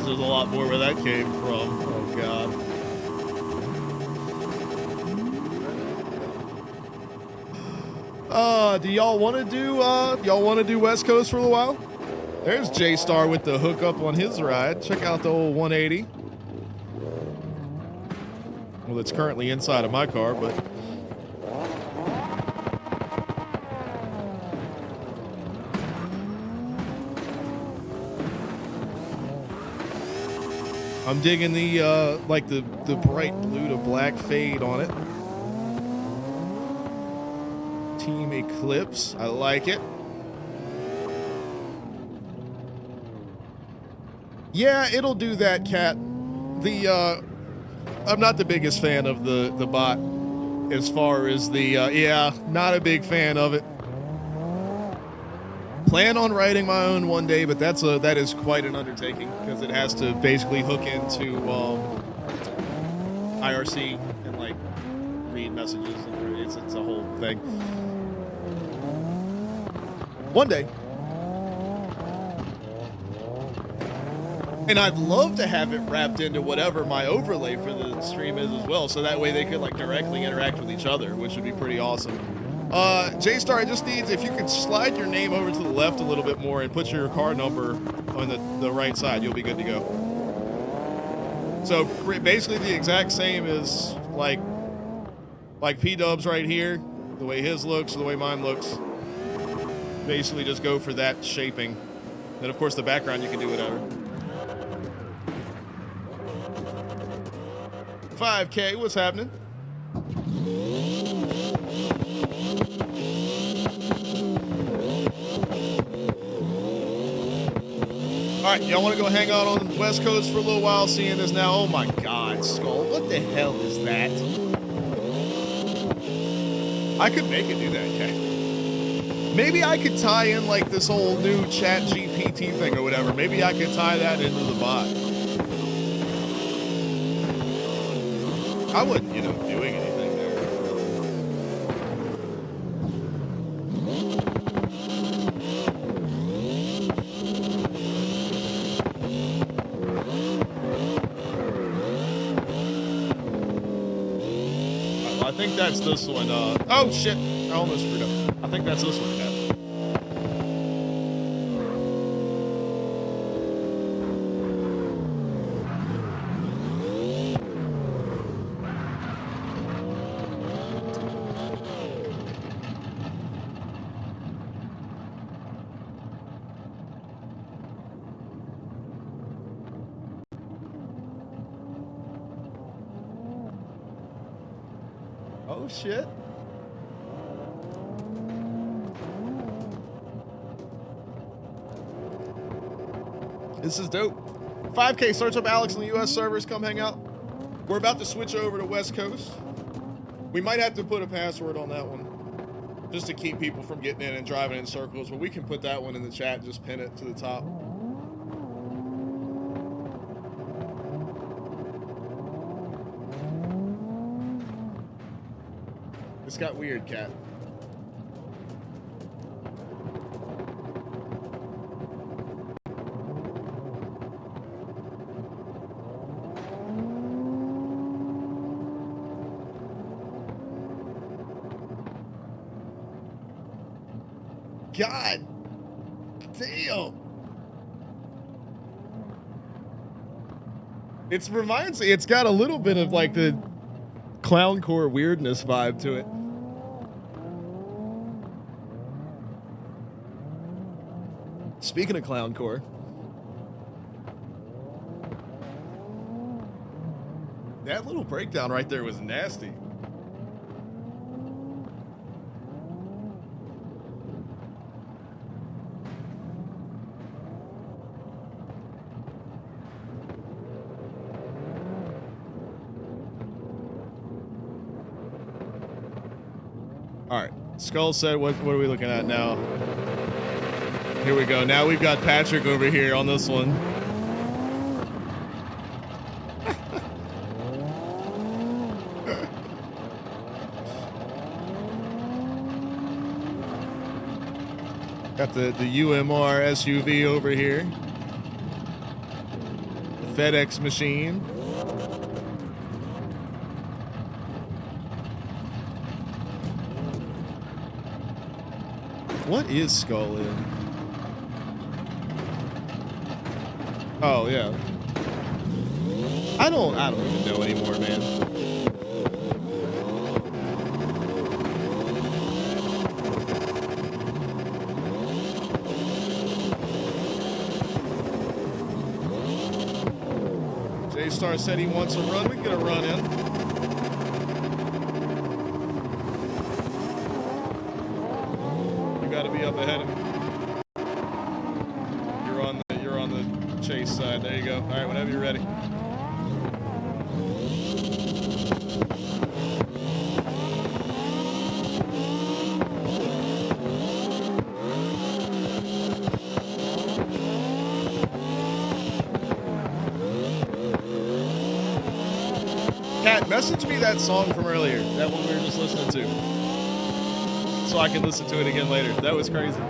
There's a lot more where that came from. Oh god. Do y'all want to do West Coast for a while? There's J-Star with the hookup on his ride. Check out the old 180. Well, it's currently inside of my car, but I'm digging the like the bright blue to black fade on it. Team Eclipse, I like it. Yeah, it'll do that, Cat. I'm not the biggest fan of the bot as far as the yeah, not a big fan of it. plan on writing my own one day, but that is quite an undertaking because it has to basically hook into IRC and like read messages, and it's a whole thing. One day. And I'd love to have it wrapped into whatever my overlay for the stream is as well, so that way they could like directly interact with each other, which would be pretty awesome. J-Star, I just need, if you could slide your name over to the left a little bit more and put your car number on the right side, you'll be good to go. So basically the exact same as like P-Dubs right here, the way his looks, the way mine looks. Basically just go for that shaping. Then of course the background you can do whatever. 5K, what's happening? All right, y'all want to go hang out on the West Coast for a little while, seeing this now? Oh my God, Skull, what the hell is that? I could make it do that, okay? Maybe I could tie in like this whole new Chat GPT thing or whatever. Maybe I could tie that into the bot. I wasn't, doing anything there. Well, I think that's this one. Oh shit! I almost screwed up. I think that's this one. Yeah. Oh shit. This is dope. 5K, search up Alex on the US servers, come hang out. We're about to switch over to West Coast. We might have to put a password on that one just to keep people from getting in and driving in circles, but we can put that one in the chat and just pin it to the top. This got weird, Cat. God damn. It's got a little bit of like the clowncore weirdness vibe to it. Speaking of clowncore, that little breakdown right there was nasty. All right, Skull said, what are we looking at now? Here we go. Now we've got Patrick over here on this one. Got the UMR SUV over here. The FedEx machine. What is Skull in? Oh yeah. I don't even know anymore, man. J-Star said he wants a run. We can get a run in. You got to be up ahead of me. You're on the chase side. There you go. All right, whenever you're ready. message me that song from earlier, that one we were just listening to, so I can listen to it again later. That was crazy.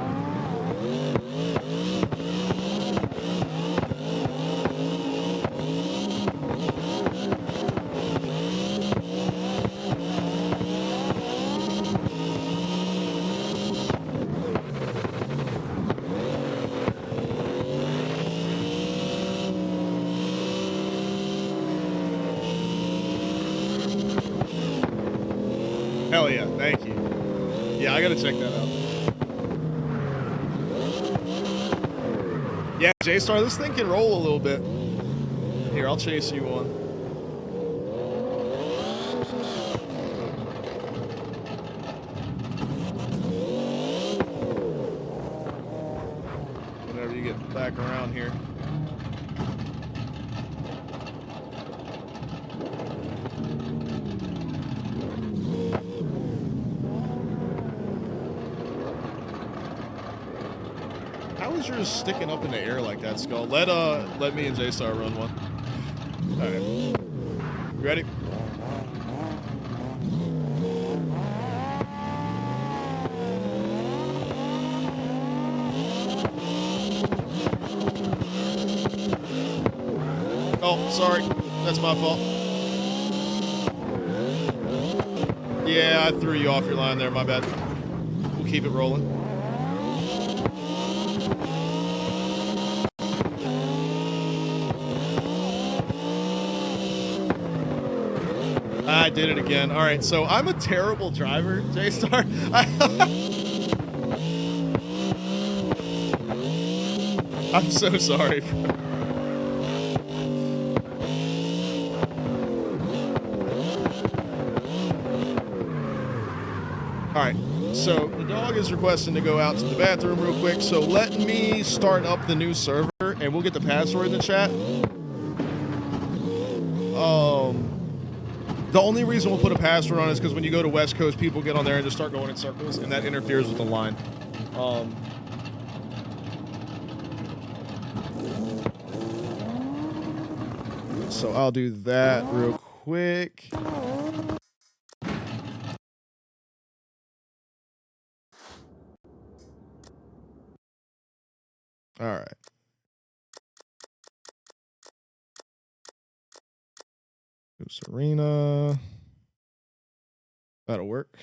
Hell yeah, thank you. Yeah, I gotta check that out. Yeah, J-Star, this thing can roll a little bit. Here, I'll chase you one. Whenever you get back around here. How is yours sticking up in the air like that, Skull? Let me and J-Star run one. All right. You ready? Oh, sorry. That's my fault. Yeah, I threw you off your line there. My bad. We'll keep it rolling. I did it again. All right, so I'm a terrible driver, J-Star. I'm so sorry. All right, so the dog is requesting to go out to the bathroom real quick, so let me start up the new server, and we'll get the password in the chat. The only reason we'll put a password on is because when you go to West Coast, people get on there and just start going in circles, and that interferes with the line. So I'll do that real quick. All right. Go Serena. That'll work.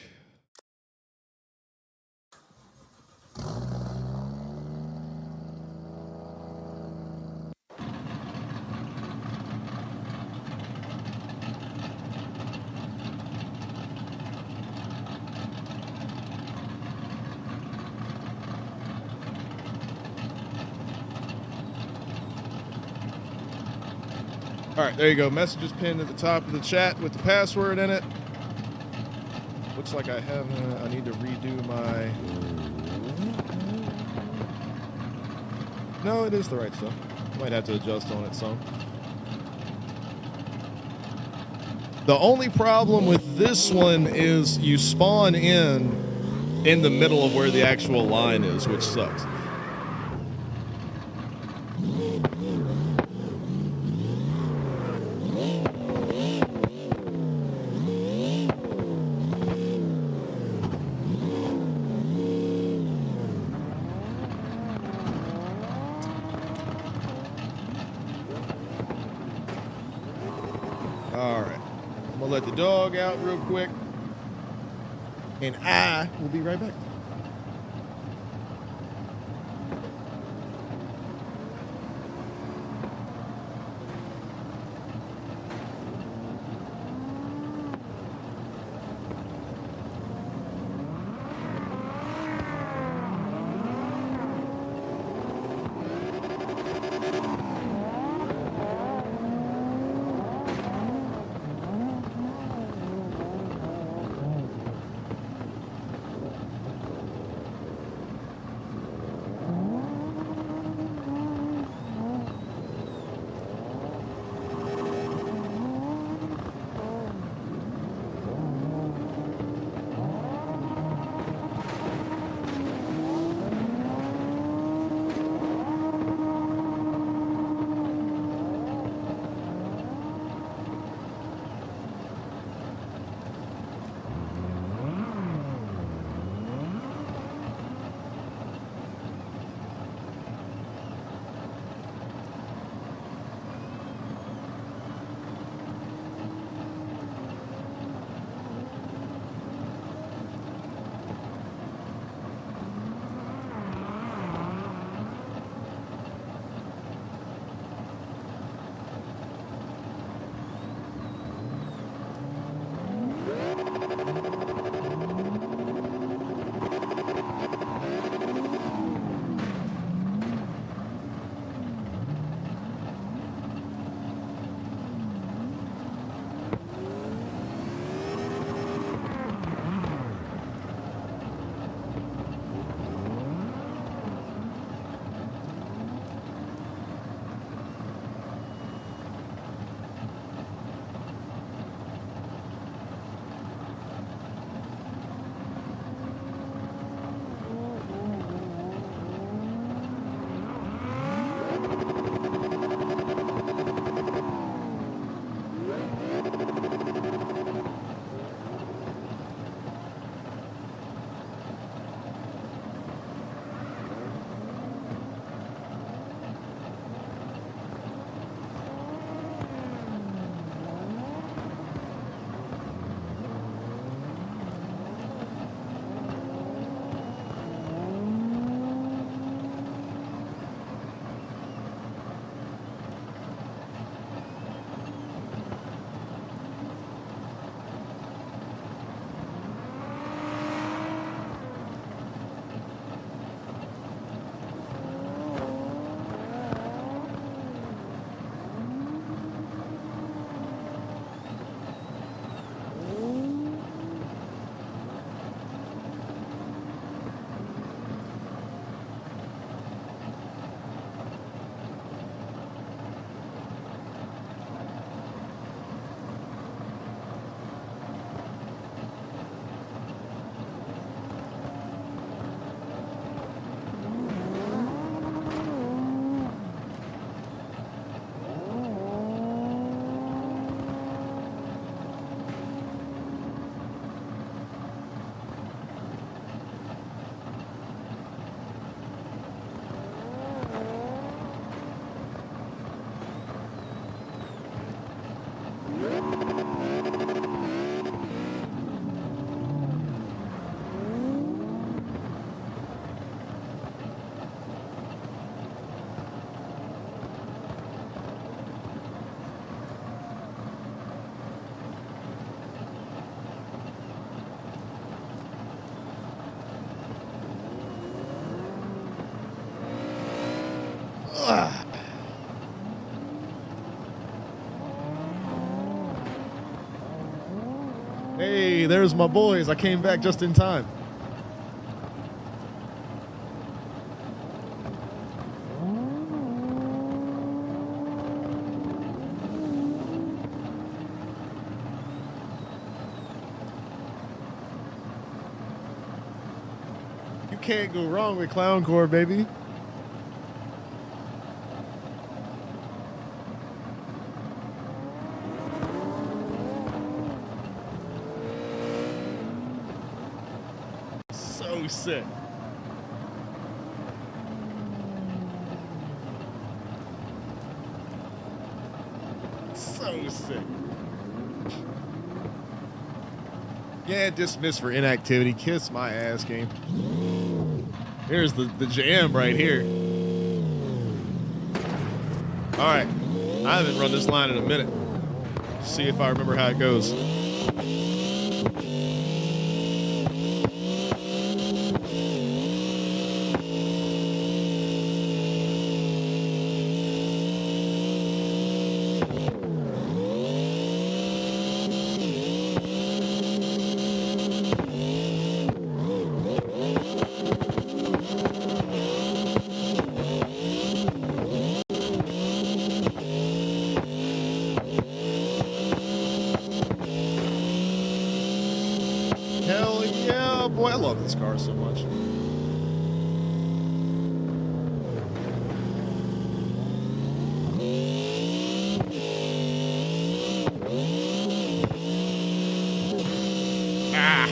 All right, there you go. Message is pinned at the top of the chat with the password in it. Looks like I have. I need to redo my. No, it is the right stuff. Might have to adjust on it some. The only problem with this one is you spawn in the middle of where the actual line is, which sucks. All right, I'm gonna let the dog out real quick, and I will be right back. Hey, there's my boys. I came back just in time. You can't go wrong with Clown Core, baby. So sick. So sick. Yeah, dismissed for inactivity. Kiss my ass, game. Here's the jam right here. All right. I haven't run this line in a minute. See if I remember how it goes. Hell yeah, boy. I love this car so much. Ah.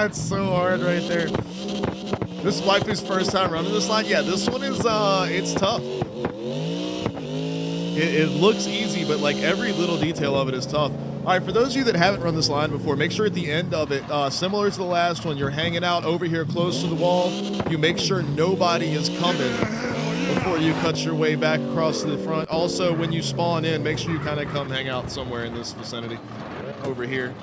It's so hard right there. This is wifey's first time running this line. Yeah, this one is, it's tough. It looks easy, but like every little detail of it is tough. All right, for those of you that haven't run this line before, make sure at the end of it, similar to the last one, you're hanging out over here close to the wall. You make sure nobody is coming before you cut your way back across to the front. Also, when you spawn in, make sure you kind of come hang out somewhere in this vicinity over here.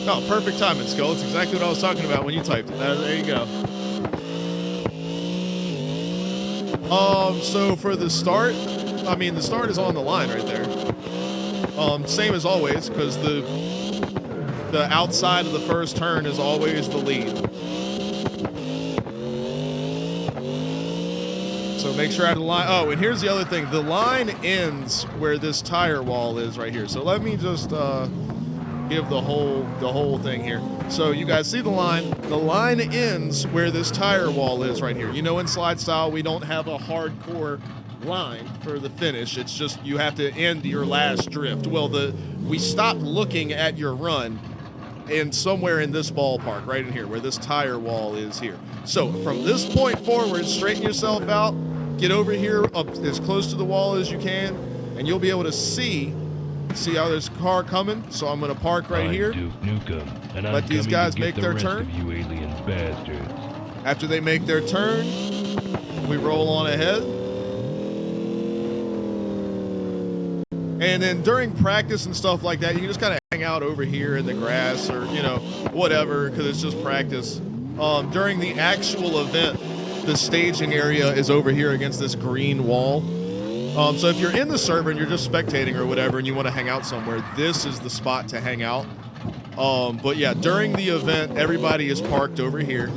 Oh, perfect timing, Skull. It's exactly what I was talking about when you typed it. There you go. So for the start, I mean, the start is on the line right there. Same as always, because the outside of the first turn is always the lead. So make sure I have the line. Oh, and here's the other thing. The line ends where this tire wall is right here. So let me just give the whole thing here. So you guys see the line. The line ends where this tire wall is right here. You know, in slide style, we don't have a hardcore line for the finish. It's just you have to end your last drift. Well, we stop looking at your run and somewhere in this ballpark, right in here, where this tire wall is here. So from this point forward, straighten yourself out, get over here up as close to the wall as you can, and you'll be able to see how there's a car coming. So I'm going to park right here. Duke Nukem, and let these guys make their turn. You alien bastards. After they make their turn, we roll on ahead. And then during practice and stuff like that, you can just kind of hang out over here in the grass or, you know, whatever, because it's just practice. During the actual event, the staging area is over here against this green wall. So if you're in the server and you're just spectating or whatever and you want to hang out somewhere, this is the spot to hang out. But yeah, during the event, everybody is parked over here.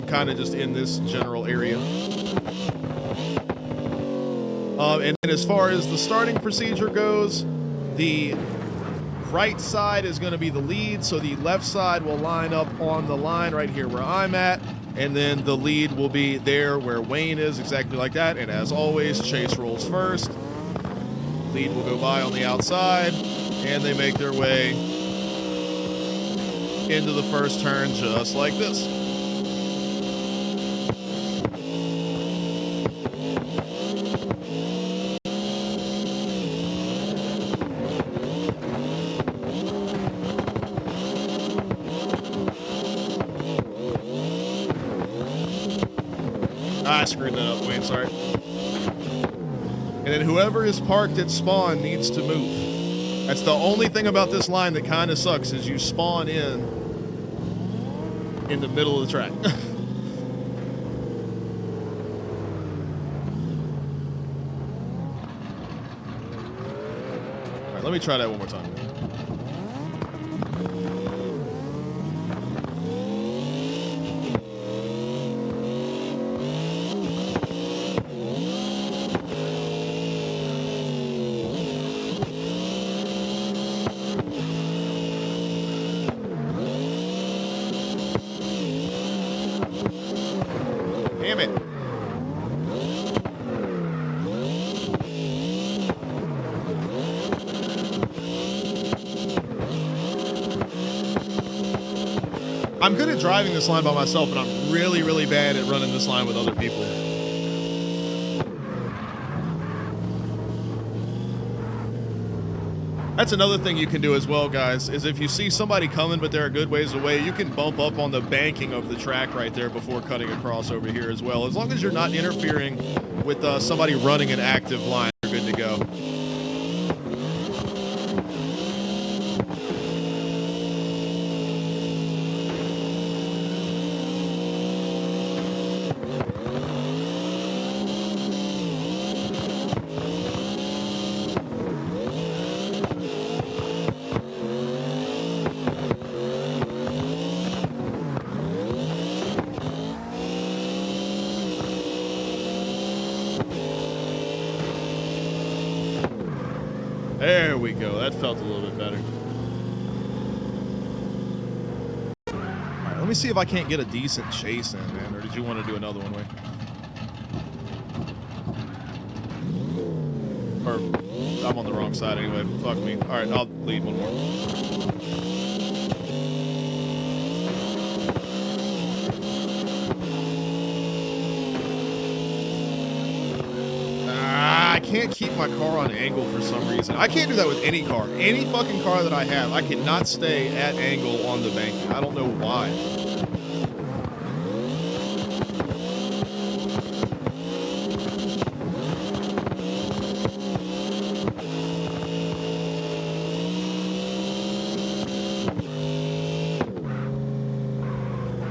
Kind of just in this general area. And then as far as the starting procedure goes, the right side is going to be the lead, so the left side will line up on the line right here where I'm at, and then the lead will be there where Wayne is, exactly like that. And as always, Chase rolls first. Lead will go by on the outside, and they make their way into the first turn just like this. I screwed that up, Wayne, sorry. And then whoever is parked at spawn needs to move. That's the only thing about this line that kind of sucks, is you spawn in the middle of the track. All right, let me try that one more time. Damn it. I'm good at driving this line by myself, but I'm really, really bad at running this line with other people. That's another thing you can do as well, guys, is if you see somebody coming but they're a good ways away, you can bump up on the banking of the track right there before cutting across over here as well. As long as you're not interfering with somebody running an active line, you're good to go. There we go. That felt a little bit better. All right, let me see if I can't get a decent chase in, man. Or did you want to do another one, Wayne? Or I'm on the wrong side anyway. Fuck me. All right, I'll lead one more. I can't keep my car on angle for some reason. I can't do that with any car. Any fucking car that I have, I cannot stay at angle on the banking. I don't know why.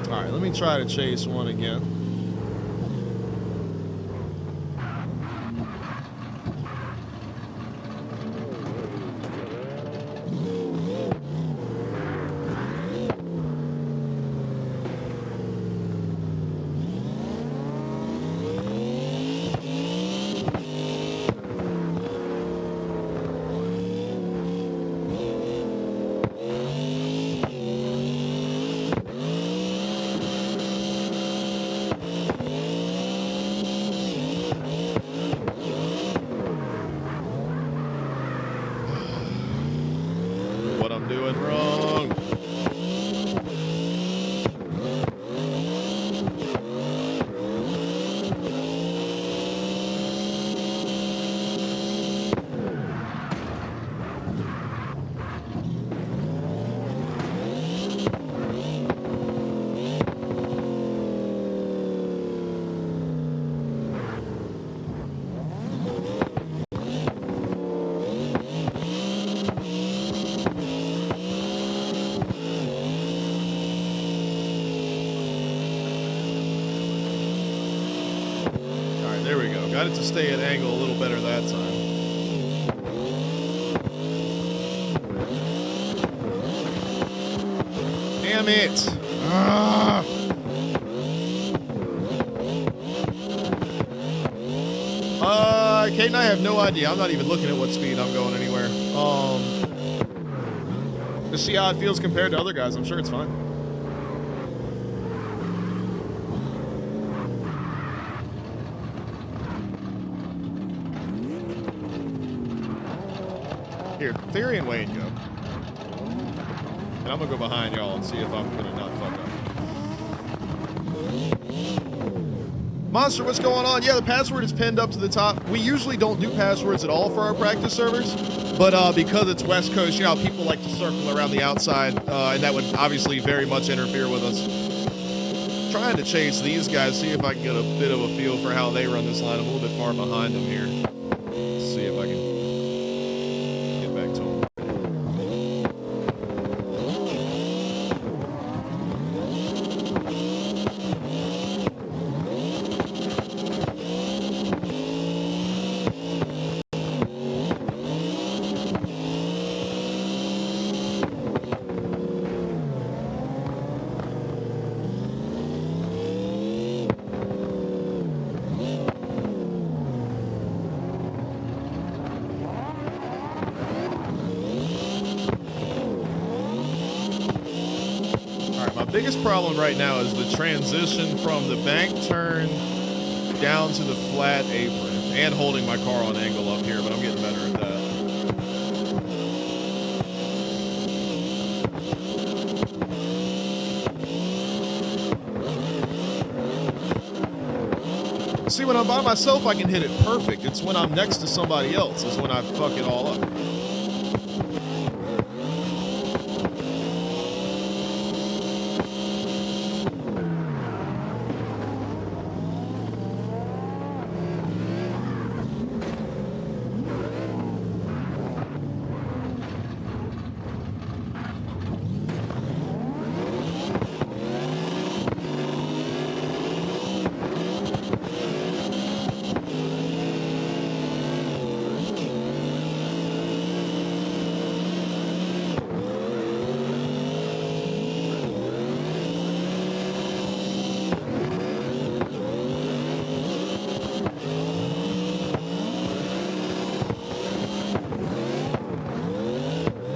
All right, let me try to chase one again. What I'm doing wrong. There we go. Got it to stay at angle a little better that time. Damn it. Ah. Kate and I have no idea. I'm not even looking at what speed I'm going anywhere. To see how it feels compared to other guys, I'm sure it's fine. Here, Theory and Wayne go. And I'm gonna go behind y'all and see if I'm gonna not fuck up. Monster, what's going on? Yeah, the password is pinned up to the top. We usually don't do passwords at all for our practice servers, but because it's West Coast, you know, people like to circle around the outside, and that would obviously very much interfere with us trying to chase these guys, see if I can get a bit of a feel for how they run this line. I'm a little bit far behind them here. Let's see if I can get back to them. Biggest problem right now is the transition from the bank turn down to the flat apron and holding my car on angle up here, but I'm getting better at that. See, when I'm by myself, I can hit it perfect. It's when I'm next to somebody else is when I fuck it all up.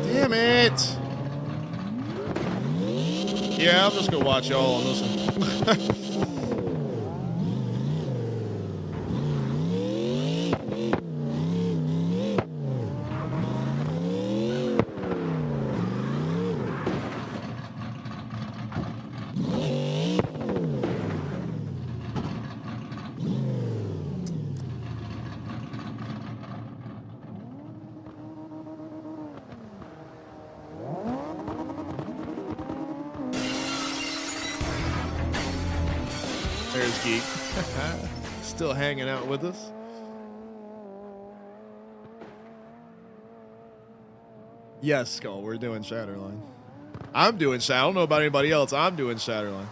Damn it! Yeah, I'm just gonna watch y'all on this one. 'There's Geek. Still hanging out with us. Yes, Skull, we're doing Shatterline. I'm doing Shatter. I don't know about anybody else. I'm doing Shatterline.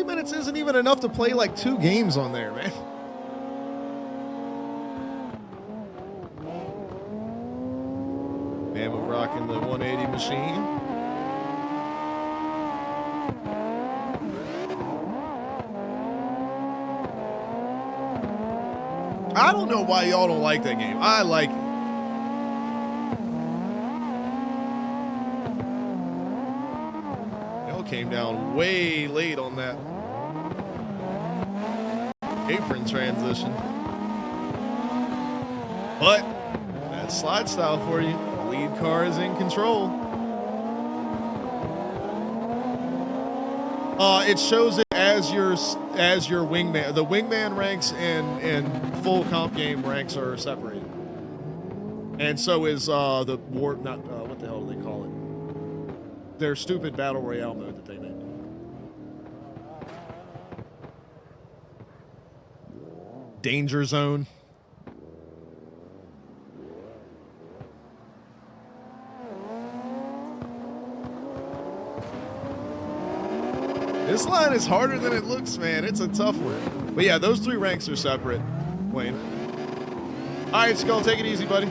Minutes isn't even enough to play like 2 games on there, man. Man, we're rocking the 180 machine. I don't know why y'all don't like that game. I like it. Y'all came down way late on that apron transition. But that's slide style for you. Lead car is in control. It shows it as your wingman. The wingman ranks and full comp game ranks are separated. And so is the war what the hell do they call it? Their stupid battle royale mode that they made. Danger zone. This line is harder than it looks, man. It's a tough one. But yeah, those 3 ranks are separate, Wayne. All right, Skull, take it easy, buddy.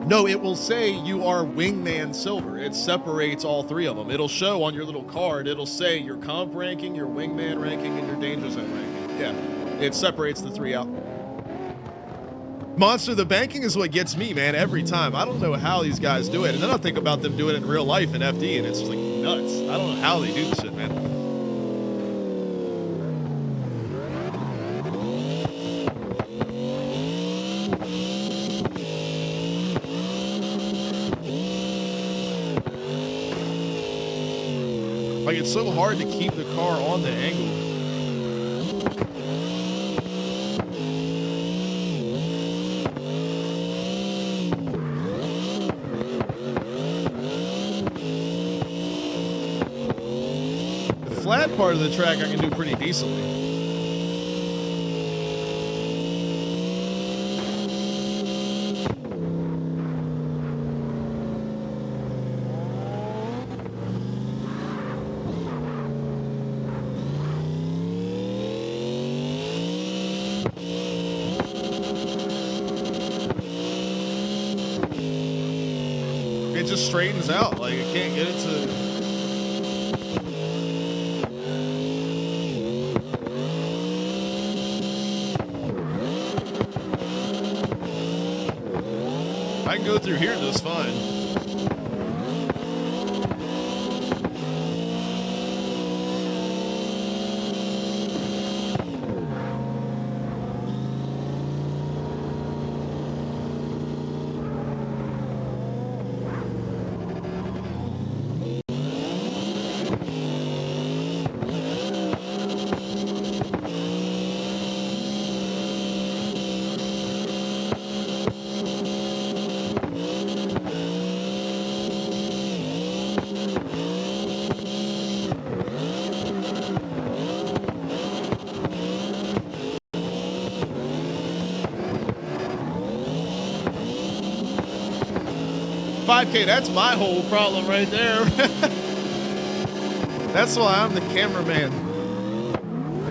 No, it will say you are Wingman Silver. It separates all 3 of them. It'll show on your little card, it'll say your comp ranking, your Wingman ranking, and your Danger Zone ranking. Yeah, it separates the 3 out. Monster, the banking is what gets me, man, every time. I don't know how these guys do it. And then I think about them doing it in real life in FD, and it's just like nuts. I don't know how they do this shit, man. Like, it's so hard to keep the car on the angle. The flat part of the track I can do pretty decently. It just straightens out. Like, I can't get it to... I can go through here just fine. $5K, that's my whole problem right there. That's why I'm the cameraman,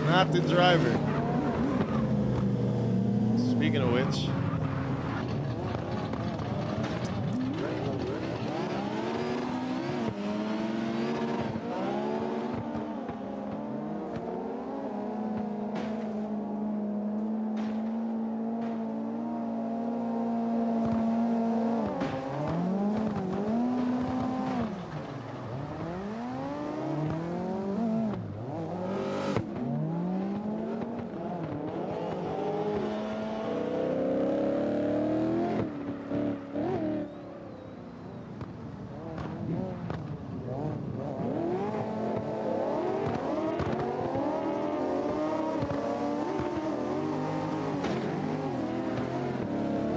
not the driver. Speaking of which.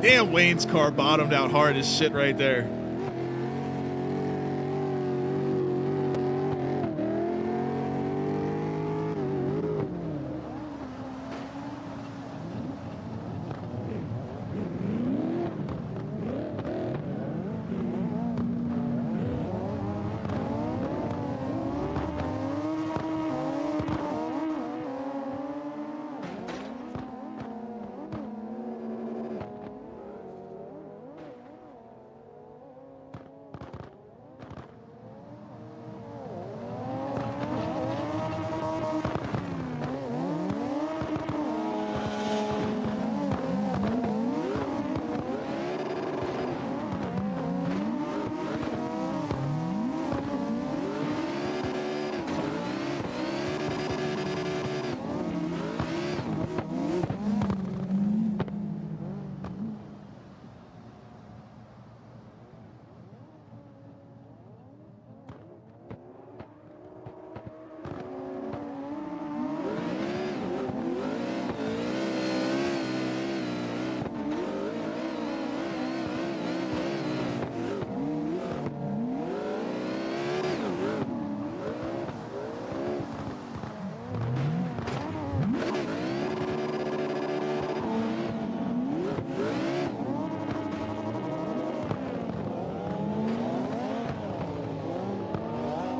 Damn, Wayne's car bottomed out hard as shit right there.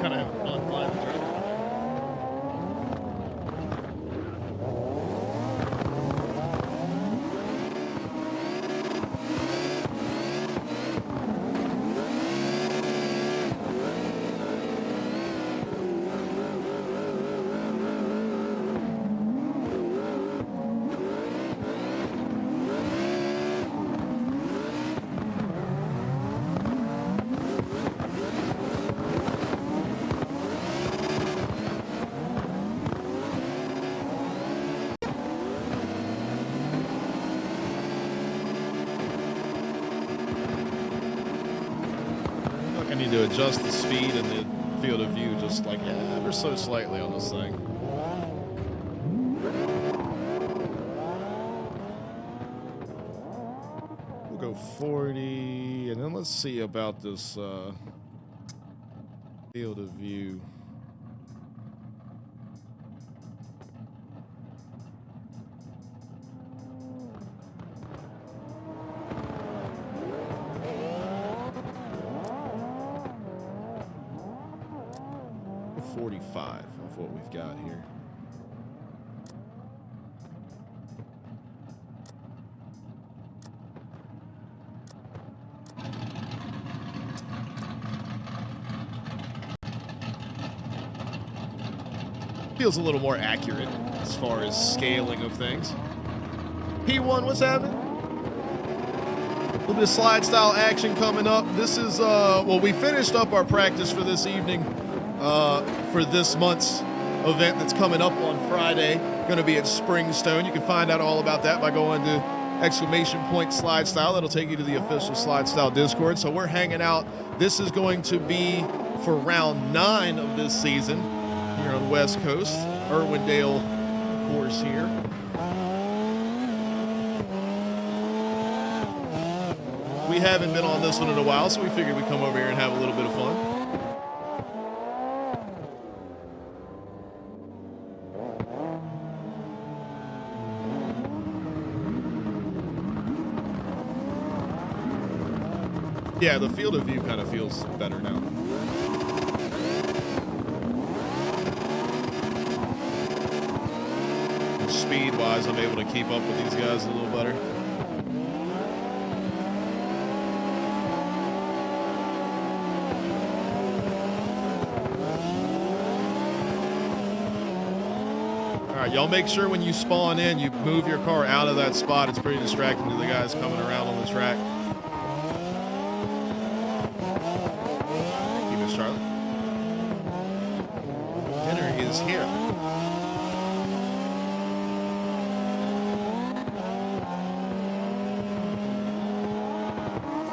Kind of having fun flying the drone. I need to adjust the speed and the field of view just like ever so slightly on this thing. We'll go 40, and then let's see about this field of view. Of what we've got here. Feels a little more accurate as far as scaling of things. P1, what's happening? A little bit of slide style action coming up. This is, well, we finished up our practice for this evening. For this month's event that's coming up on Friday, going to be at Springstone. You can find out all about that by going to !SLIDESTYLE. That'll take you to the official SLIDESTYLE Discord. So we're hanging out. This is going to be for round 9 of this season here on West Coast, Irwindale course here. We haven't been on this one in a while, so we figured we'd come over here and have a little bit of fun. Yeah, the field of view kind of feels better now. Speed-wise, I'm able to keep up with these guys a little better. All right, y'all make sure when you spawn in, you move your car out of that spot. It's pretty distracting to the guys coming around on the track. Charlie. Dinner is here.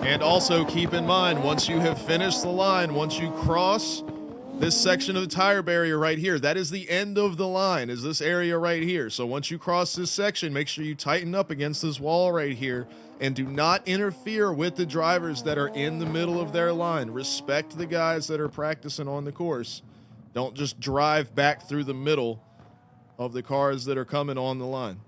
And also keep in mind, once you have finished the line, once you cross this section of the tire barrier right here, that is the end of the line, is this area right here. So once you cross this section, make sure you tighten up against this wall right here and do not interfere with the drivers that are in the middle of their line. Respect the guys that are practicing on the course. Don't just drive back through the middle of the cars that are coming on the line.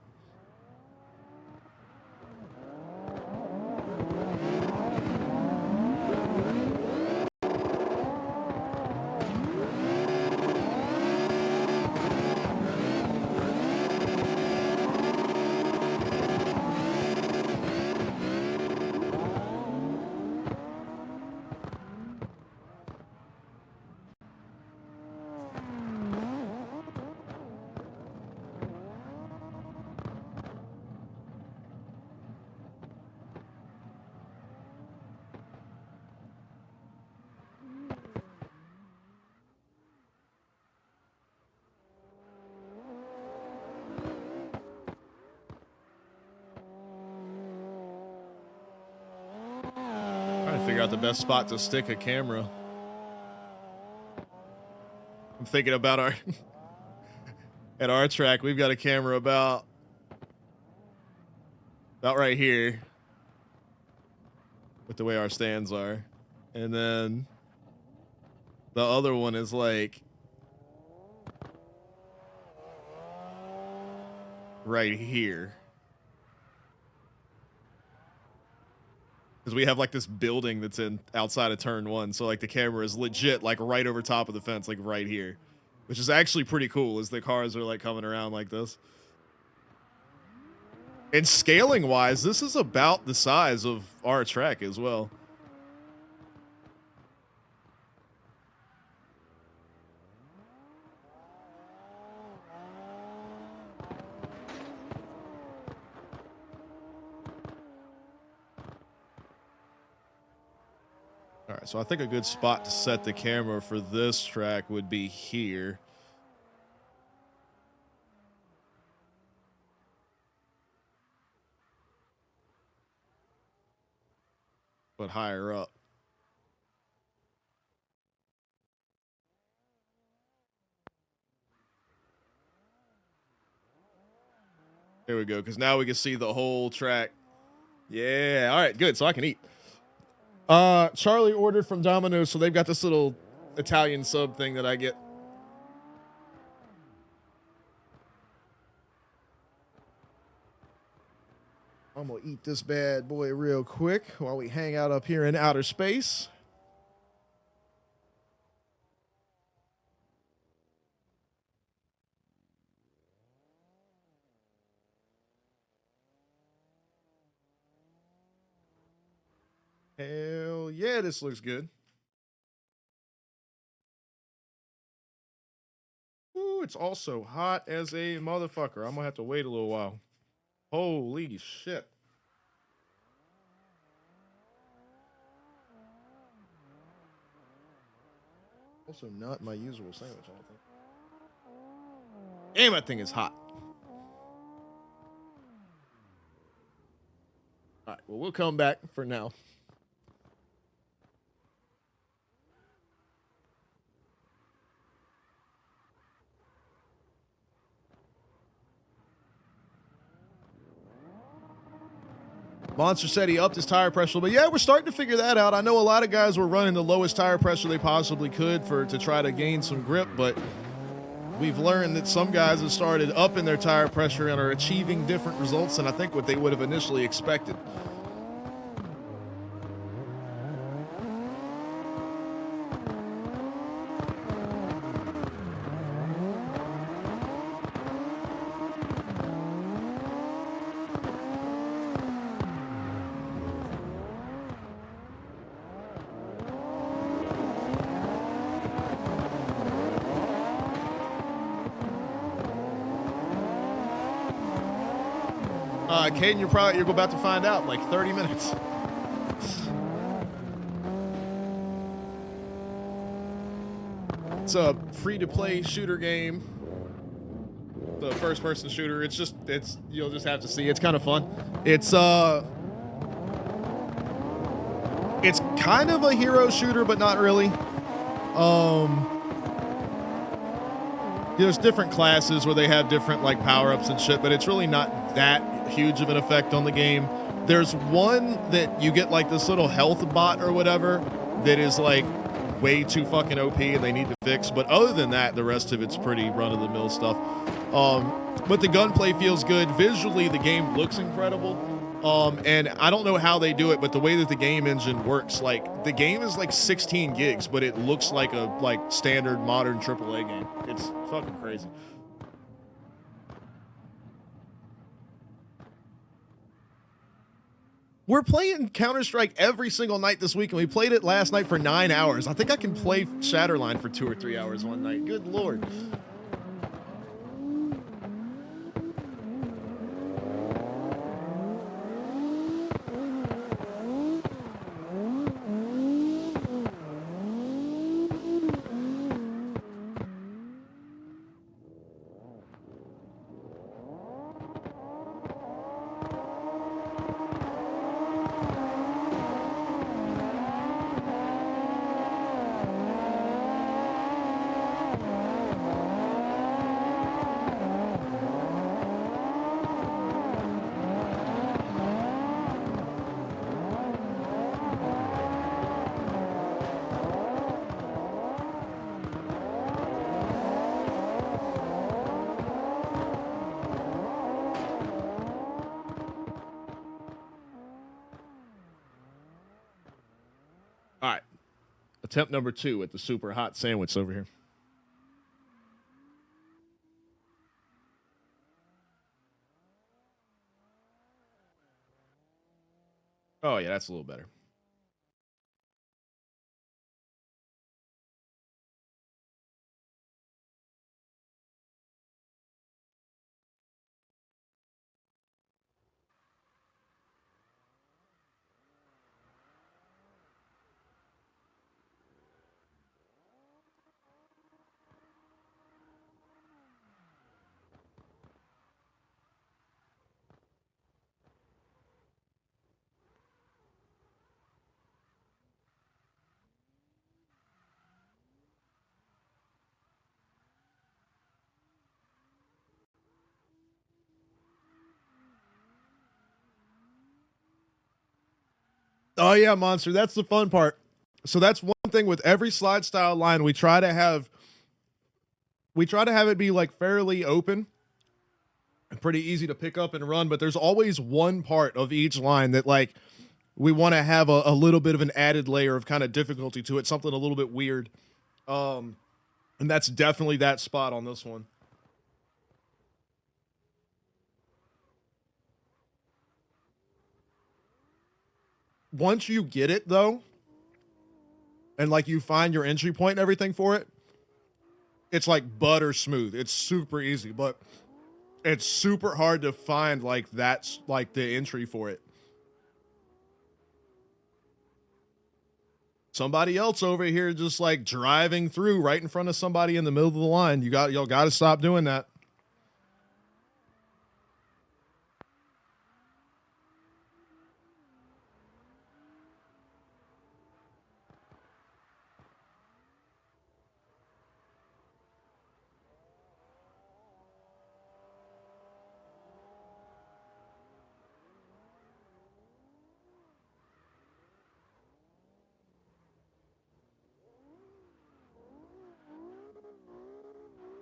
Figure out the best spot to stick a camera. I'm thinking about our at our track, we've got a camera about right here with the way our stands are. And then the other one is like right here. Because we have like this building that's in outside of turn 1. So like the camera is legit like right over top of the fence, like right here, which is actually pretty cool as the cars are like coming around like this. And scaling wise, this is about the size of our track as well. All right, so I think a good spot to set the camera for this track would be here. But higher up. There we go, because now we can see the whole track. Yeah, all right, good. So I can eat. Charlie ordered from Domino's, so they've got this little Italian sub thing that I get. I'm gonna eat this bad boy real quick while we hang out up here in outer space. Hell yeah, this looks good. Ooh, it's also hot as a motherfucker. I'm gonna have to wait a little while. Holy shit. Also not my usual sandwich, I don't think. Damn, that thing is hot. All right, well, we'll come back for now. Monster said he upped his tire pressure, but yeah, we're starting to figure that out. I know a lot of guys were running the lowest tire pressure they possibly could to try to gain some grip, but we've learned that some guys have started upping their tire pressure and are achieving different results than I think what they would have initially expected. Caden, you're about to find out in like 30 minutes. It's a free-to-play shooter game. The first-person shooter. It's you'll just have to see. It's kind of fun. It's kind of a hero shooter, but not really. There's different classes where they have different like power-ups and shit, but it's really not that huge of an effect on the game. There's one that you get like this little health bot or whatever that is like way too fucking OP and they need to fix. But other than that, the rest of it's pretty run-of-the-mill stuff. But the gunplay feels good. Visually, the game looks incredible. And I don't know how they do it, but the way that the game engine works, like the game is like 16 gigs, but it looks like a standard modern AAA game. It's fucking crazy. We're playing Counter-Strike every single night this week, and we played it last night for 9 hours. I think I can play Shatterline for 2 or 3 hours one night. Good Lord. All right. Attempt number 2 at the super hot sandwich over here. Oh, yeah, that's a little better. Oh yeah, Monster. That's the fun part. So that's one thing with every slide style line. We try to have it be like fairly open, pretty easy to pick up and run. But there's always one part of each line that like we want to have a little bit of an added layer of kind of difficulty to it, something a little bit weird. Um, and that's definitely that spot on this one. Once you get it though, and like you find your entry point and everything for it, it's like butter smooth. It's super easy, but it's super hard to find like that's like the entry for it. Somebody else over here just like driving through right in front of somebody in the middle of the line. Y'all got to stop doing that.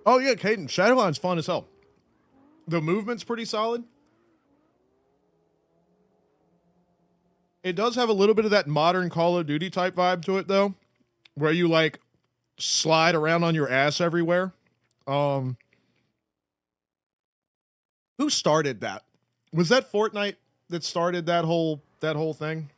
Oh yeah, Caden, Shadowline's fun as hell. The movement's pretty solid. It does have a little bit of that modern Call of Duty type vibe to it though, where you like slide around on your ass everywhere. Um who started that? Was that Fortnite that started that whole thing?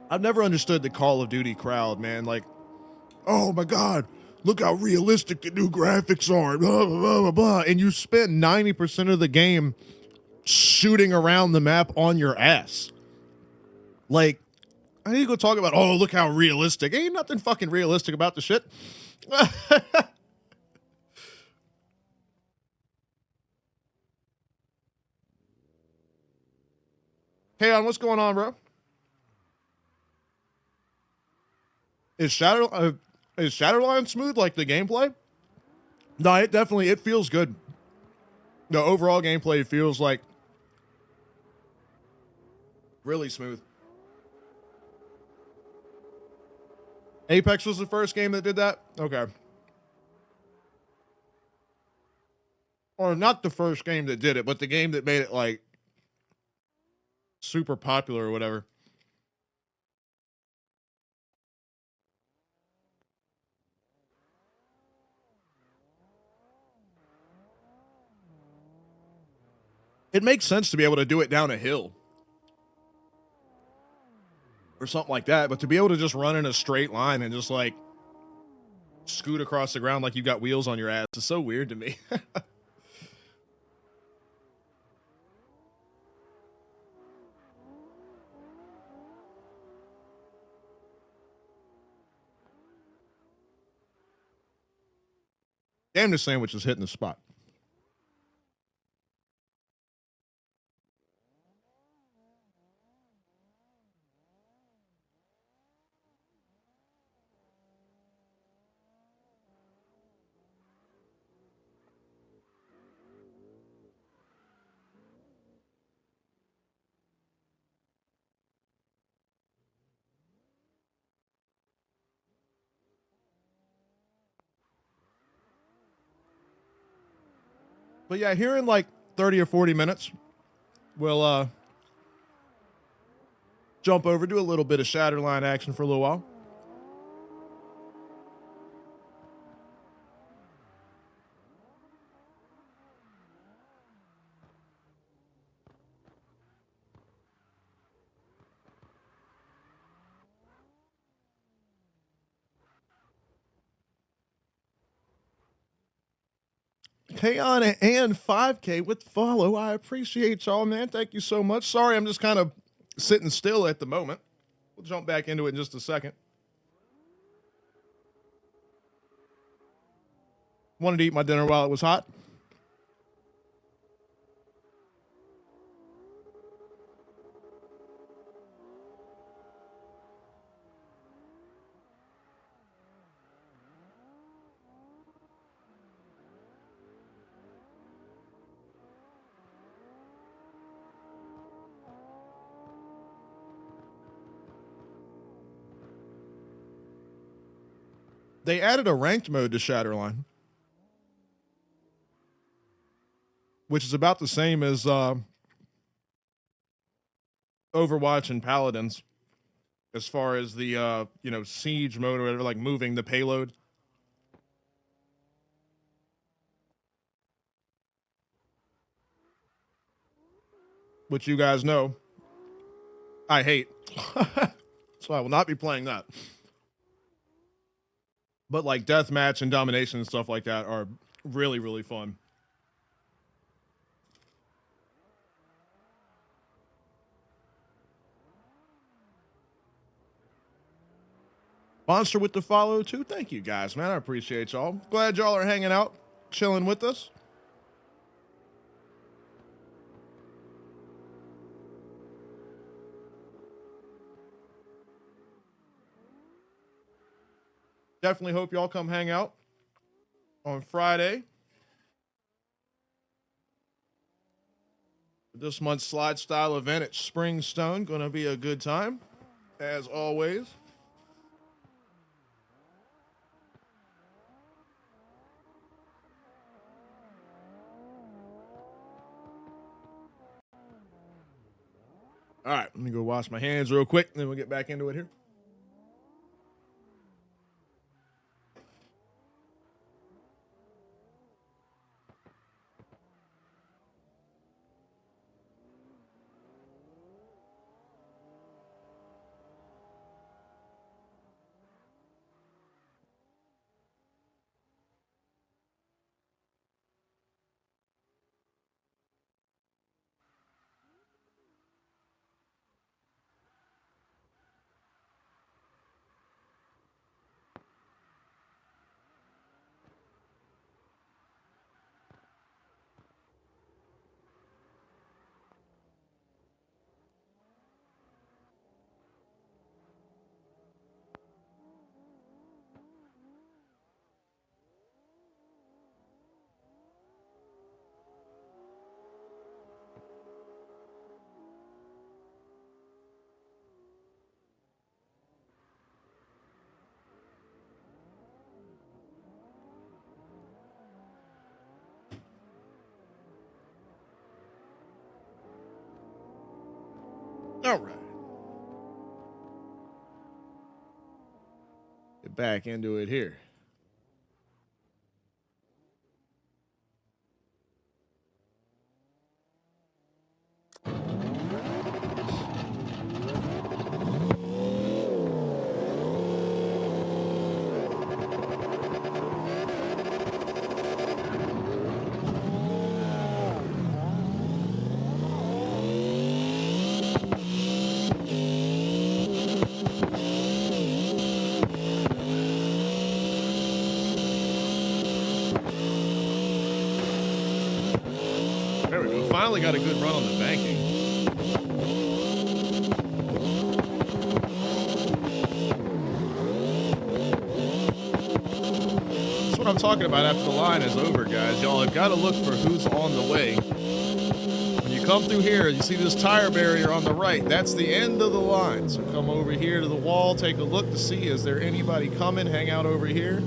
I've never understood the Call of Duty crowd, man. Like, oh my god, look how realistic the new graphics are, blah blah blah blah blah. And you spend 90% of the game shooting around the map on your ass. Like, I need to go talk about, oh, look how realistic. Ain't nothing fucking realistic about the shit. Hey, on what's going on, bro? Is Shadowline smooth like the gameplay? No, it feels good. The overall gameplay feels like really smooth. Apex was the first game that did that? Okay. Or not the first game that did it, but the game that made it like super popular or whatever. It makes sense to be able to do it down a hill or something like that, but to be able to just run in a straight line and just like scoot across the ground like you got wheels on your ass is so weird to me. Damn, this sandwich is hitting the spot. But yeah, here in like 30 or 40 minutes, we'll jump over, do a little bit of Shatterline action for a little while. Kayon and 5K with follow. I appreciate y'all, man. Thank you so much. Sorry, I'm just kind of sitting still at the moment. We'll jump back into it in just a second. Wanted to eat my dinner while it was hot. They added a ranked mode to Shatterline, which is about the same as Overwatch and Paladins, as far as the siege mode or whatever, like moving the payload. Which you guys know I hate. So I will not be playing that. But like deathmatch and domination and stuff like that are really, really fun. Monster with the follow too. Thank you guys, man. I appreciate y'all. Glad y'all are hanging out, chilling with us. Definitely hope y'all come hang out on Friday. This month's slide style event at Springstone. Gonna be a good time, as always. All right, let me go wash my hands real quick, and then we'll get back into it here. All right. Get back into it here. There we go. Finally got a good run on the banking. That's what I'm talking about after the line is over, guys. Y'all have got to look for who's on the way. When you come through here, you see this tire barrier on the right. That's the end of the line. So come over here to the wall, take a look to see, is there anybody coming? Hang out over here.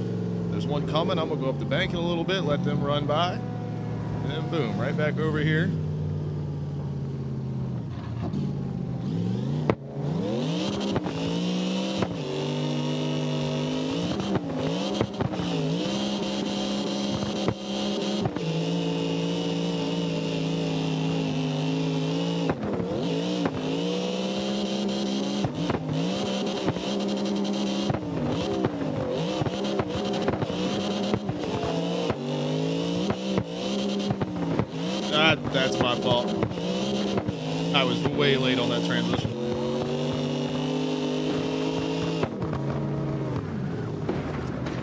There's one coming. I'm going to go up the bank in a little bit, let them run by. And then boom, right back over here. That's my fault. I was way late on that transition.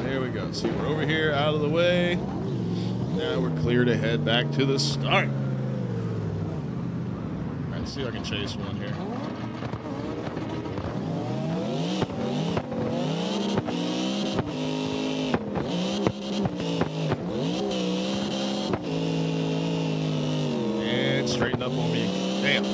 There we go. See, we're over here, out of the way. Now we're clear to head back to the start. All right, let's see if I can chase one here. Straighten up on me. Damn.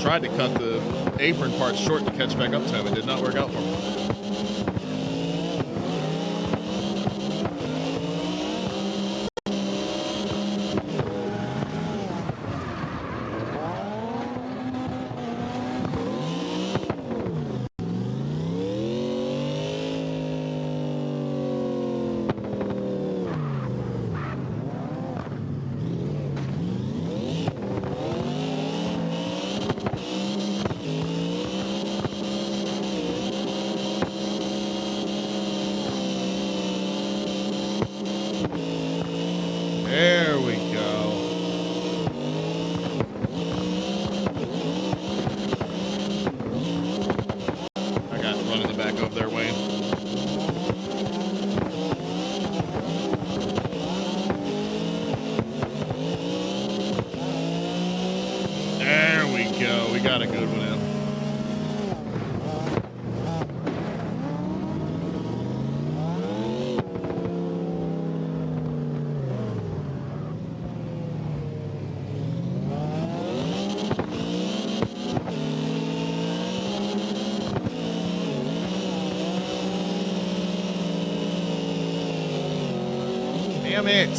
tried to cut the apron part short to catch back up to him. It did not work out for me. There we go. I got run in the back over there, Wayne. There we go. We got a good one in. Damn it.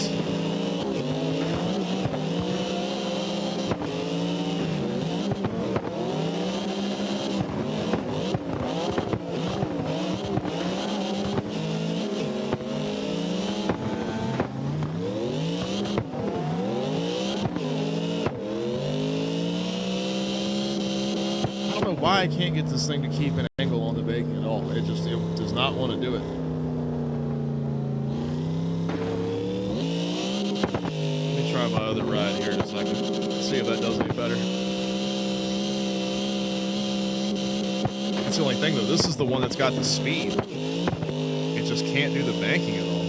I don't know why I can't get this thing to keep an angle on the baking at all. It does not want to do it. Try my other ride here in a second. See if that does any better. That's the only thing though. This is the one that's got the speed. It just can't do the banking at all.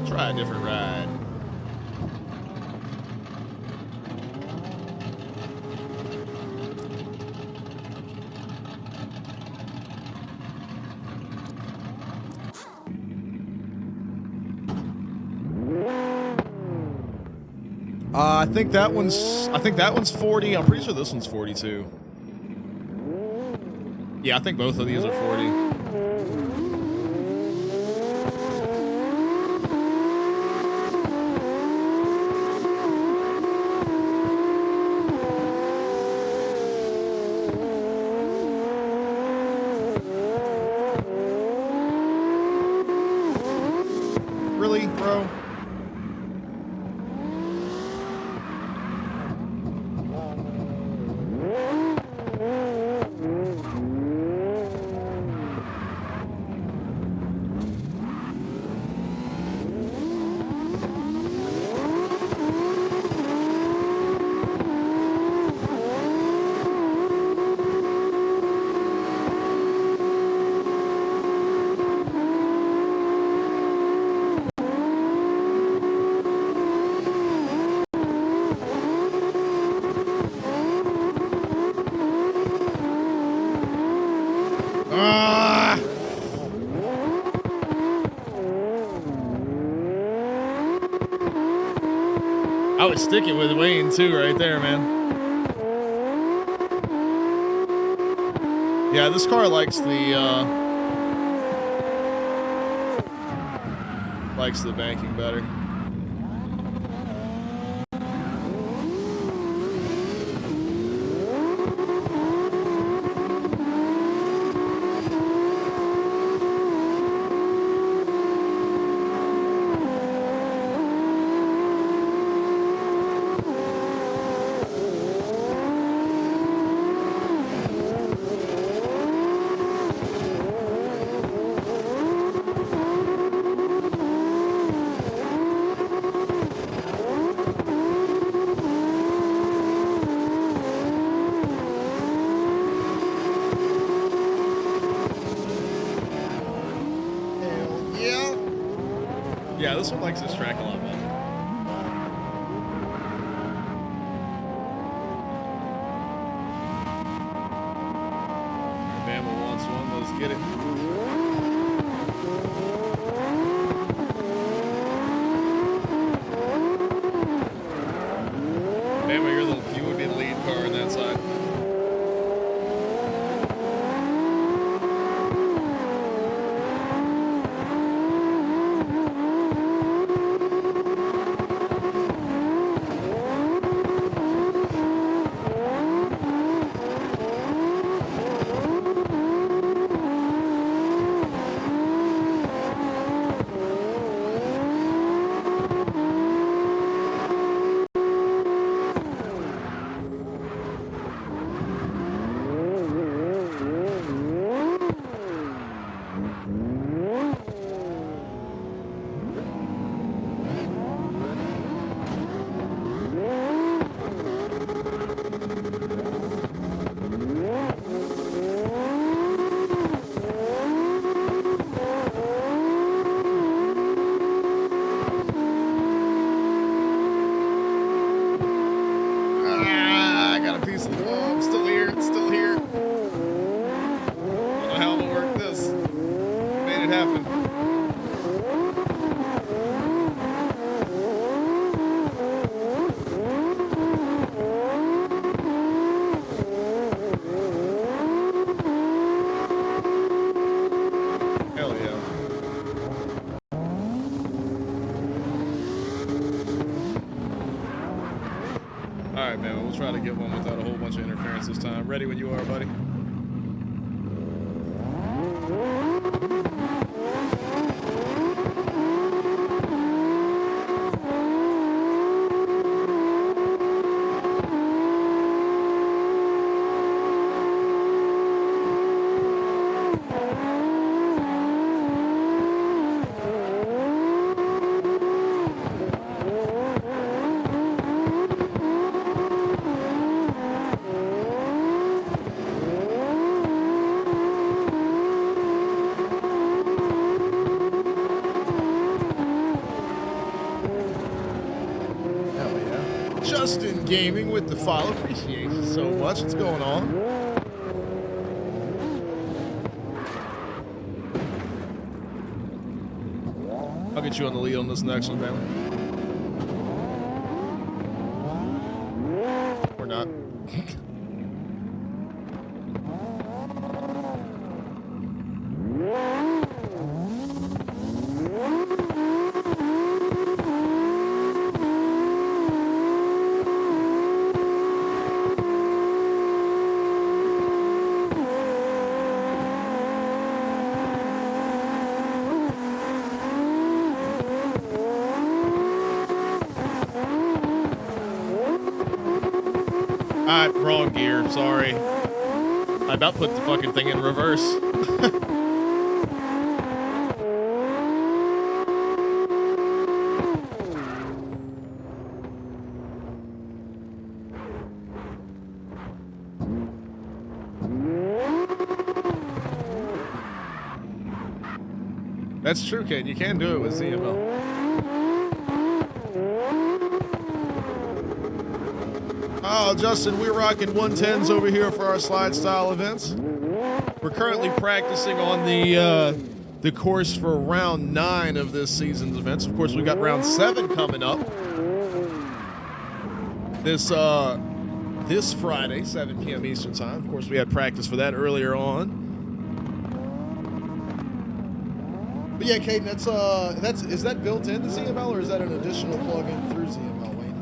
Try a different ride. I think that one's 40. I'm pretty sure this one's 42. Yeah, I think both of these are 40. Really, bro? I was sticking with Wayne too right there, man. Yeah, this car likes the banking better. Yeah, this one likes this track a lot better. Bama wants one. Let's get it. Bama, you would be the lead car on that side. All right, man. We'll try to get one without a whole bunch of interference this time. Ready when you are, buddy. Justin Gaming with the follow. Appreciate you so much. What's going on? I'll get you on the lead on this next one, man. Or not. Wrong gear, sorry. I about put the fucking thing in reverse. That's true, Kate. You can do it with ZML. Oh, Justin, we're rocking 110s over here for our slide style events. We're currently practicing on the course for round 9 of this season's events. Of course, we got round 7 coming up. This Friday, 7 p.m. Eastern time. Of course, we had practice for that earlier on. But yeah, Caden, is that built into ZML or is that an additional plugin through ZML, Wayne?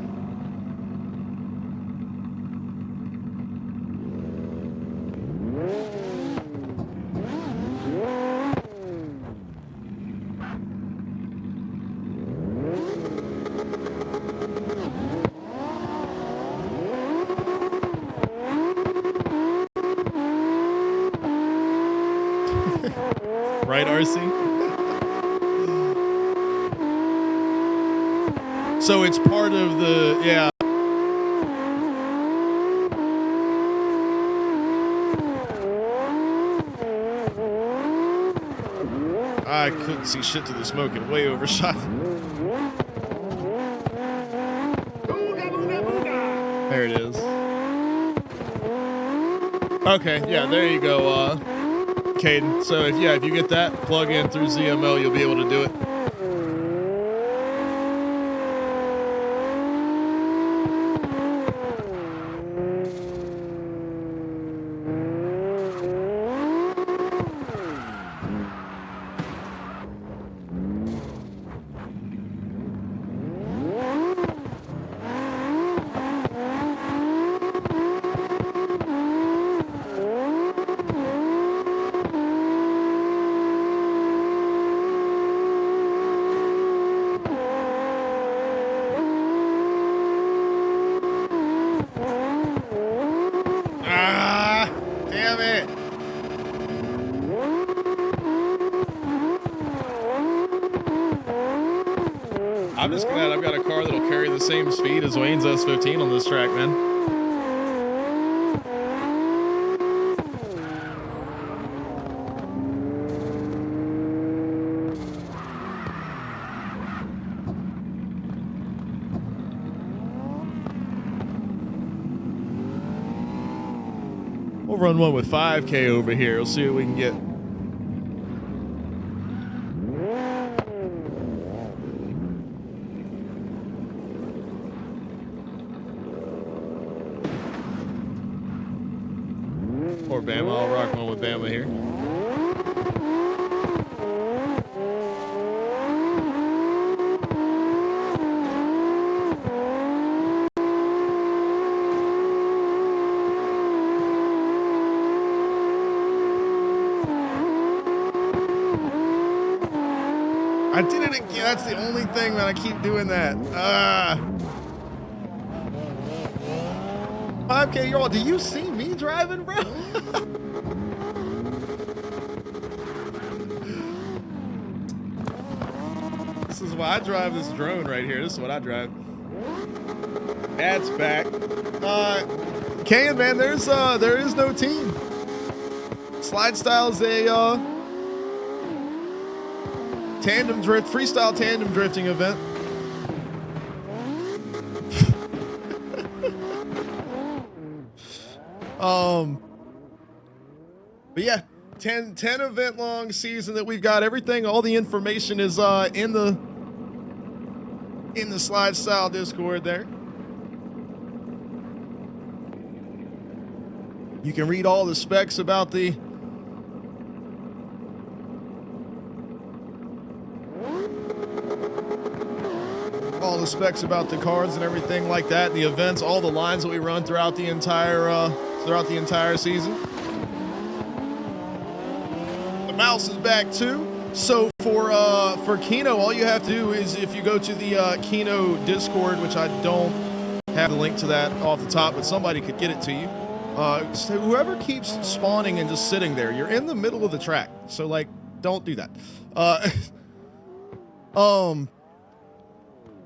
Right, RC? So it's part of the, yeah. couldn't see shit to the smoke and way overshot. There it is. Okay, yeah, there you go, Caden. So if you get that, plug in through ZML, you'll be able to do it. Damn it. I'm just glad I've got a car that'll carry the same speed as Wayne's S15 on this track, man. We'll run one with 5K over here. We'll see what we can get. Or Bama. I'll rock one with Bama here. I did it again. That's the only thing that I keep doing that. 5K, y'all. Do you see me driving, bro? This is why I drive this drone right here. This is what I drive. Ad's back. Can, man, there is no team. SLIDESTYLE is a tandem drift, freestyle tandem drifting event. But yeah, 10 event long season that we've got. Everything, all the information is in the SLIDESTYLE Discord there. You can read all the specs about the cards and everything like that, the events, all the lines that we run throughout the entire season. The mouse is back too. So for Kino, all you have to do is, if you go to the Kino Discord, which I don't have the link to that off the top, but somebody could get it to you. So whoever keeps spawning and just sitting there, you're in the middle of the track. So like, don't do that.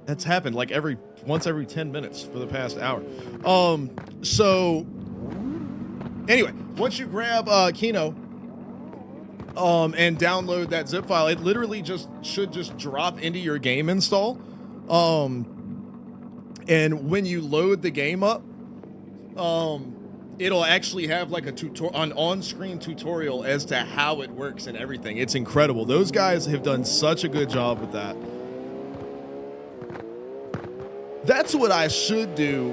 That's happened like once every 10 minutes for the past hour. So anyway, once you grab Kino and download that zip file, it literally should just drop into your game install. And when you load the game up, it'll actually have like an on-screen tutorial as to how it works and everything. It's incredible. Those guys have done such a good job with that. That's what I should do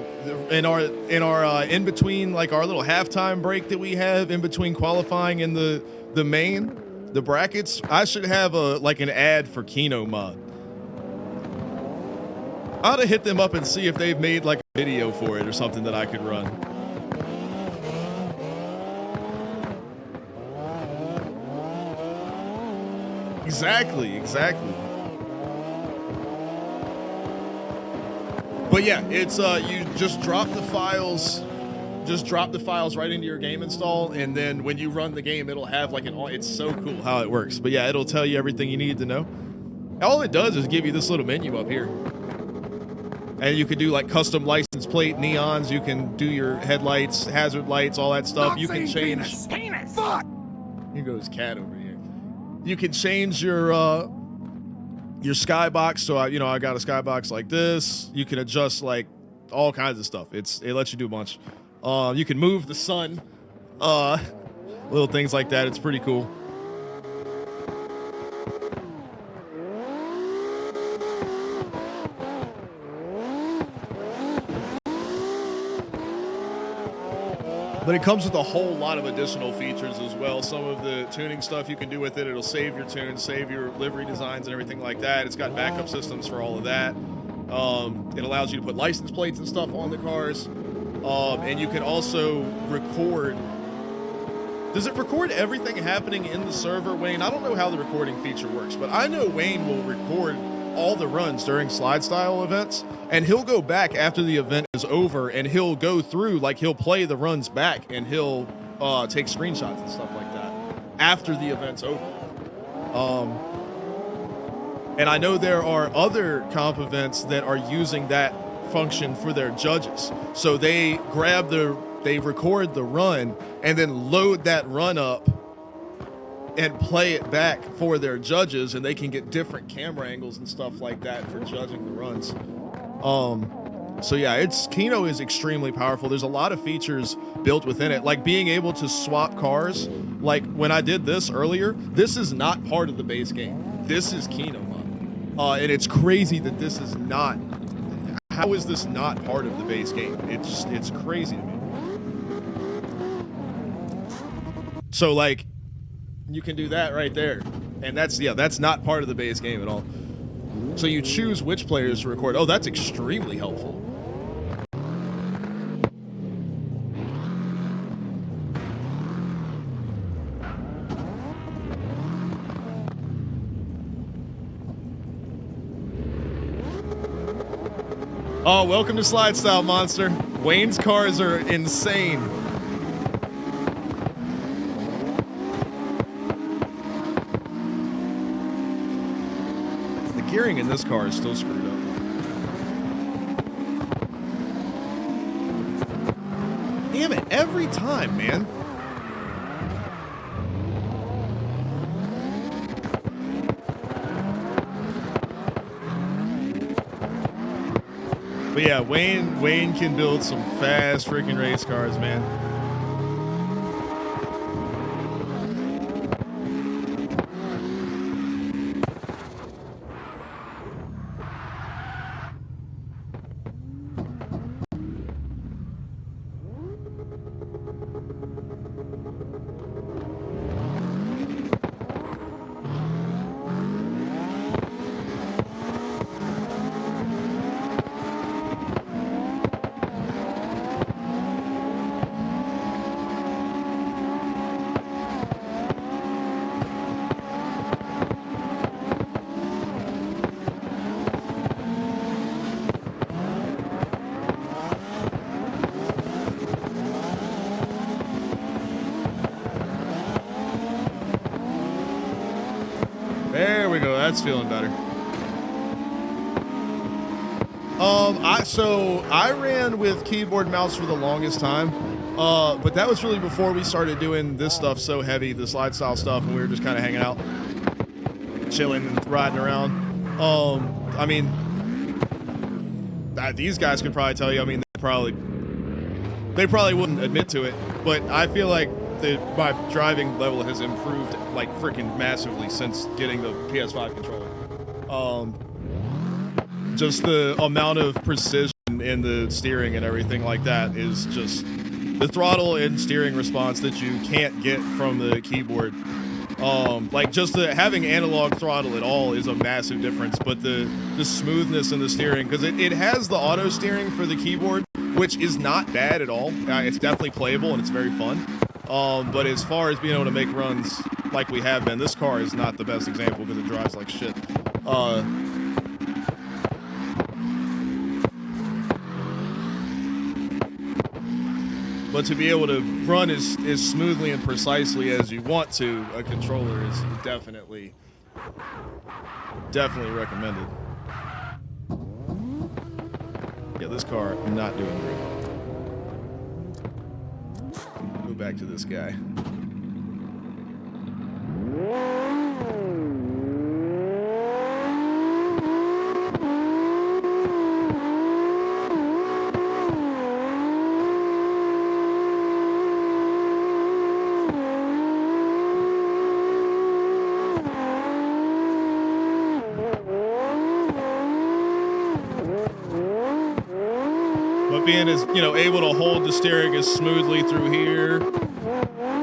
in our in between, like our little halftime break that we have in between qualifying and the brackets. I should have an ad for Kino mod. I ought to hit them up and see if they've made like a video for it or something that I could run. Exactly. But yeah, it's you just drop the files right into your game install, and then when you run the game, it'll have like it's so cool how it works. But yeah, it'll tell you everything you need to know. All it does is give you this little menu up here. And you could do like custom license plate neons, you can do your headlights, hazard lights, all that stuff. You can change. Fuck! Here goes Cat over here. You can change your skybox. So I got a skybox like this. You can adjust like all kinds of stuff. It lets you do a bunch. You can move the sun, little things like that. It's pretty cool. But it comes with a whole lot of additional features as well. Some of the tuning stuff you can do with it. It'll save your tunes, save your livery designs and everything like that. It's got backup systems for all of that. It allows you to put license plates and stuff on the cars. And you can also record. Does it record everything happening in the server, Wayne? I don't know how the recording feature works, but I know Wayne will record all the runs during SLIDESTYLE events, and he'll go back after the event is over and he'll go through, like he'll play the runs back and he'll take screenshots and stuff like that after the event's over. And I know there are other comp events that are using that function for their judges. So they record the run and then load that run up and play it back for their judges, and they can get different camera angles and stuff like that for judging the runs. So yeah, Kino is extremely powerful. There's a lot of features built within it, like being able to swap cars. Like when I did this earlier, this is not part of the base game. This is Kino mod. And it's crazy that this is not. How is this not part of the base game? It's crazy to me. So like, you can do that right there, and that's not part of the base game at all. So you choose which players to record. Oh, that's extremely helpful. Oh, welcome to SLIDESTYLE, Monster. Wayne's cars are insane. Gearing in this car is still screwed up. Damn it, every time, man. But yeah, Wayne can build some fast freaking race cars, man. There we go. That's feeling better. I ran with keyboard mouse for the longest time, but that was really before we started doing this stuff so heavy, the SLIDESTYLE stuff, and we were just kind of hanging out, chilling and riding around. I mean, these guys could probably tell you. I mean, they probably wouldn't admit to it, but I feel like my driving level has improved like freaking massively since getting the PS5 controller. Just the amount of precision in the steering and everything like that is just the throttle and steering response that you can't get from the keyboard. Like just having analog throttle at all is a massive difference, but the smoothness in the steering, because it has the auto steering for the keyboard, which is not bad at all. It's definitely playable and it's very fun. But as far as being able to make runs like we have been, this car is not the best example because it drives like shit. But to be able to run as smoothly and precisely as you want to, a controller is definitely recommended. Yeah, this car, not doing great. Go back to this guy. But being as, you know, able to hold the steering as smoothly through here,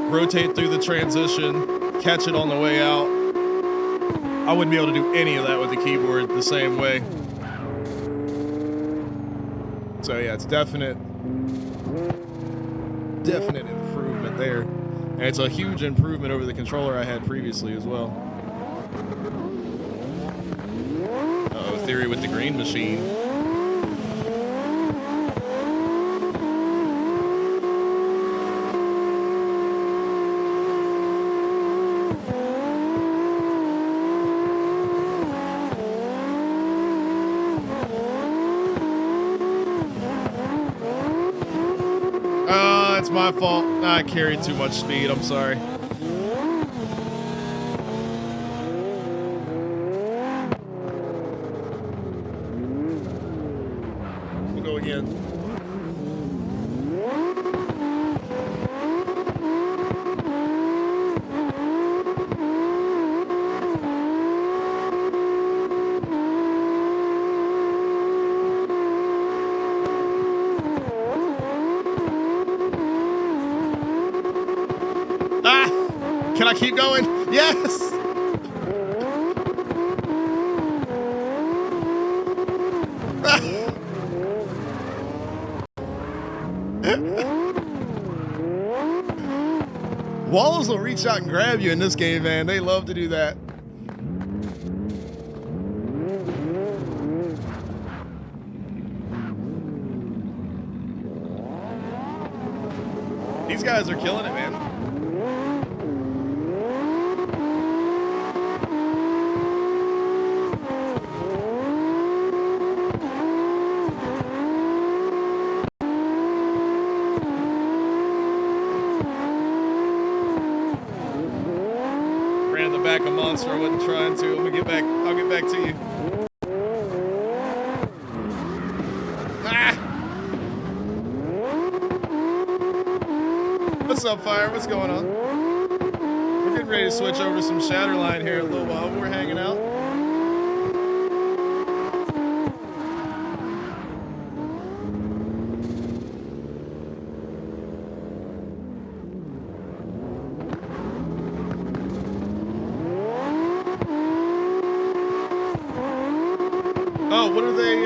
rotate through the transition, catch it on the way out. I wouldn't be able to do any of that with the keyboard the same way. So yeah, it's definite improvement there. And it's a huge improvement over the controller I had previously as well. Uh-oh, Theory with the green machine. It's my fault. I carried too much speed. I'm sorry. We'll go again. Can I keep going? Yes! Walls will reach out and grab you in this game, man. They love to do that. These guys are killing it, man. Back a monster. I wasn't trying to. I'm gonna get back. I'll get back to you. Ah! What's up, Fire? What's going on? We're getting ready to switch over to some Shatterline here in a little while. We're hanging out. Oh, what are they,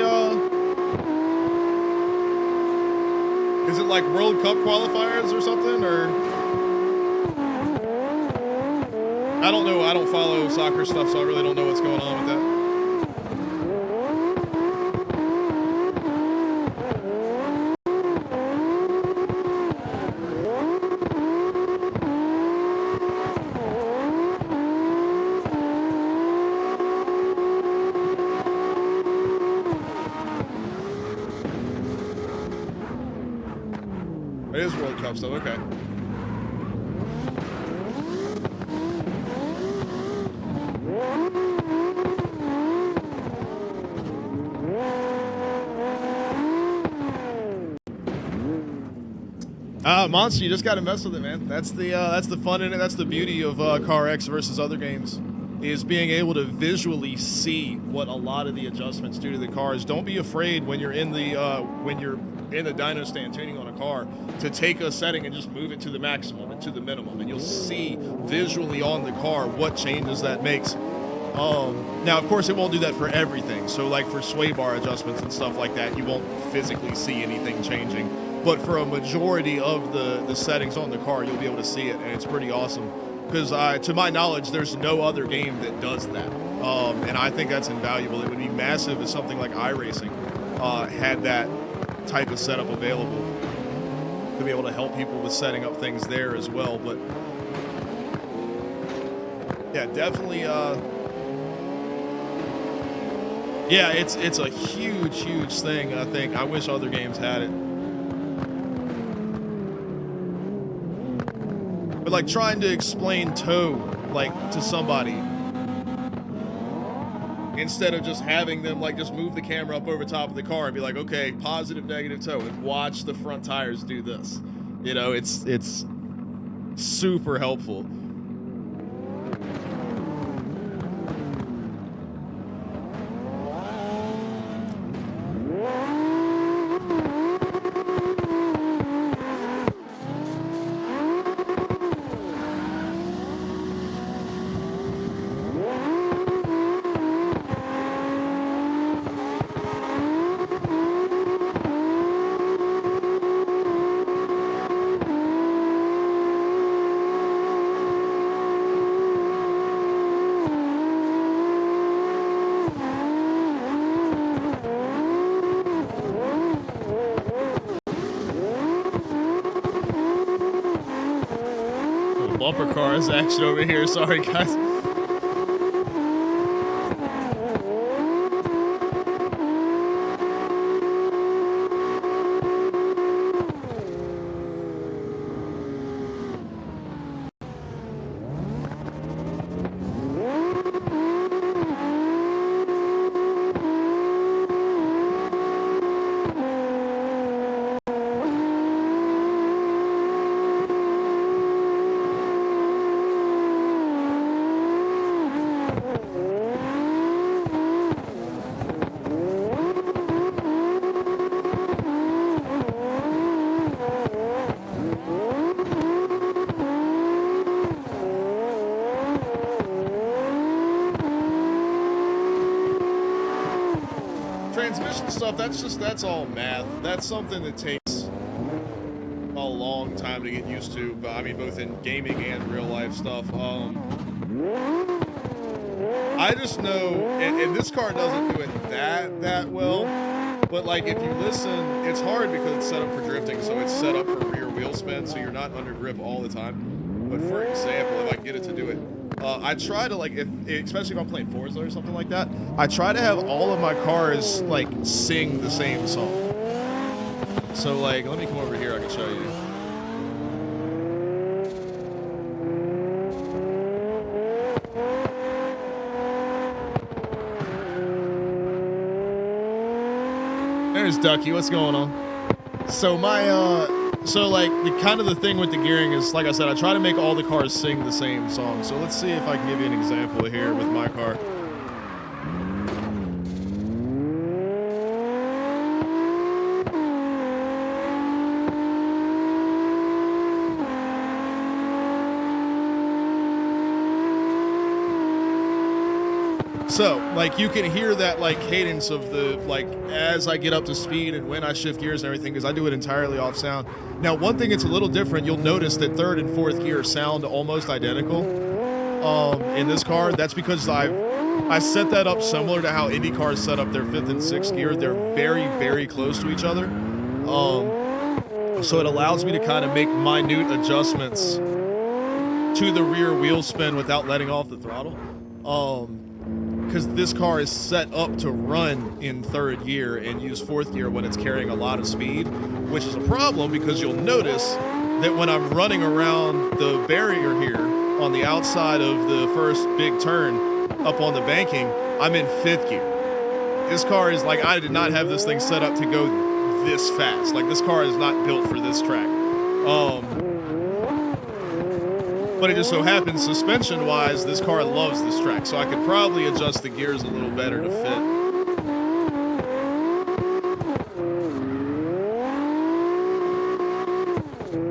is it like World Cup qualifiers or something, or? I don't know, I don't follow soccer stuff, so I really don't know what's going on with that. It is World Cup stuff, okay. Monster, you just gotta mess with it, man. That's the fun in it. That's the beauty of Car X versus other games, is being able to visually see what a lot of the adjustments do to the cars. Don't be afraid when you're in the dyno stand tuning on a car to take a setting and just move it to the maximum and to the minimum, and you'll see visually on the car what changes that makes. Now, of course, it won't do that for everything. So, like for sway bar adjustments and stuff like that, you won't physically see anything changing. But for a majority of the settings on the car, you'll be able to see it, and it's pretty awesome. Because to my knowledge, there's no other game that does that. And I think that's invaluable. It would be massive if something like iRacing had that type of setup available to be able to help people with setting up things there as well. But yeah, definitely. Yeah, it's a huge thing. I think I wish other games had it. But like trying to explain tow like to somebody instead of just having them like just move the camera up over top of the car and be like, okay, positive, negative tow, and watch the front tires do this. You know, it's super helpful. bumper cars action over here. Sorry, guys. Transmission stuff, that's all math. That's something that takes a long time to get used to, but I mean both in gaming and real life stuff. I just know, and this car doesn't do it that well, but like if you listen, it's hard because it's set up for drifting, so it's set up for rear wheel spin, so you're not under grip all the time. But for example, if I can get it to do it, I try to, like, especially if I'm playing Forza or something like that, I try to have all of my cars, like, sing the same song. So, like, let me come over here, I can show you. There's Ducky, what's going on? So like the thing with the gearing is, like I said, I try to make all the cars sing the same song. So let's see if I can give you an example here with my car. So, like, you can hear that, like, cadence of the, like, as I get up to speed and when I shift gears and everything, because I do it entirely off sound. Now, one thing that's a little different, you'll notice that third and fourth gear sound almost identical in this car. That's because I set that up similar to how Indy cars set up their fifth and sixth gear. They're very, very close to each other. So it allows me to kind of make minute adjustments to the rear wheel spin without letting off the throttle. Because this car is set up to run in third gear and use fourth gear when it's carrying a lot of speed, which is a problem because you'll notice that when I'm running around the barrier here on the outside of the first big turn up on the banking, I'm in fifth gear. This car is like, I did not have this thing set up to go this fast. Like, this car is not built for this track. But it just so happens, suspension-wise, this car loves this track, so I could probably adjust the gears a little better to fit.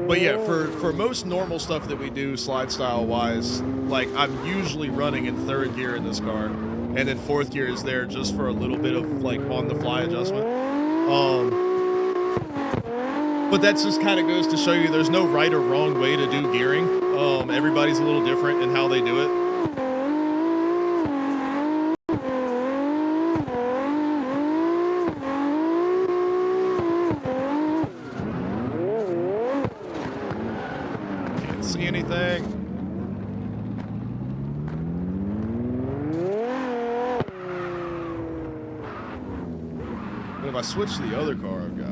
But yeah, for most normal stuff that we do slide style-wise, like, I'm usually running in third gear in this car, and then fourth gear is there just for a little bit of, like, on-the-fly adjustment. But that just kind of goes to show you there's no right or wrong way to do gearing. Everybody's a little different in how they do it. Can't see anything. But if I switch to the other car I've got,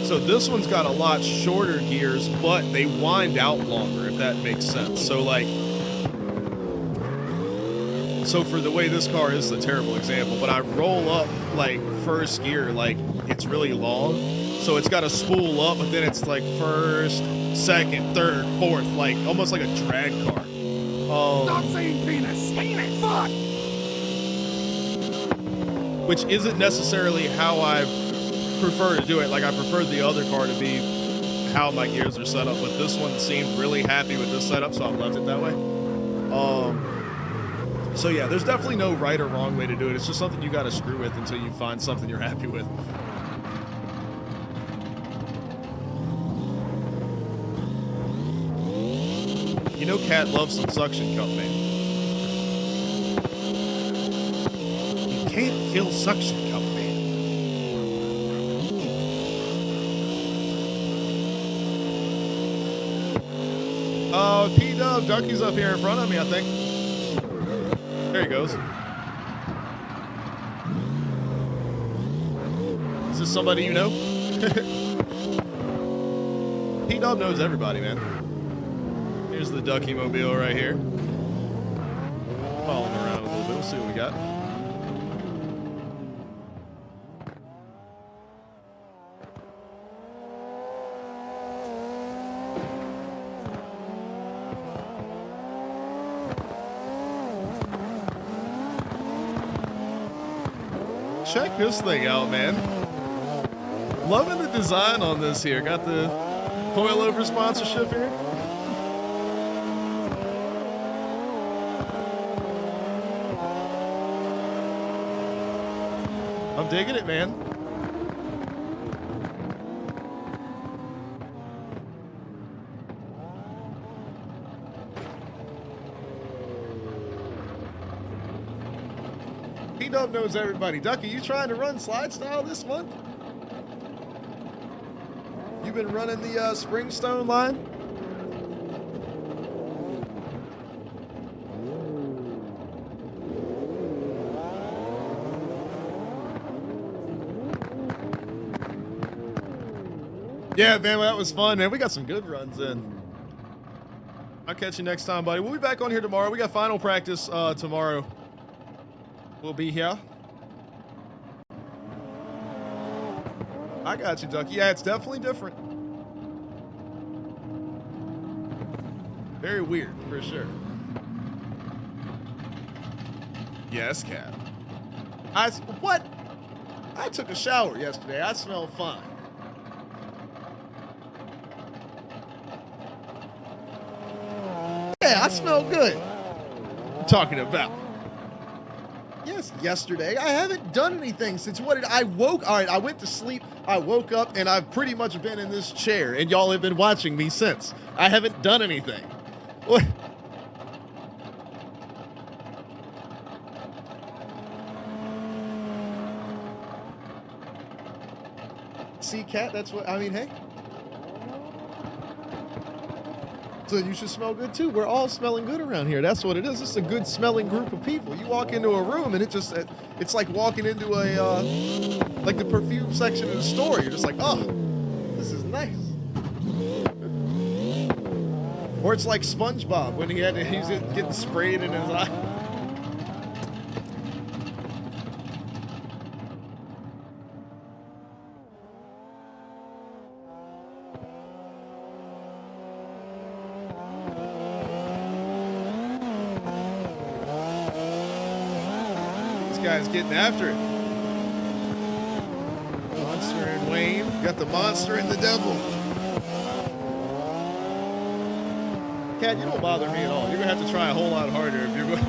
so this one's got a lot shorter gears, but they wind out longer, if that makes sense. So, like, so for the way this car is a terrible example, but I roll up, like, first gear, like, it's really long. So it's got to spool up, but then it's, like, first, second, third, fourth, like, almost like a drag car. Stop saying penis! Penis! Fuck! Which isn't necessarily how I prefer to do it. Like, I prefer the other car to be how my gears are set up, but this one seemed really happy with this setup, so I've left it that way. So yeah, there's definitely no right or wrong way to do it. It's just something you got to screw with until you find something you're happy with. You know Cat loves some suction cup, man. You can't kill suction cup, man. P-Dub, Ducky's up here in front of me, I think. There he goes. Is this somebody you know? P-Dub knows everybody, man. Here's the Ducky Mobile right here. Follow him around a little bit. We'll see what we got. Check this thing out, man. Loving the design on this here. Got the coilover sponsorship here. I'm digging it, man. P-Dub knows everybody. Ducky, you trying to run SLIDESTYLE this month? You been running the Springstone line? Yeah, man, well, that was fun, man. We got some good runs in. I'll catch you next time, buddy. We'll be back on here tomorrow. We got final practice tomorrow. We'll be here. I got you, Ducky. Yeah, it's definitely different. Very weird, for sure. Yes, Cat. What? I took a shower yesterday. I smell fine. Yeah, I smell good. I'm talking about. Yes, yesterday. I haven't done anything since what did I woke? All right, I went to sleep. I woke up and I've pretty much been in this chair and y'all have been watching me since. I haven't done anything. What? See, Cat, that's what I mean, hey. So you should smell good too. We're all smelling good around here. That's what it is. It's a good smelling group of people. You walk into a room and it's like walking into a like the perfume section of the store. You're just like, oh, this is nice. Or it's like SpongeBob when he's getting sprayed in his eye. Guy's getting after it. Monster and Wayne. Got the monster and the devil. Cat, you don't bother me at all. You're going to have to try a whole lot harder if you're going.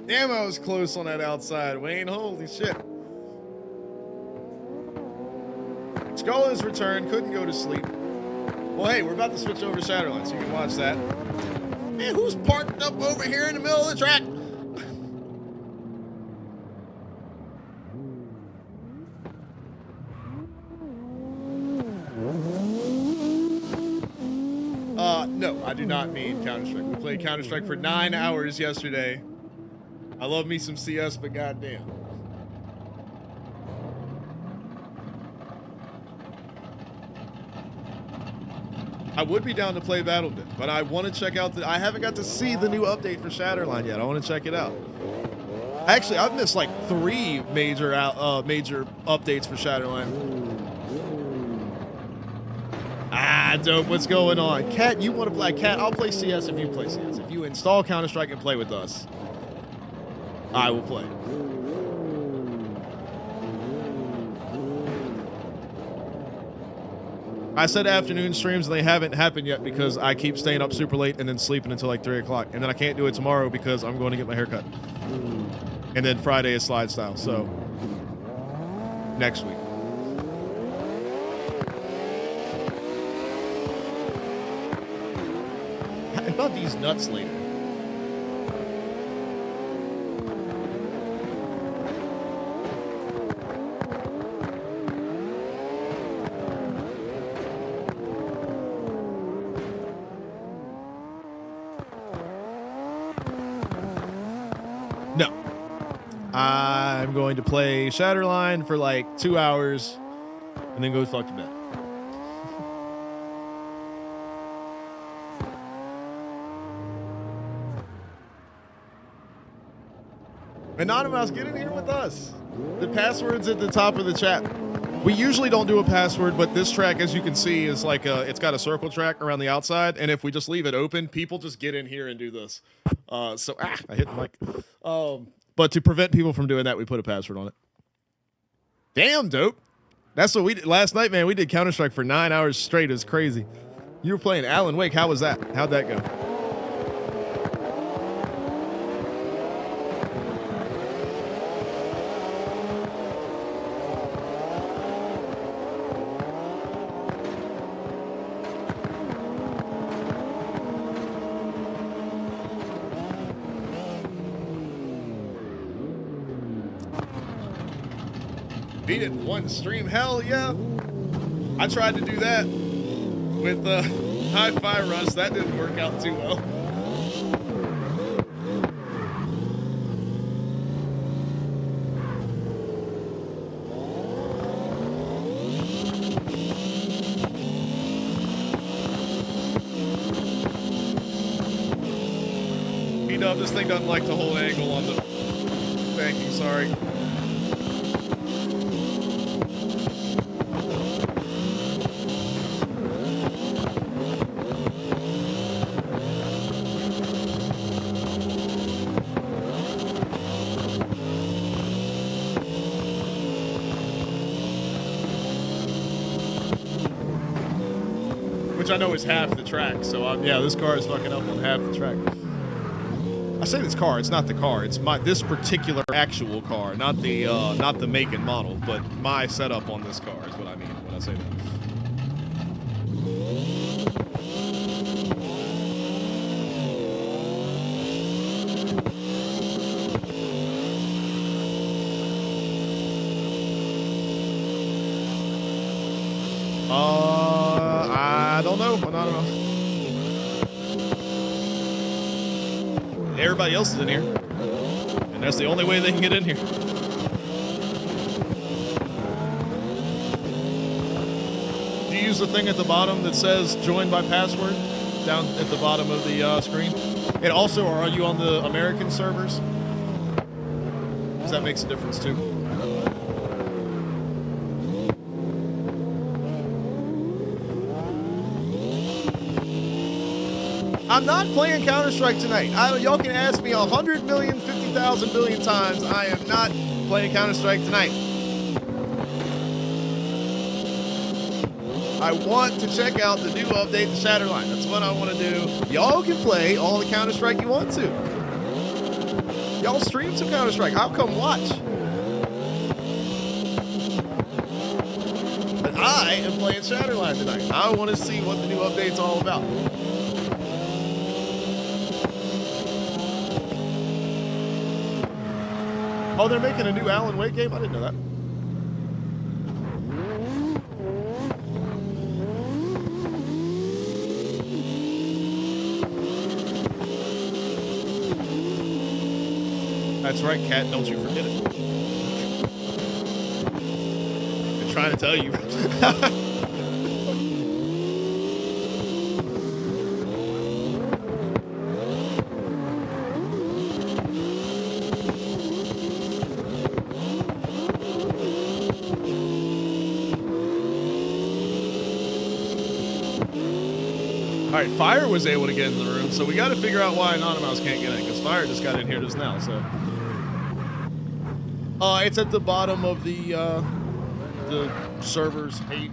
Damn, I was close on that outside, Wayne. Holy shit. Skull has returned. Couldn't go to sleep. Well, hey, we're about to switch over to Shadowline, so you can watch that. Man, who's parked up over here in the middle of the track? No, I do not mean Counter-Strike. We played Counter-Strike for 9 hours yesterday. I love me some CS, but goddamn. I would be down to play Battlefield, but I want to check out I haven't got to see the new update for Shatterline yet. I want to check it out. Actually, I've missed like 3 major updates for Shatterline. Dope. What's going on? Cat, you want to play? Cat, I'll play CS if you play CS. If you install Counter-Strike and play with us, I will play. I said afternoon streams and they haven't happened yet because I keep staying up super late and then sleeping until like 3 o'clock. And then I can't do it tomorrow because I'm going to get my hair cut. And then Friday is SLIDESTYLE. So next week. How about these nuts later? No. I'm going to play Shatterline for like 2 hours and then go fuck to bed. Anonymous, get in here with us. The password's at the top of the chat. We usually don't do a password, but this track, as you can see, is like it's got a circle track around the outside, and if we just leave it open, people just get in here and do this. I hit the mic. But to prevent people from doing that, we put a password on it. Damn, dope. That's what we did last night, man. We did Counter-Strike for 9 hours straight. It was crazy. You were playing Alan Wake. How was that? How'd that go? Beat it in one stream. Hell yeah. I tried to do that with Hi-Fi Rush. That didn't work out too well. P-Dub, this thing doesn't like to hold angle on the banking, sorry. I know is half the track, so yeah, this car is fucking up on half the track. I say this car, it's not the car, it's this particular actual car, not the make and model, but my setup on this car is what I mean when I say that. I don't know. Everybody else is in here, and that's the only way they can get in here. Do you use the thing at the bottom that says "Join by password" down at the bottom of the screen? And also, are you on the American servers? Because that makes a difference too. I'm not playing Counter-Strike tonight. Y'all can ask me 100 million, 50,000 billion times. I am not playing Counter-Strike tonight. I want to check out the new update to Shatterline. That's what I want to do. Y'all can play all the Counter-Strike you want to. Y'all stream some Counter-Strike. I'll come watch. But I am playing Shatterline tonight. I want to see what the new update's all about. Oh, they're making a new Alan Wake game? I didn't know that. That's right, Cat. Don't you forget it. I'm trying to tell you. All right, Fire was able to get in the room, so we got to figure out why Anonymous can't get in, because Fire just got in here just now, so. It's at the bottom of the server's page.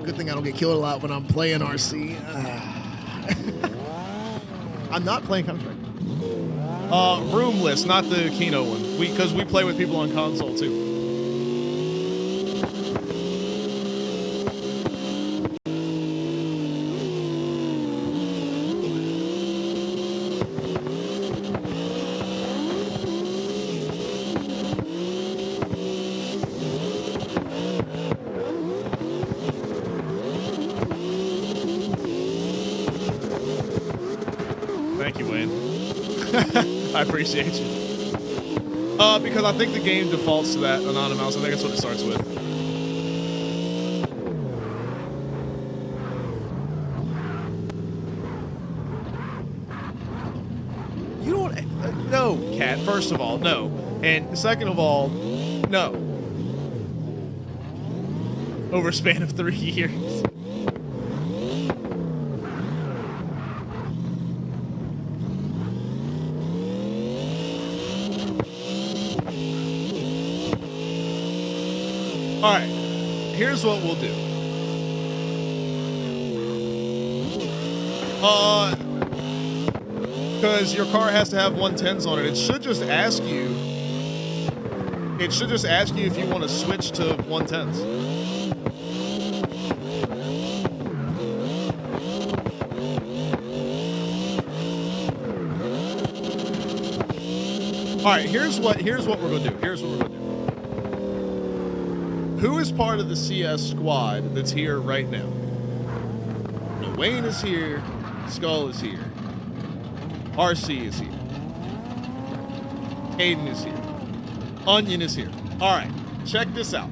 Good thing I don't get killed a lot when I'm playing RC. I'm not playing Counter-Strike. Roomless, not the Kino one. Because we play with people on console too. Thank you, Wayne. I appreciate you. Because I think the game defaults to that Anonymous. I think that's what it starts with. You don't... no, Cat. First of all, no. And second of all, no. Over a span of 3 years. All right, here's what we'll do. Because your car has to have 110s on it, it should just ask you. It should just ask you if you want to switch to 110s. All right, here's what we're gonna do. Here's what we're gonna do. Who is part of the CS squad that's here right now? Wayne is here. Skull is here. RC is here. Aiden is here. Onion is here. All right, check this out.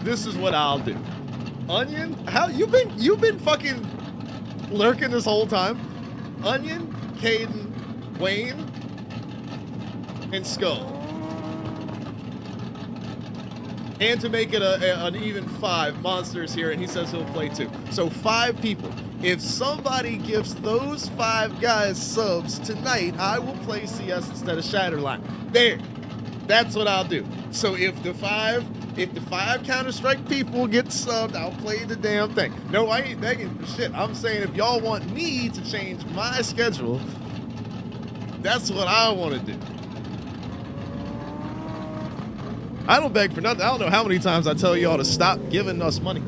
This is what I'll do. Onion, how you've been fucking lurking this whole time? Onion, Caden, Wayne, and Skull. And to make it an even 5, Monster's here, and he says he'll play too. So 5 people. If somebody gives those 5 guys subs tonight, I will play CS instead of Shatterline. There. That's what I'll do. So if the 5 Counter-Strike people get subbed, I'll play the damn thing. No, I ain't begging for shit. I'm saying if y'all want me to change my schedule, that's what I want to do. I don't beg for nothing. I don't know how many times I tell y'all to stop giving us money.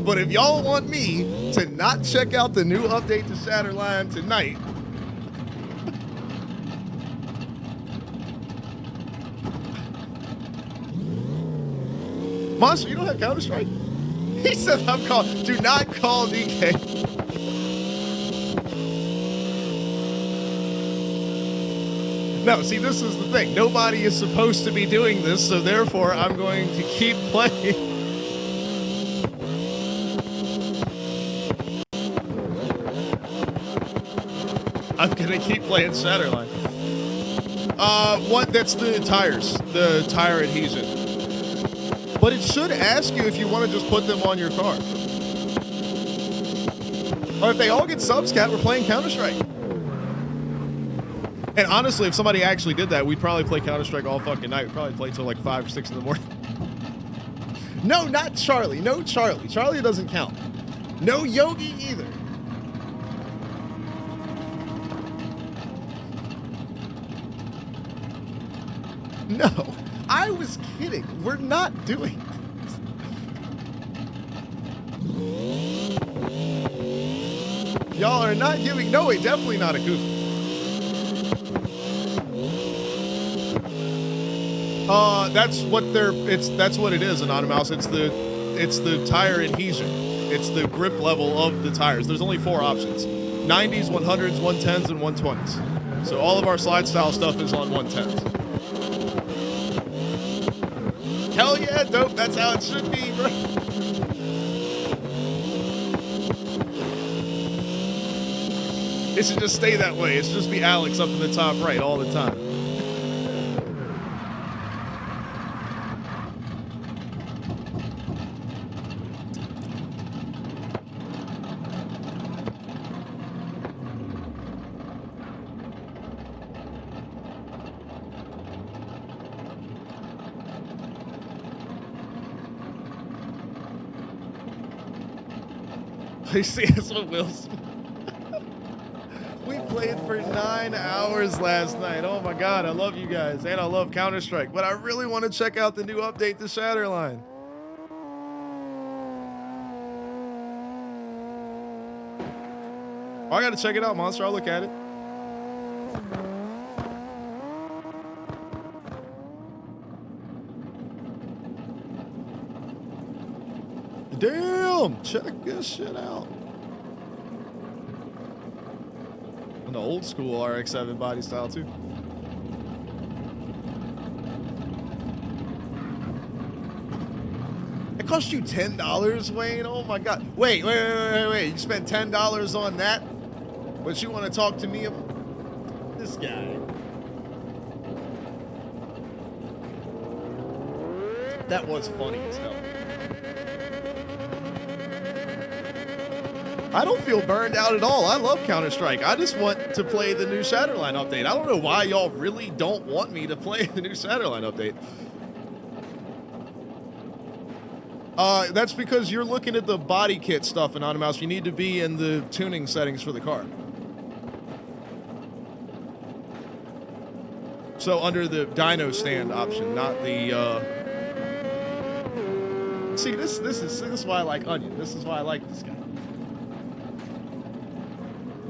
But if y'all want me to not check out the new update to Shatterline tonight, Monster, you don't have Counter-Strike? He says I'm called. Do not call DK. No, see, this is the thing. Nobody is supposed to be doing this, so therefore I'm going to keep playing. I'm going to keep playing Shatterline. That's the tires, the tire adhesion. But it should ask you if you want to just put them on your car. Or if they all get subs, Cat, we're playing Counter-Strike. And honestly, if somebody actually did that, we'd probably play Counter-Strike all fucking night. We'd probably play till like 5 or 6 in the morning. No, not Charlie. No Charlie. Charlie doesn't count. No Yogi either. No, I was kidding. We're not doing this. Y'all are not giving. No, wait, definitely not a goof. That's what it is, Anonymous. It's the tire adhesion. It's the grip level of the tires. There's only 4 options: 90s, 100s, 110s, and 120s. So all of our slide style stuff is on 110s. Hell yeah, dope. That's how it should be, bro. It should just stay that way. It should just be Alex up in the top right all the time. Play CS with Wilson. We played for 9 hours last night. Oh my god, I love you guys, and I love Counter-Strike, but I really want to check out the new update to Shatterline. Oh, I gotta check it out, Monster. I'll look at it. Damn! Check this shit out. And the old school RX-7 body style too. It cost you $10, Wayne? Oh my god. Wait. You spent $10 on that? But you want to talk to me about this guy? That was funny as hell. I don't feel burned out at all. I love Counter-Strike. I just want to play the new Shatterline update. I don't know why y'all really don't want me to play the new Shatterline update. That's because you're looking at the body kit stuff, Anonymous. You need to be in the tuning settings for the car. So under the dyno stand option, not the, See, this is why I like Onion. This is why I like this guy.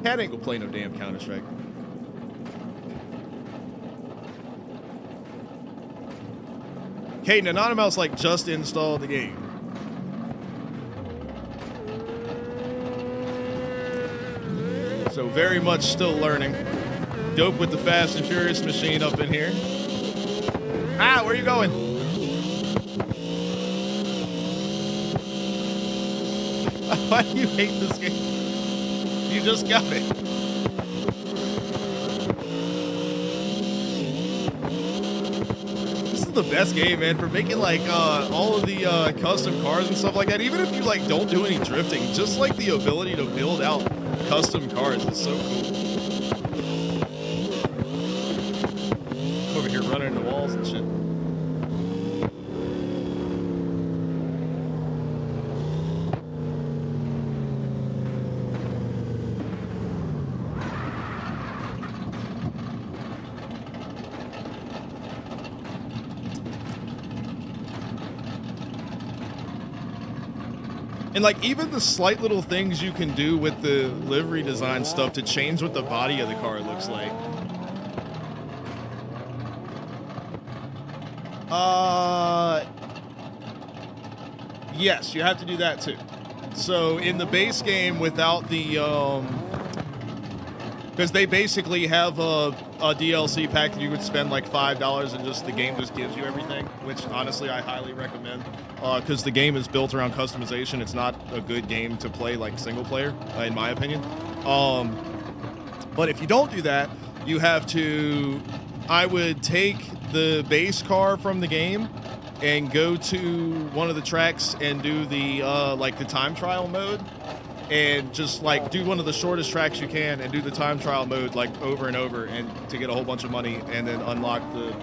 Cat ain't gonna play no damn Counter-Strike. Caden, Anonymous like just installed the game. So very much still learning. Dope with the Fast and Furious machine up in here. Ah, where are you going? Why do you hate this game? You just got it. This is the best game, man, for making like all of the custom cars and stuff like that. Even if you like don't do any drifting, just like the ability to build out custom cars is so cool. Over here running into walls and shit. And like even the slight little things you can do with the livery design stuff to change what the body of the car looks like. Yes, you have to do that too. So in the base game without the, because they basically have a DLC pack that you would spend like $5 and just the game just gives you everything, which honestly I highly recommend. Because the game is built around customization. It's not a good game to play like single player, in my opinion. But if you don't do that, you have to, I would take the base car from the game and go to one of the tracks and do the like the time trial mode, and just like do one of the shortest tracks you can and do the time trial mode like over and over, and to get a whole bunch of money and then unlock the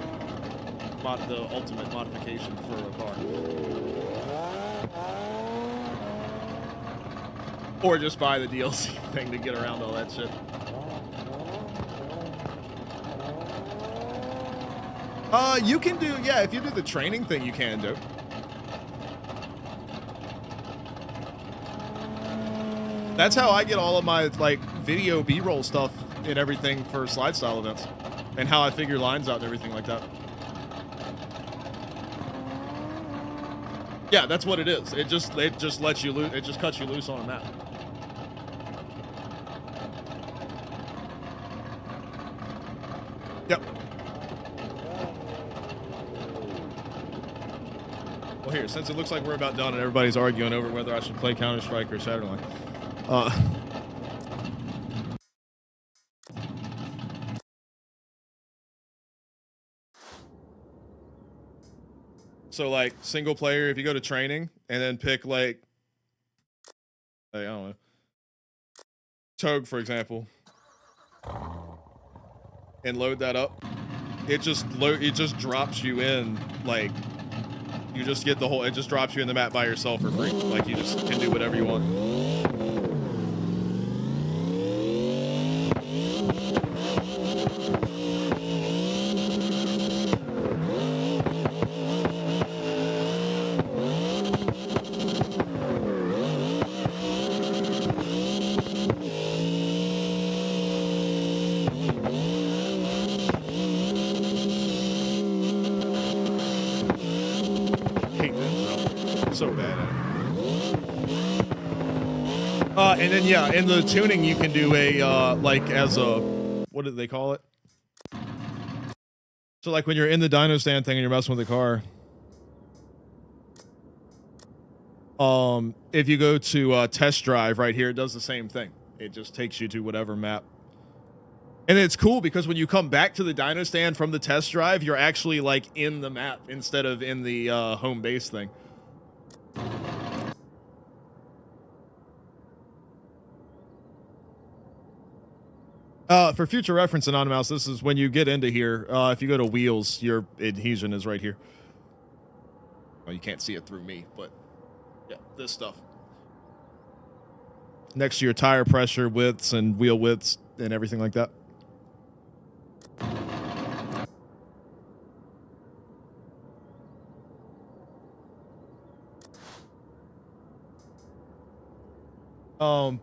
ultimate modification for a car. Or just buy the DLC thing to get around all that shit. You can do, yeah, if you do the training thing, you can do. That's how I get all of my, like, video B-roll stuff and everything for slide style events. And how I figure lines out and everything like that. Yeah, that's what it is. It just lets you loose. It just cuts you loose on a map. Yep. Well, here, since it looks like we're about done and everybody's arguing over whether I should play Counter-Strike or Shadowline, so like single player, if you go to training and then pick like, I don't know, Togue for example, and load that up, it just drops you in, like you just get the whole. It just drops you in the map by yourself for free. Like you just can do whatever you want. So bad at it. And then yeah, in the tuning you can do a like as a, what do they call it? So like when you're in the dyno stand thing and you're messing with the car, if you go to test drive right here, it does the same thing. It just takes you to whatever map. And it's cool because when you come back to the dyno stand from the test drive, you're actually like in the map instead of in the home base thing. For future reference, Anonymous, this is when you get into here. If you go to wheels, your adhesion is right here. Well, you can't see it through me, but yeah, this stuff. Next to your tire pressure widths and wheel widths and everything like that.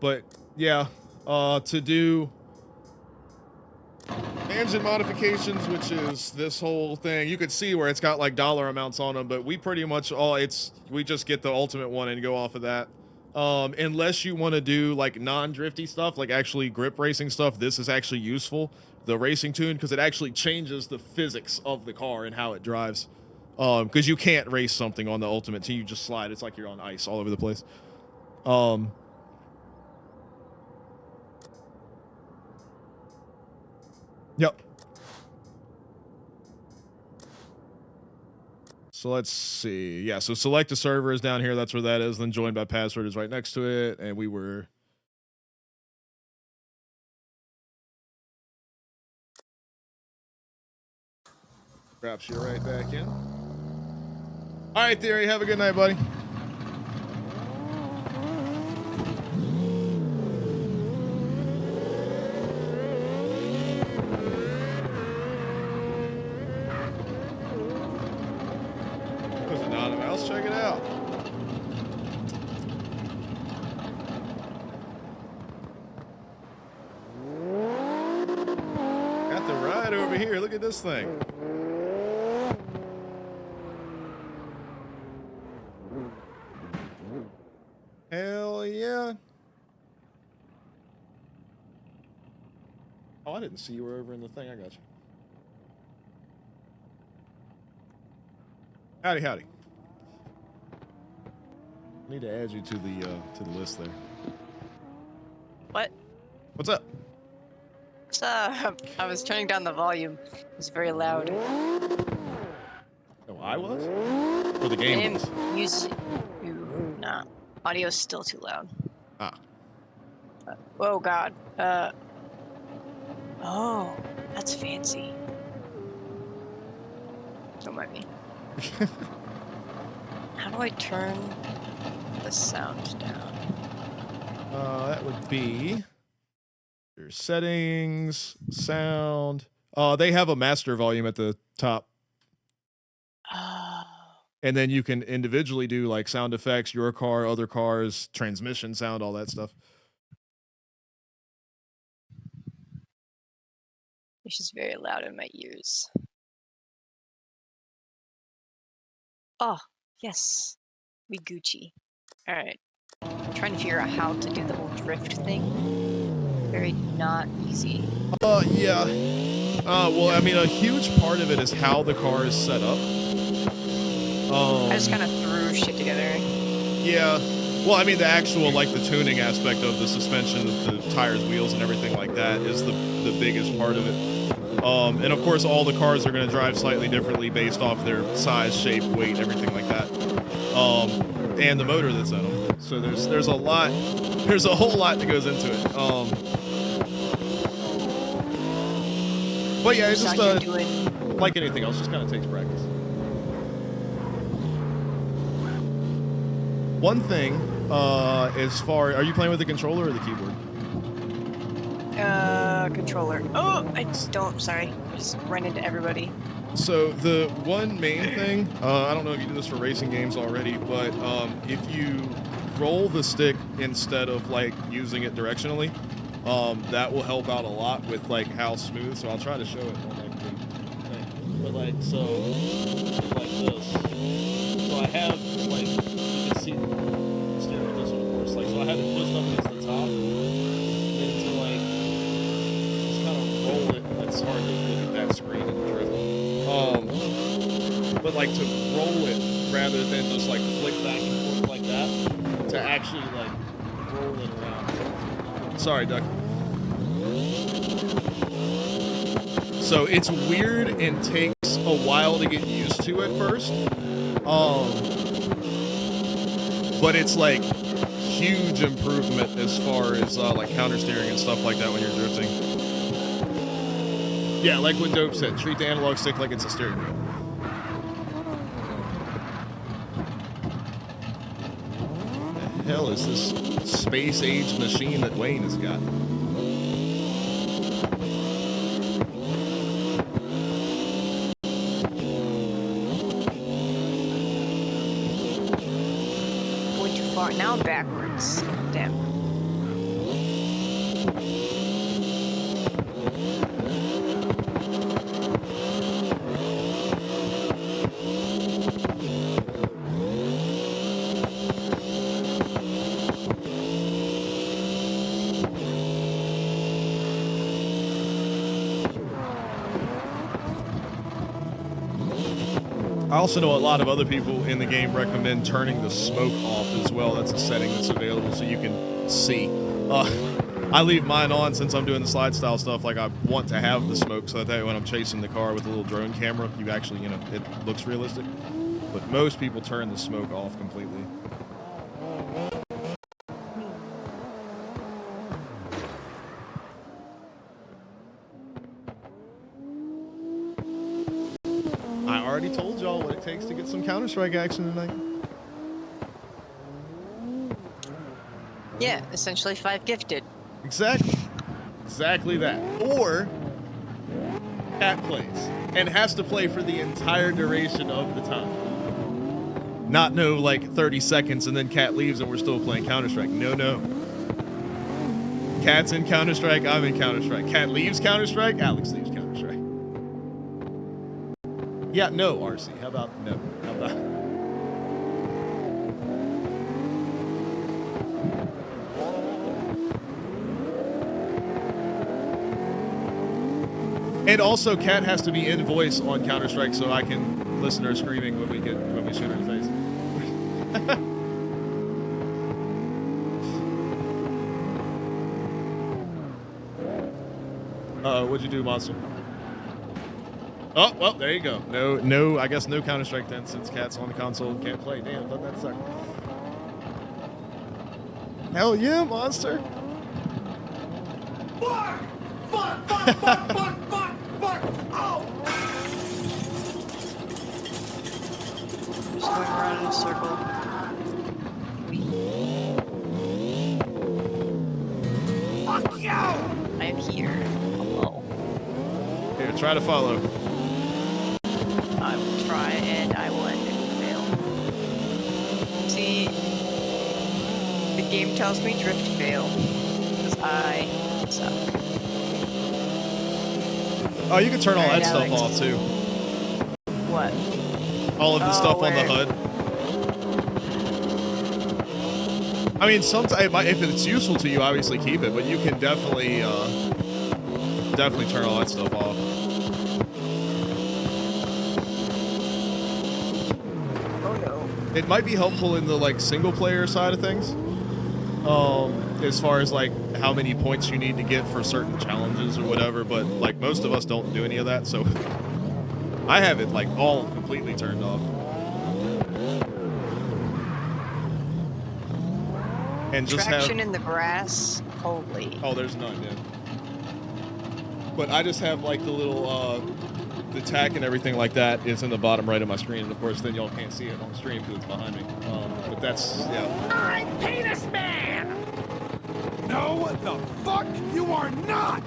But yeah, to do engine modifications, which is this whole thing, you could see where it's got like dollar amounts on them, but we pretty much we just get the ultimate one and go off of that. Unless you want to do like non-drifty stuff, like actually grip racing stuff, this is actually useful, the racing tune, because it actually changes the physics of the car and how it drives. Because you can't race something on the ultimate till you just slide. It's like you're on ice all over the place. Yep. So let's see. Yeah, so select a server is down here. That's where that is. Then join by password is right next to it. And we were... Drops you right back in. All right, Theory. Have a good night, buddy. There's Anonymous. Check it out. Got the ride over here. Look at this thing. Hell yeah. Oh, I didn't see you were over in the thing. I got you. Howdy, howdy. I need to add you to the list there. What? What's up? I was turning down the volume. It was very loud. Oh, I was? Or the game was? Nah. Audio's still too loud. Ah. Oh god. Oh, that's fancy. Don't mind me. How do I turn the sound down? That would be your settings, sound. They have a master volume at the top. Oh. And then you can individually do like sound effects, your car, other cars, transmission sound, all that stuff. This is very loud in my ears. Oh, yes. We Gucci. Alright. I'm trying to figure out how to do the whole drift thing. Very not easy. Yeah. Well, I mean, a huge part of it is how the car is set up. I just kind of threw shit together. Yeah. Well, I mean, the actual, like, the tuning aspect of the suspension, the tires, wheels, and everything like that is the biggest part of it. And, of course, all the cars are going to drive slightly differently based off their size, shape, weight, everything like that. And the motor that's in them. So there's a lot, there's a whole lot that goes into it. But, yeah, it's just, like anything else, just kind of takes practice. One thing, as far, are you playing with the controller or the keyboard? Controller. Oh, sorry. I just ran into everybody. So the one main thing, I don't know if you do this for racing games already, but if you roll the stick instead of like using it directionally, that will help out a lot with like how smooth. So I'll try to show it on like the thing. But like so, like this. So I have like you can see the steering wheel, of course. Like so I had to push up against the top, and then to like just kind of roll it. It's hard to look at that screen and drift. But like to roll it rather than just like flick back and forth like that, to actually like roll it around. Sorry, Duck. So it's weird and takes a while to get used to at first. But it's like huge improvement as far as like counter steering and stuff like that when you're drifting. Yeah, like what Dope said, treat the analog stick like it's a steering wheel. What the hell is this space age machine that Wayne has got? Going too far. Now I'm backwards. Damn. I also know a lot of other people in the game recommend turning the smoke off as well. That's a setting that's available so you can see. I leave mine on since I'm doing the slide style stuff. Like I want to have the smoke so that when I'm chasing the car with a little drone camera, you actually, you know, it looks realistic. But most people turn the smoke off completely. I already told y'all what it takes to get some Counter-Strike action tonight. Yeah, essentially 5 gifted. Exactly. Exactly that. Or Cat plays and has to play for the entire duration of the time. Not no like 30 seconds and then Cat leaves and we're still playing Counter-Strike. No. Cat's in Counter-Strike, I'm in Counter-Strike. Cat leaves Counter-Strike, Alex leaves Counter-Strike. Yeah, no, RC. How about no? How about... And also, Cat has to be in voice on Counter-Strike so I can listen to her screaming when we shoot her in the face. What'd you do, Monster? Oh, well, there you go. No, I guess no Counter-Strike then since Cat's on the console and can't play. Damn, doesn't that suck? Hell yeah, Monster. Fuck! Oh! Just going around in a circle. Fuck you! I am here. Hello. Here, try to follow. I will try and I will end it and fail. See, the game tells me drift fail because I suck. Oh, you can turn all Alright, that stuff Alex. off too. What? All of the stuff on the where? HUD. I mean, sometimes if it's useful to you, obviously keep it, but you can definitely turn all that stuff off. Oh no. It might be helpful in the like single player side of things, as far as like how many points you need to get for certain challenges or whatever. But like most of us don't do any of that, so I have it like all completely turned off. And just Traction in the grass. Holy. Oh, there's none, yeah. But I just have like the little the tack and everything like that is in the bottom right of my screen, and of course then y'all can't see it on stream because it's behind me. But that's yeah. I'm Penis Man! No, the fuck you are not!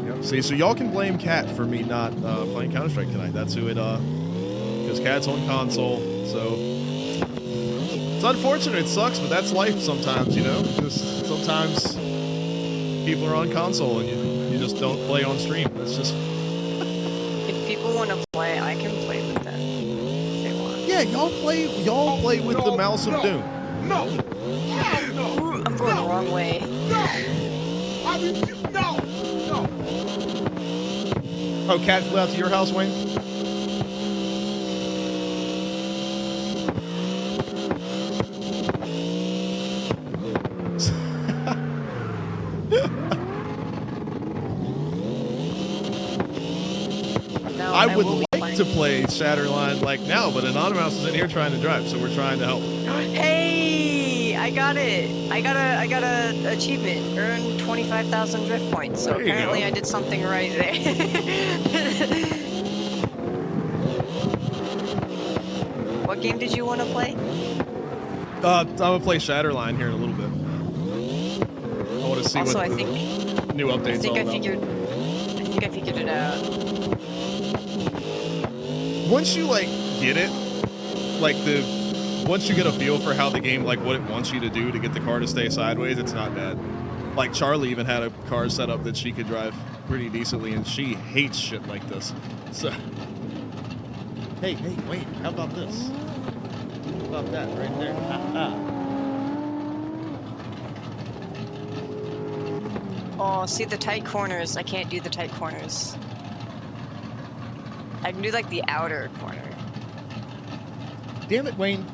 Yep. See, so y'all can blame Cat for me not playing Counter-Strike tonight. That's who it because Cat's on console, so it's unfortunate. It sucks, but that's life sometimes, you know. Just sometimes people are on console and you just don't play on stream. That's just. If people want to play, I can play with them if they want. Yeah, y'all play with the Mouse of Doom. No! Ooh, I'm going the wrong way. I mean, no! Oh, Cat flew out to your house, Wayne? No, I would will be like playing. to play Shatterline like now, but Anonymous is in here trying to drive, so we're trying to help. Hey, I got it. I got a achievement. Earn 25,000 drift points. So There you apparently go. I did something right there. What game did you want to play? I'm gonna play Shatterline here in a little bit. I want to see Also, what I think new updates I think all I about. figured it out. Once you like get it, like once you get a feel for how the game, like what it wants you to do to get the car to stay sideways, it's not bad. Like Charlie even had a car set up that she could drive pretty decently, and she hates shit like this. So, hey, wait, how about this? How about that right there? Oh, see the tight corners. I can't do the tight corners. I can do like the outer corner. Damn it, Wayne.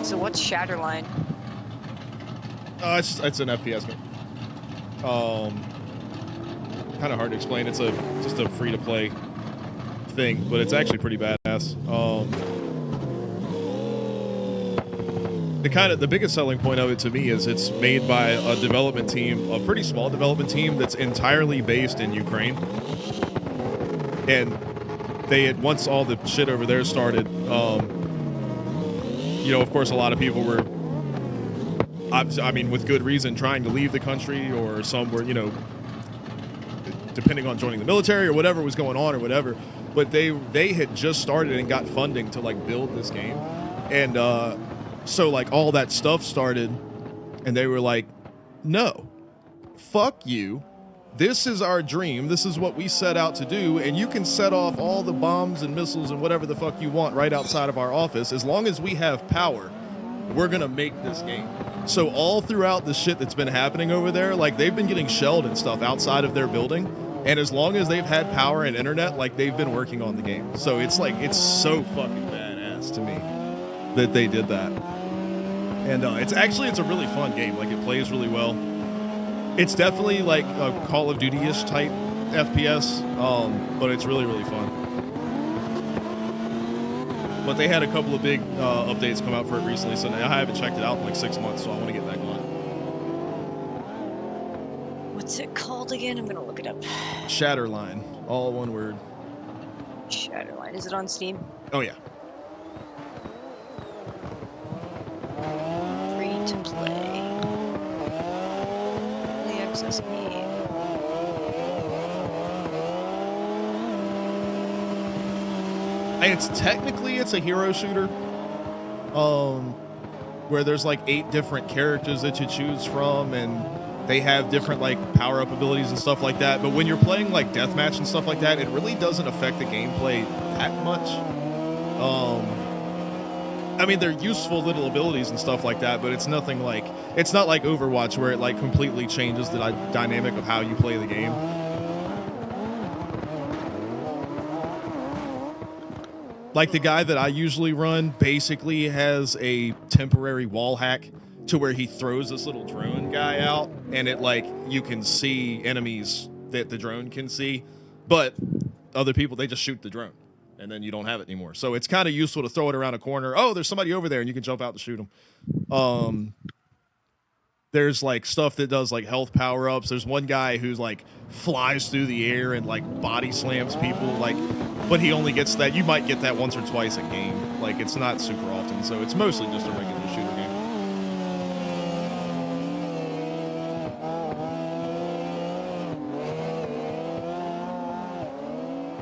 So what's Shatterline? It's an FPS game. Kind of hard to explain. It's just a free to play thing, but it's actually pretty badass. The biggest selling point of it to me is it's made by a development team, a pretty small development team that's entirely based in Ukraine. And they had, once all the shit over there started, you know, of course, a lot of people were, I mean, with good reason, trying to leave the country, or some were, you know, depending on joining the military or whatever was going on or whatever. But they had just started and got funding to like build this game, and so like all that stuff started, and they were like, no, fuck you. This is our dream. This is what we set out to do, and you can set off all the bombs and missiles and whatever the fuck you want right outside of our office. As long as we have power, we're gonna make this game. So all throughout the shit that's been happening over there, like they've been getting shelled and stuff outside of their building, and as long as they've had power and internet, like they've been working on the game. So it's like, it's so fucking badass to me that they did that. And it's a really fun game. Like it plays really well. It's definitely like a Call of Duty-ish type FPS, but it's really, really fun. But they had a couple of big updates come out for it recently, so I haven't checked it out in like 6 months, so I want to get back on What's it called again? I'm gonna look it up. it. Shatterline, all one word. Shatterline. Is it on Steam? Oh yeah. Free to play. Early access game. And it's a hero shooter, where there's like 8 different characters that you choose from, and they have different like power-up abilities and stuff like that. But when you're playing like deathmatch and stuff like that, it really doesn't affect the gameplay that much. I mean, they're useful little abilities and stuff like that, but it's nothing like, it's not like Overwatch where it like completely changes the dynamic of how you play the game. Like the guy that I usually run basically has a temporary wall hack to where he throws this little drone guy out, and it like, you can see enemies that the drone can see, but other people, they just shoot the drone. And then you don't have it anymore. So it's kind of useful to throw it around a corner. Oh, there's somebody over there, and you can jump out to shoot them. There's like stuff that does like health power-ups. There's one guy who's like flies through the air and like body slams people, like, but he only gets that. You might get that once or twice a game. Like, it's not super often, so it's mostly just a regular shooter game.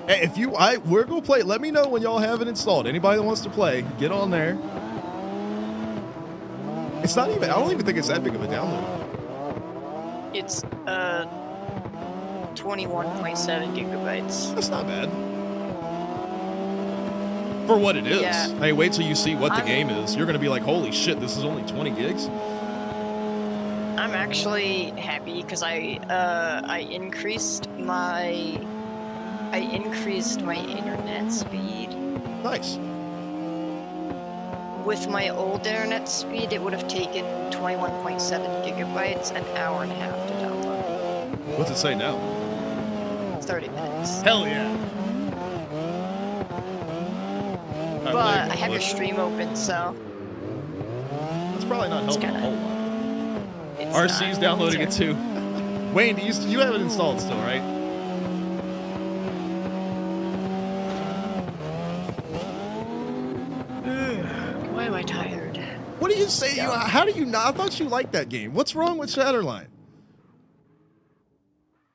Hey, if you, we're gonna play. Let me know when y'all have it installed. Anybody that wants to play, get on there. It's not even. I don't even think it's that big of a download. It's 21.7 gigabytes. That's not bad for what it is. Yeah. Hey, wait till you see what the game is. You're gonna be like, holy shit, this is only 20 gigs. I'm actually happy because I increased my internet speed. Nice. With my old internet speed, it would have taken 21.7 gigabytes, an hour and a half to download. What's it say now? 30 minutes. Hell yeah. But I have your stream open, so That's probably not helping a whole lot. it's RC's not. downloading it It's too. Wayne, you have it installed still, right? Why am I tired? What do you say? How do you not? I thought you liked that game. What's wrong with Shatterline?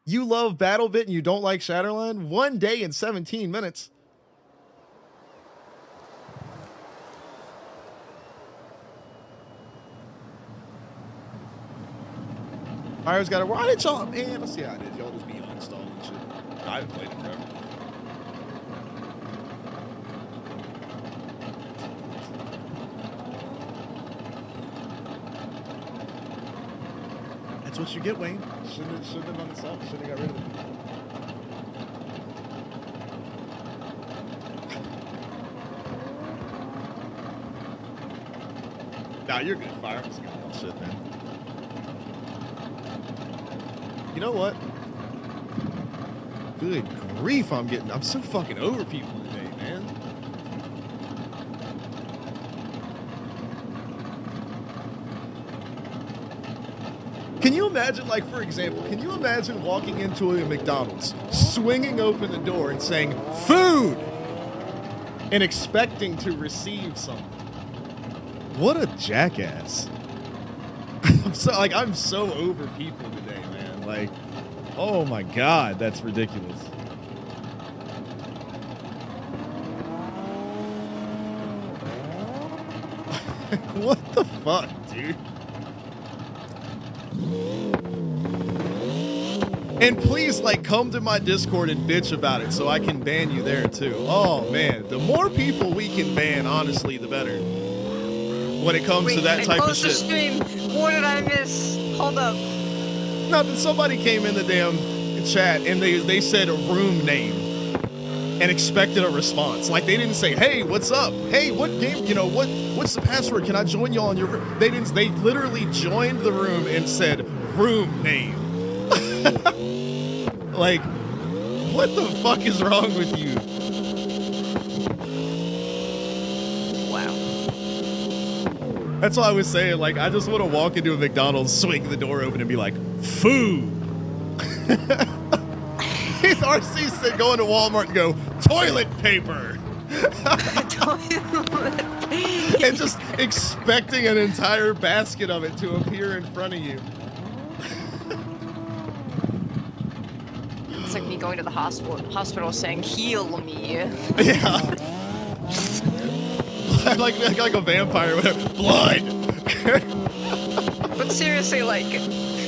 You love BattleBit and you don't like Shatterline? 1 day and 17 minutes. Fire's got it. Why did y'all? Man, let's see how it is. Y'all just be uninstalling shit. I haven't played it forever. That's what you get, Wayne. Shouldn't have done this off. Shouldn't have got rid of it. Nah, you're good. Fire. I'm just gonna shit, man. You know what? Good grief, I'm so fucking over people today, man. Can you imagine, like, for example, can you imagine walking into a McDonald's, swinging open the door and saying, food, and expecting to receive something? What a jackass. I'm so over people today, man. Like, oh my God, that's ridiculous. What the fuck, dude? And please, like, come to my Discord and bitch about it so I can ban you there too. Oh man, the more people we can ban, honestly, the better. When it comes to that type of shit. Stream. What did I miss? Hold up. Nothing. Somebody came in the damn chat and they said a room name and expected a response. Like, they didn't say, "Hey, what's up? Hey, what game? You know what's the password? Can I join y'all on your?" They didn't. They literally joined the room and said room name. Like, what the fuck is wrong with you? That's why I was saying, like, I just want to walk into a McDonald's, swing the door open, and be like, food. RC said go into Walmart and go, toilet paper. And just expecting an entire basket of it to appear in front of you. It's like me going to the hospital saying, heal me. Yeah. like a vampire, whatever. Blood. But seriously, like,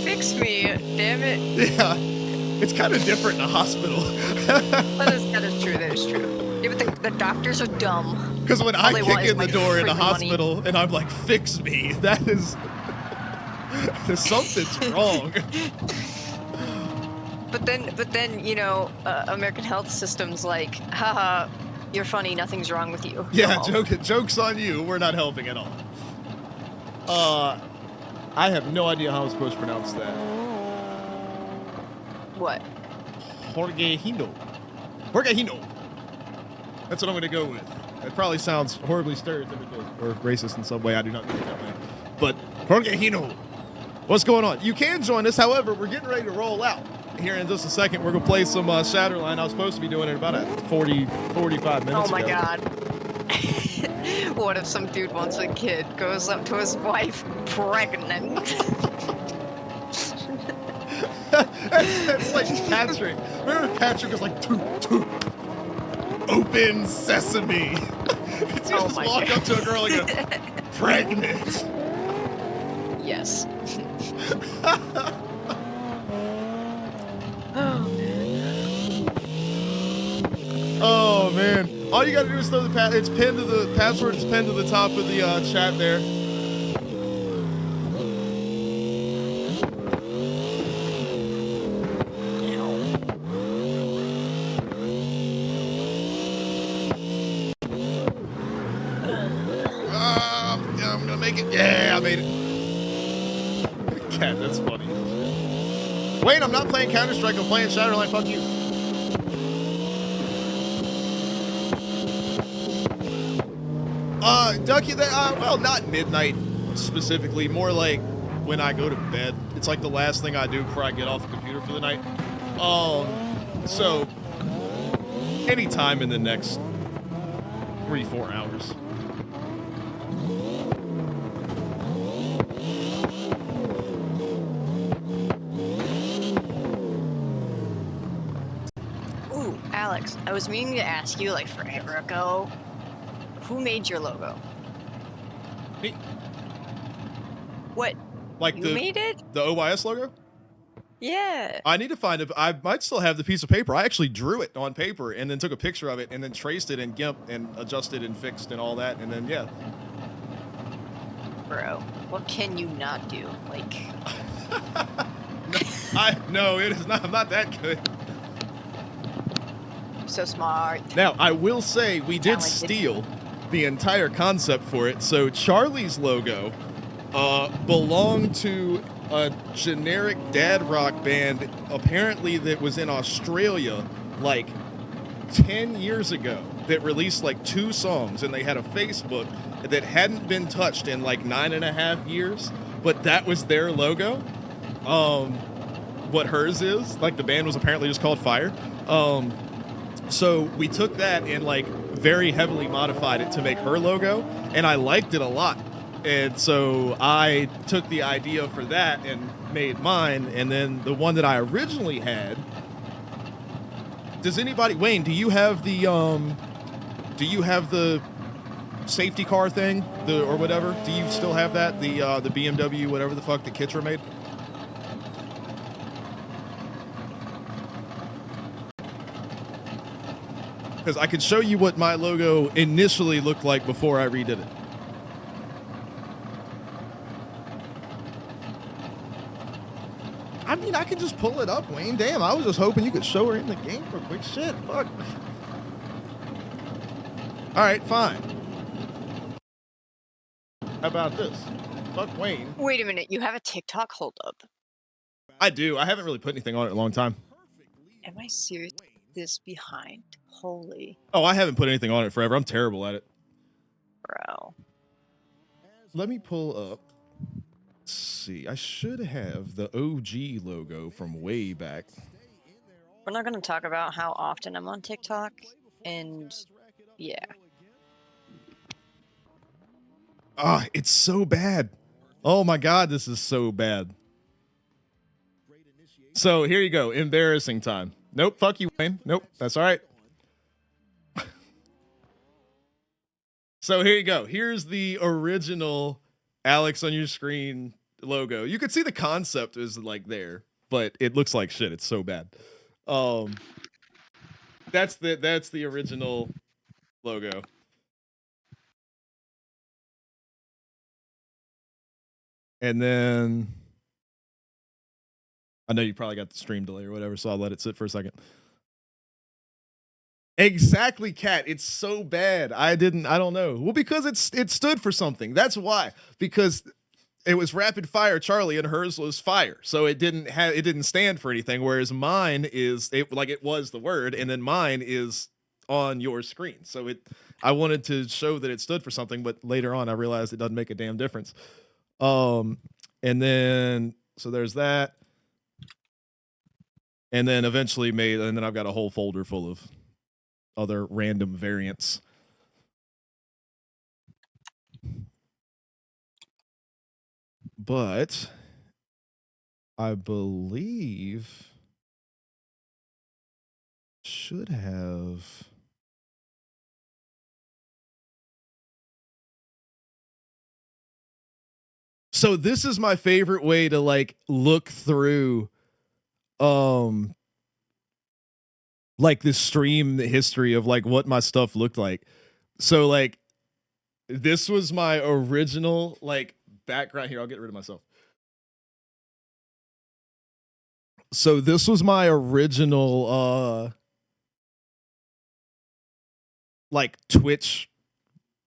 fix me, damn it. Yeah, it's kind of different in a hospital. That is true. That is true. Yeah, but the doctors are dumb. Because when I they kick want is in the my door in the freaking money. hospital and I'm like, fix me, that is... something's wrong. But then, you know, American health system's like, haha, you're funny, nothing's wrong with you. Yeah, Go home. joke's on you. We're not helping at all. I have no idea how I'm supposed to pronounce that. What? Jorge Hino. That's what I'm going to go with. It probably sounds horribly stereotypical or racist in some way. I do not mean it that way. But Jorge Hino, what's going on? You can join us. However, we're getting ready to roll out. Here in just a second, we're going to play some Shatterline. I was supposed to be doing it about 45 minutes ago. Oh my god. What if some dude wants a kid, goes up to his wife, pregnant? That's like Patrick. Remember Patrick was like, toot, toot. Open sesame. You just walk up to a girl and go, pregnant. Yes. Oh man! All you gotta do is throw the it's pinned to the password is pinned to the top of the chat there. Yeah, I'm gonna make it. Yeah, I made it. Cat, that's funny. Wait, I'm not playing Counter-Strike. I'm playing Shatterline. Fuck you. Ducky, well, not midnight specifically, more like when I go to bed. It's like the last thing I do before I get off the computer for the night. So anytime in the next 3-4 hours. Ooh, Alex, I was meaning to ask you like forever ago, who made your logo? Me. What? Like you made it? The OYS logo? Yeah. I need to find it. I might still have the piece of paper. I actually drew it on paper and then took a picture of it and then traced it in GIMP and adjusted and fixed and all that. And then, yeah. Bro, what can you not do? Like... No, it is not. I'm not that good. So smart. Now, I will say we did Talented. steal the entire concept for it. So Charlie's logo belonged to a generic dad rock band, apparently that was in Australia like 10 years ago, that released like 2 songs, and they had a Facebook that hadn't been touched in like 9.5 years, but that was their logo. What hers is, like the band was apparently just called Fire. So we took that and like very heavily modified it to make her logo, and I liked it a lot. And so I took the idea for that and made mine, and then the one that I originally had. Does anybody, Wayne, do you have the safety car thing, or whatever? Do you still have that? The BMW, whatever the fuck that Kitra made? Because I could show you what my logo initially looked like before I redid it. I mean, I can just pull it up, Wayne. Damn, I was just hoping you could show her in the game for quick shit. Fuck. All right, fine. How about this? Fuck Wayne. Wait a minute, you have a TikTok? Hold up. I do. I haven't really put anything on it in a long time. Am I serious? This behind? Holy. Oh, I haven't put anything on it forever. I'm terrible at it. Bro. Let me pull up. Let's see. I should have the OG logo from way back. We're not going to talk about how often I'm on TikTok, and yeah. Ah, it's so bad. Oh my God, this is so bad. So here you go. Embarrassing time. Nope, fuck you, Wayne. Nope, that's all right. So here you go. Here's the original Alex on your screen logo. You could see the concept is like there, but it looks like shit. It's so bad. That's the original logo. And then I know you probably got the stream delay or whatever, so I'll let it sit for a second. Exactly, Kat. It's so bad. I don't know. Well, because it stood for something. That's why. Because it was rapid fire Charlie and hers was fire. So it didn't stand for anything. Whereas mine is it was the word, and then mine is on your screen. So I wanted to show that it stood for something, but later on I realized it doesn't make a damn difference. And then so there's that. And then eventually and then I've got a whole folder full of other random variants. But I believe should have so this is my favorite way to like look through like the stream history of like what my stuff looked like. So like this was my original like background. Here, I'll get rid of myself. So this was my original like Twitch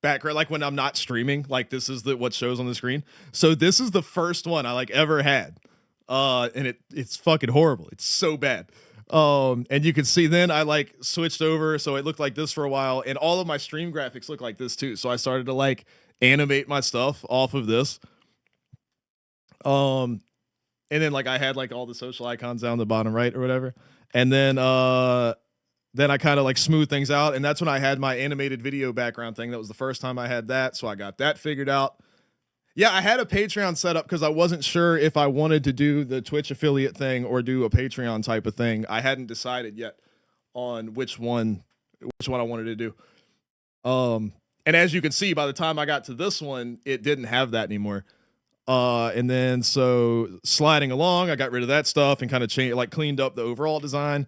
background, like when I'm not streaming, like this is what shows on the screen. So this is the first one I like ever had. And it's fucking horrible. It's so bad. And you can see then I like switched over so it looked like this for a while, and all of my stream graphics look like this too. So I started to like animate my stuff off of this. And then like I had like all the social icons down the bottom right or whatever. And then I kind of like smooth things out, and that's when I had my animated video background thing. That was the first time I had that, so I got that figured out. Yeah, I had a Patreon set up because I wasn't sure if I wanted to do the Twitch affiliate thing or do a Patreon type of thing. I hadn't decided yet on which one I wanted to do. And as you can see, by the time I got to this one, it didn't have that anymore. And then so sliding along, I got rid of that stuff and kind of cleaned up the overall design.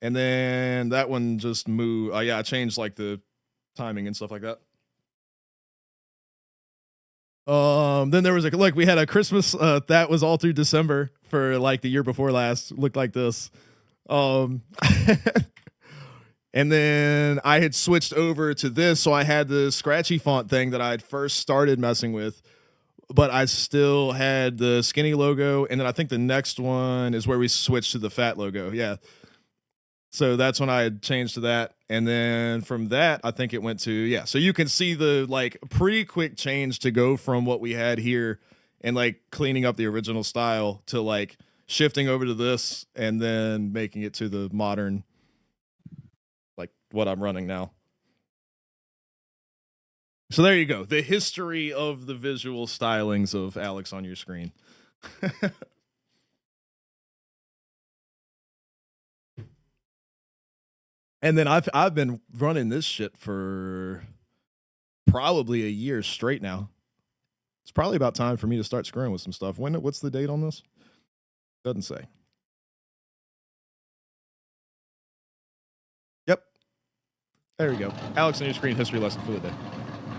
And then that one just moved. I changed like the timing and stuff like that. Then there was we had a Christmas that was all through December for like the year before last, looked like this. And then I had switched over to this, so I had the scratchy font thing that I had first started messing with, but I still had the skinny logo, and then I think the next one is where we switched to the fat logo. Yeah. So that's when I had changed to that. And then from that, I think it went to, yeah. So you can see the like pretty quick change to go from what we had here and like cleaning up the original style to like shifting over to this and then making it to the modern, like what I'm running now. So there you go. The history of the visual stylings of Alex on your screen. And then I've been running this shit for probably a year straight now. It's probably about time for me to start screwing with some stuff. What's the date on this? Doesn't say. Yep. There we go. Alex on your screen history lesson for the day.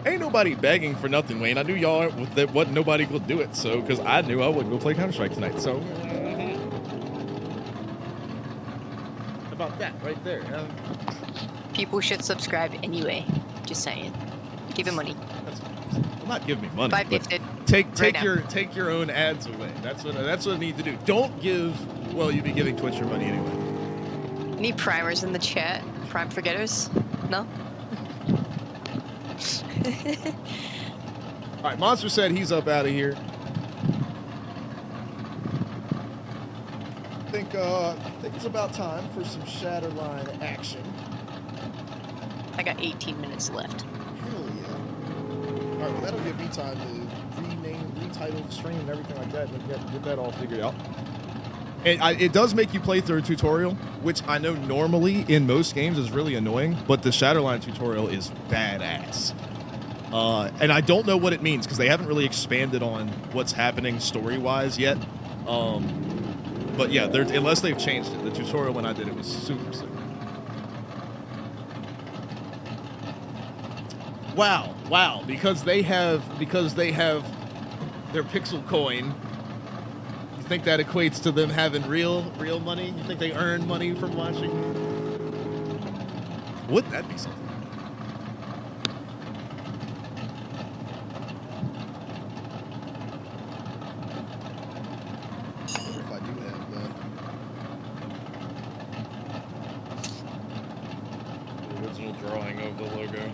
Ain't nobody begging for nothing, Wayne. I knew y'all wasn't nobody could do it, so because I knew I wouldn't go play Counter-Strike tonight. So about that right there. People should subscribe anyway. Just saying. Give him money. Well, not give me money. 5 gifted. Take your own ads away. That's what I need to do. Don't give. Well, you'd be giving Twitch your money anyway. Any primers in the chat? Prime forgetters? No. All right, Monster said he's up out of here. I think it's about time for some Shatterline action. I got 18 minutes left. Hell yeah. All right, well, that'll give me time to retitle the stream and everything like that and get that all figured out. And it does make you play through a tutorial, which I know normally in most games is really annoying, but the Shatterline tutorial is badass. And I don't know what it means because they haven't really expanded on what's happening story-wise yet. But yeah, unless they've changed it, the tutorial when I did it was super sick. Wow, because they have their pixel coin. You think that equates to them having real money? You think they earn money from watching? Wouldn't that be something? If I do have the original drawing of the logo.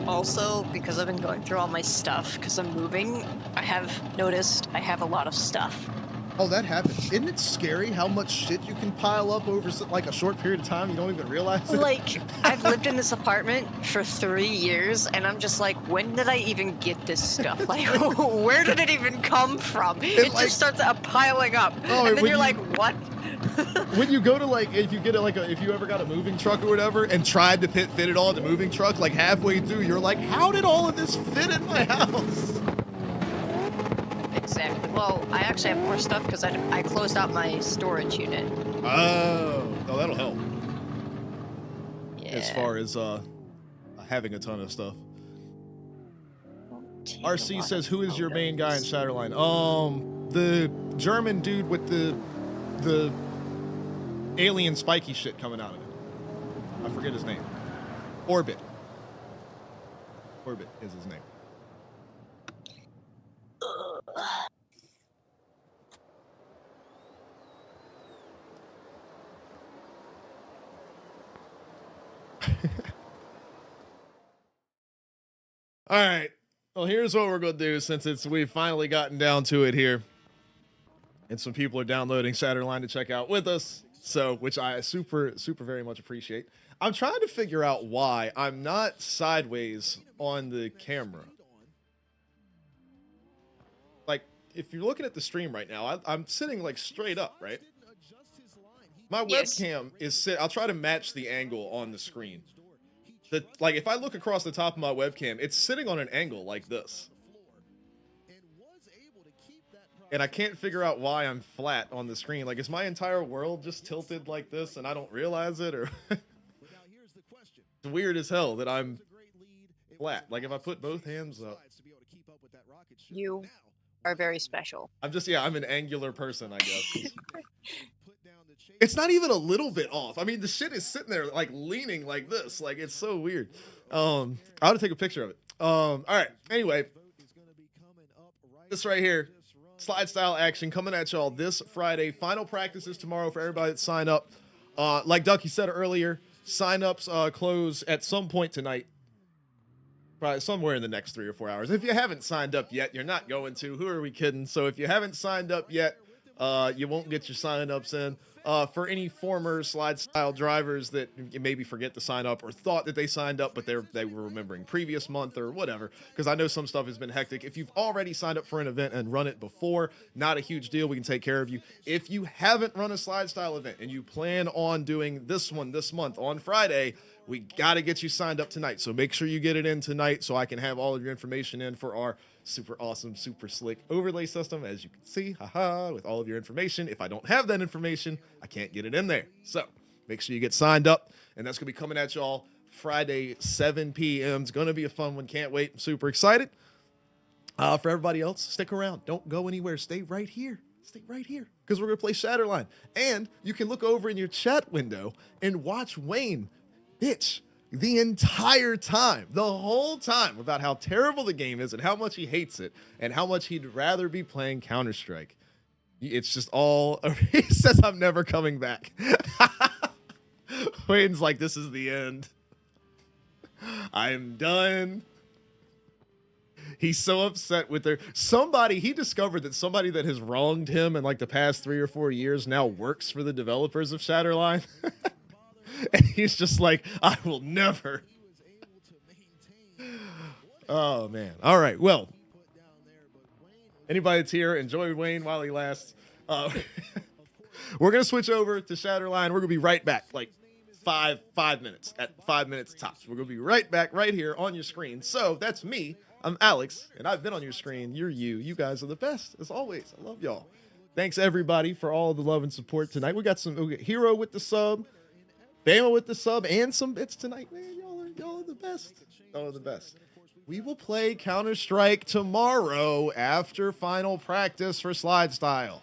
Also, because I've been going through all my stuff, because I'm moving, I have noticed I have a lot of stuff. Oh, that happens. Isn't it scary how much shit you can pile up over like a short period of time? You don't even realize it. Like, I've lived in this apartment for 3 years, and I'm just like, when did I even get this stuff? Like, where did it even come from? It like, just starts piling up, oh, and then you're you, like, what? When you go to like, if you get it like if you ever got a moving truck or whatever and tried to fit it all in the moving truck, like halfway through, you're like, how did all of this fit in my house? Exactly. Well, I actually have more stuff because I closed out my storage unit. Oh, that'll help. Yeah. As far as having a ton of stuff. RC says, who is your main guy in Shatterline? The German dude with the alien spiky shit coming out of it. I forget his name. Orbit. Orbit is his name. All right. Well, here's what we're going to do since we've finally gotten down to it here. And some people are downloading Shatterline to check out with us. So, which I super very much appreciate. I'm trying to figure out why I'm not sideways on the camera. Like, if you're looking at the stream right now, I'm sitting like straight up, right? My webcam is I'll try to match the angle on the screen. Like, if I look across the top of my webcam, it's sitting on an angle like this. And I can't figure out why I'm flat on the screen. Like, is my entire world just tilted like this and I don't realize it? Or it's weird as hell that I'm flat. Like, if I put both hands up. You are very special. I'm an angular person, I guess. It's not even a little bit off. I mean, the shit is sitting there, like, leaning like this. Like, it's so weird. I ought to take a picture of it. All right. Anyway, this right here. Slide style action coming at y'all this Friday. Final practices tomorrow for everybody that sign up. Like Ducky said earlier, sign-ups close at some point tonight. Probably somewhere in the next 3 or 4 hours. If you haven't signed up yet, you're not going to. Who are we kidding? So if you haven't signed up yet, you won't get your sign-ups in. For any former slide style drivers that maybe forget to sign up or thought that they signed up, but they were remembering previous month or whatever, because I know some stuff has been hectic. If you've already signed up for an event and run it before, not a huge deal. We can take care of you. If you haven't run a slide style event and you plan on doing this one this month on Friday, we got to get you signed up tonight. So make sure you get it in tonight so I can have all of your information in for our super awesome, super slick overlay system, as you can see, with all of your information. If I don't have that information, I can't get it in there. So make sure you get signed up, and that's going to be coming at y'all Friday, 7 p.m. It's going to be a fun one. Can't wait. I'm super excited. For everybody else, stick around. Don't go anywhere. Stay right here. Stay right here, because we're going to play Shatterline. And you can look over in your chat window and watch Wayne bitch the entire time, the whole time, about how terrible the game is and how much he hates it and how much he'd rather be playing Counter-Strike. It's just all, he says, I'm never coming back. Wayne's like, this is the end. I'm done. He's so upset with he discovered that somebody that has wronged him in like the past 3 or 4 years now works for the developers of Shatterline. And he's just like, I will never. Oh, man. All right. Well, anybody that's here, enjoy Wayne while he lasts. We're going to switch over to Shatterline. We're going to be right back. Like 5 minutes, at 5 minutes tops. We're going to be right back right here on your screen. So that's me. I'm Alex, and I've been on your screen. You're you. You guys are the best, as always. I love y'all. Thanks, everybody, for all the love and support tonight. We got Hero with the sub, Bama with the sub, and some bits tonight. Man, y'all are the best. Y'all are the best. We will play Counter-Strike tomorrow after final practice for SLIDESTYLE.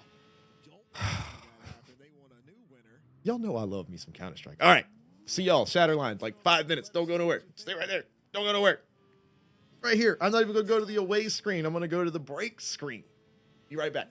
Y'all know I love me some Counter-Strike. All right. See y'all. Shatterline. Like 5 minutes. Don't go nowhere. Stay right there. Don't go nowhere. Right here. I'm not even going to go to the away screen. I'm going to go to the break screen. Be right back.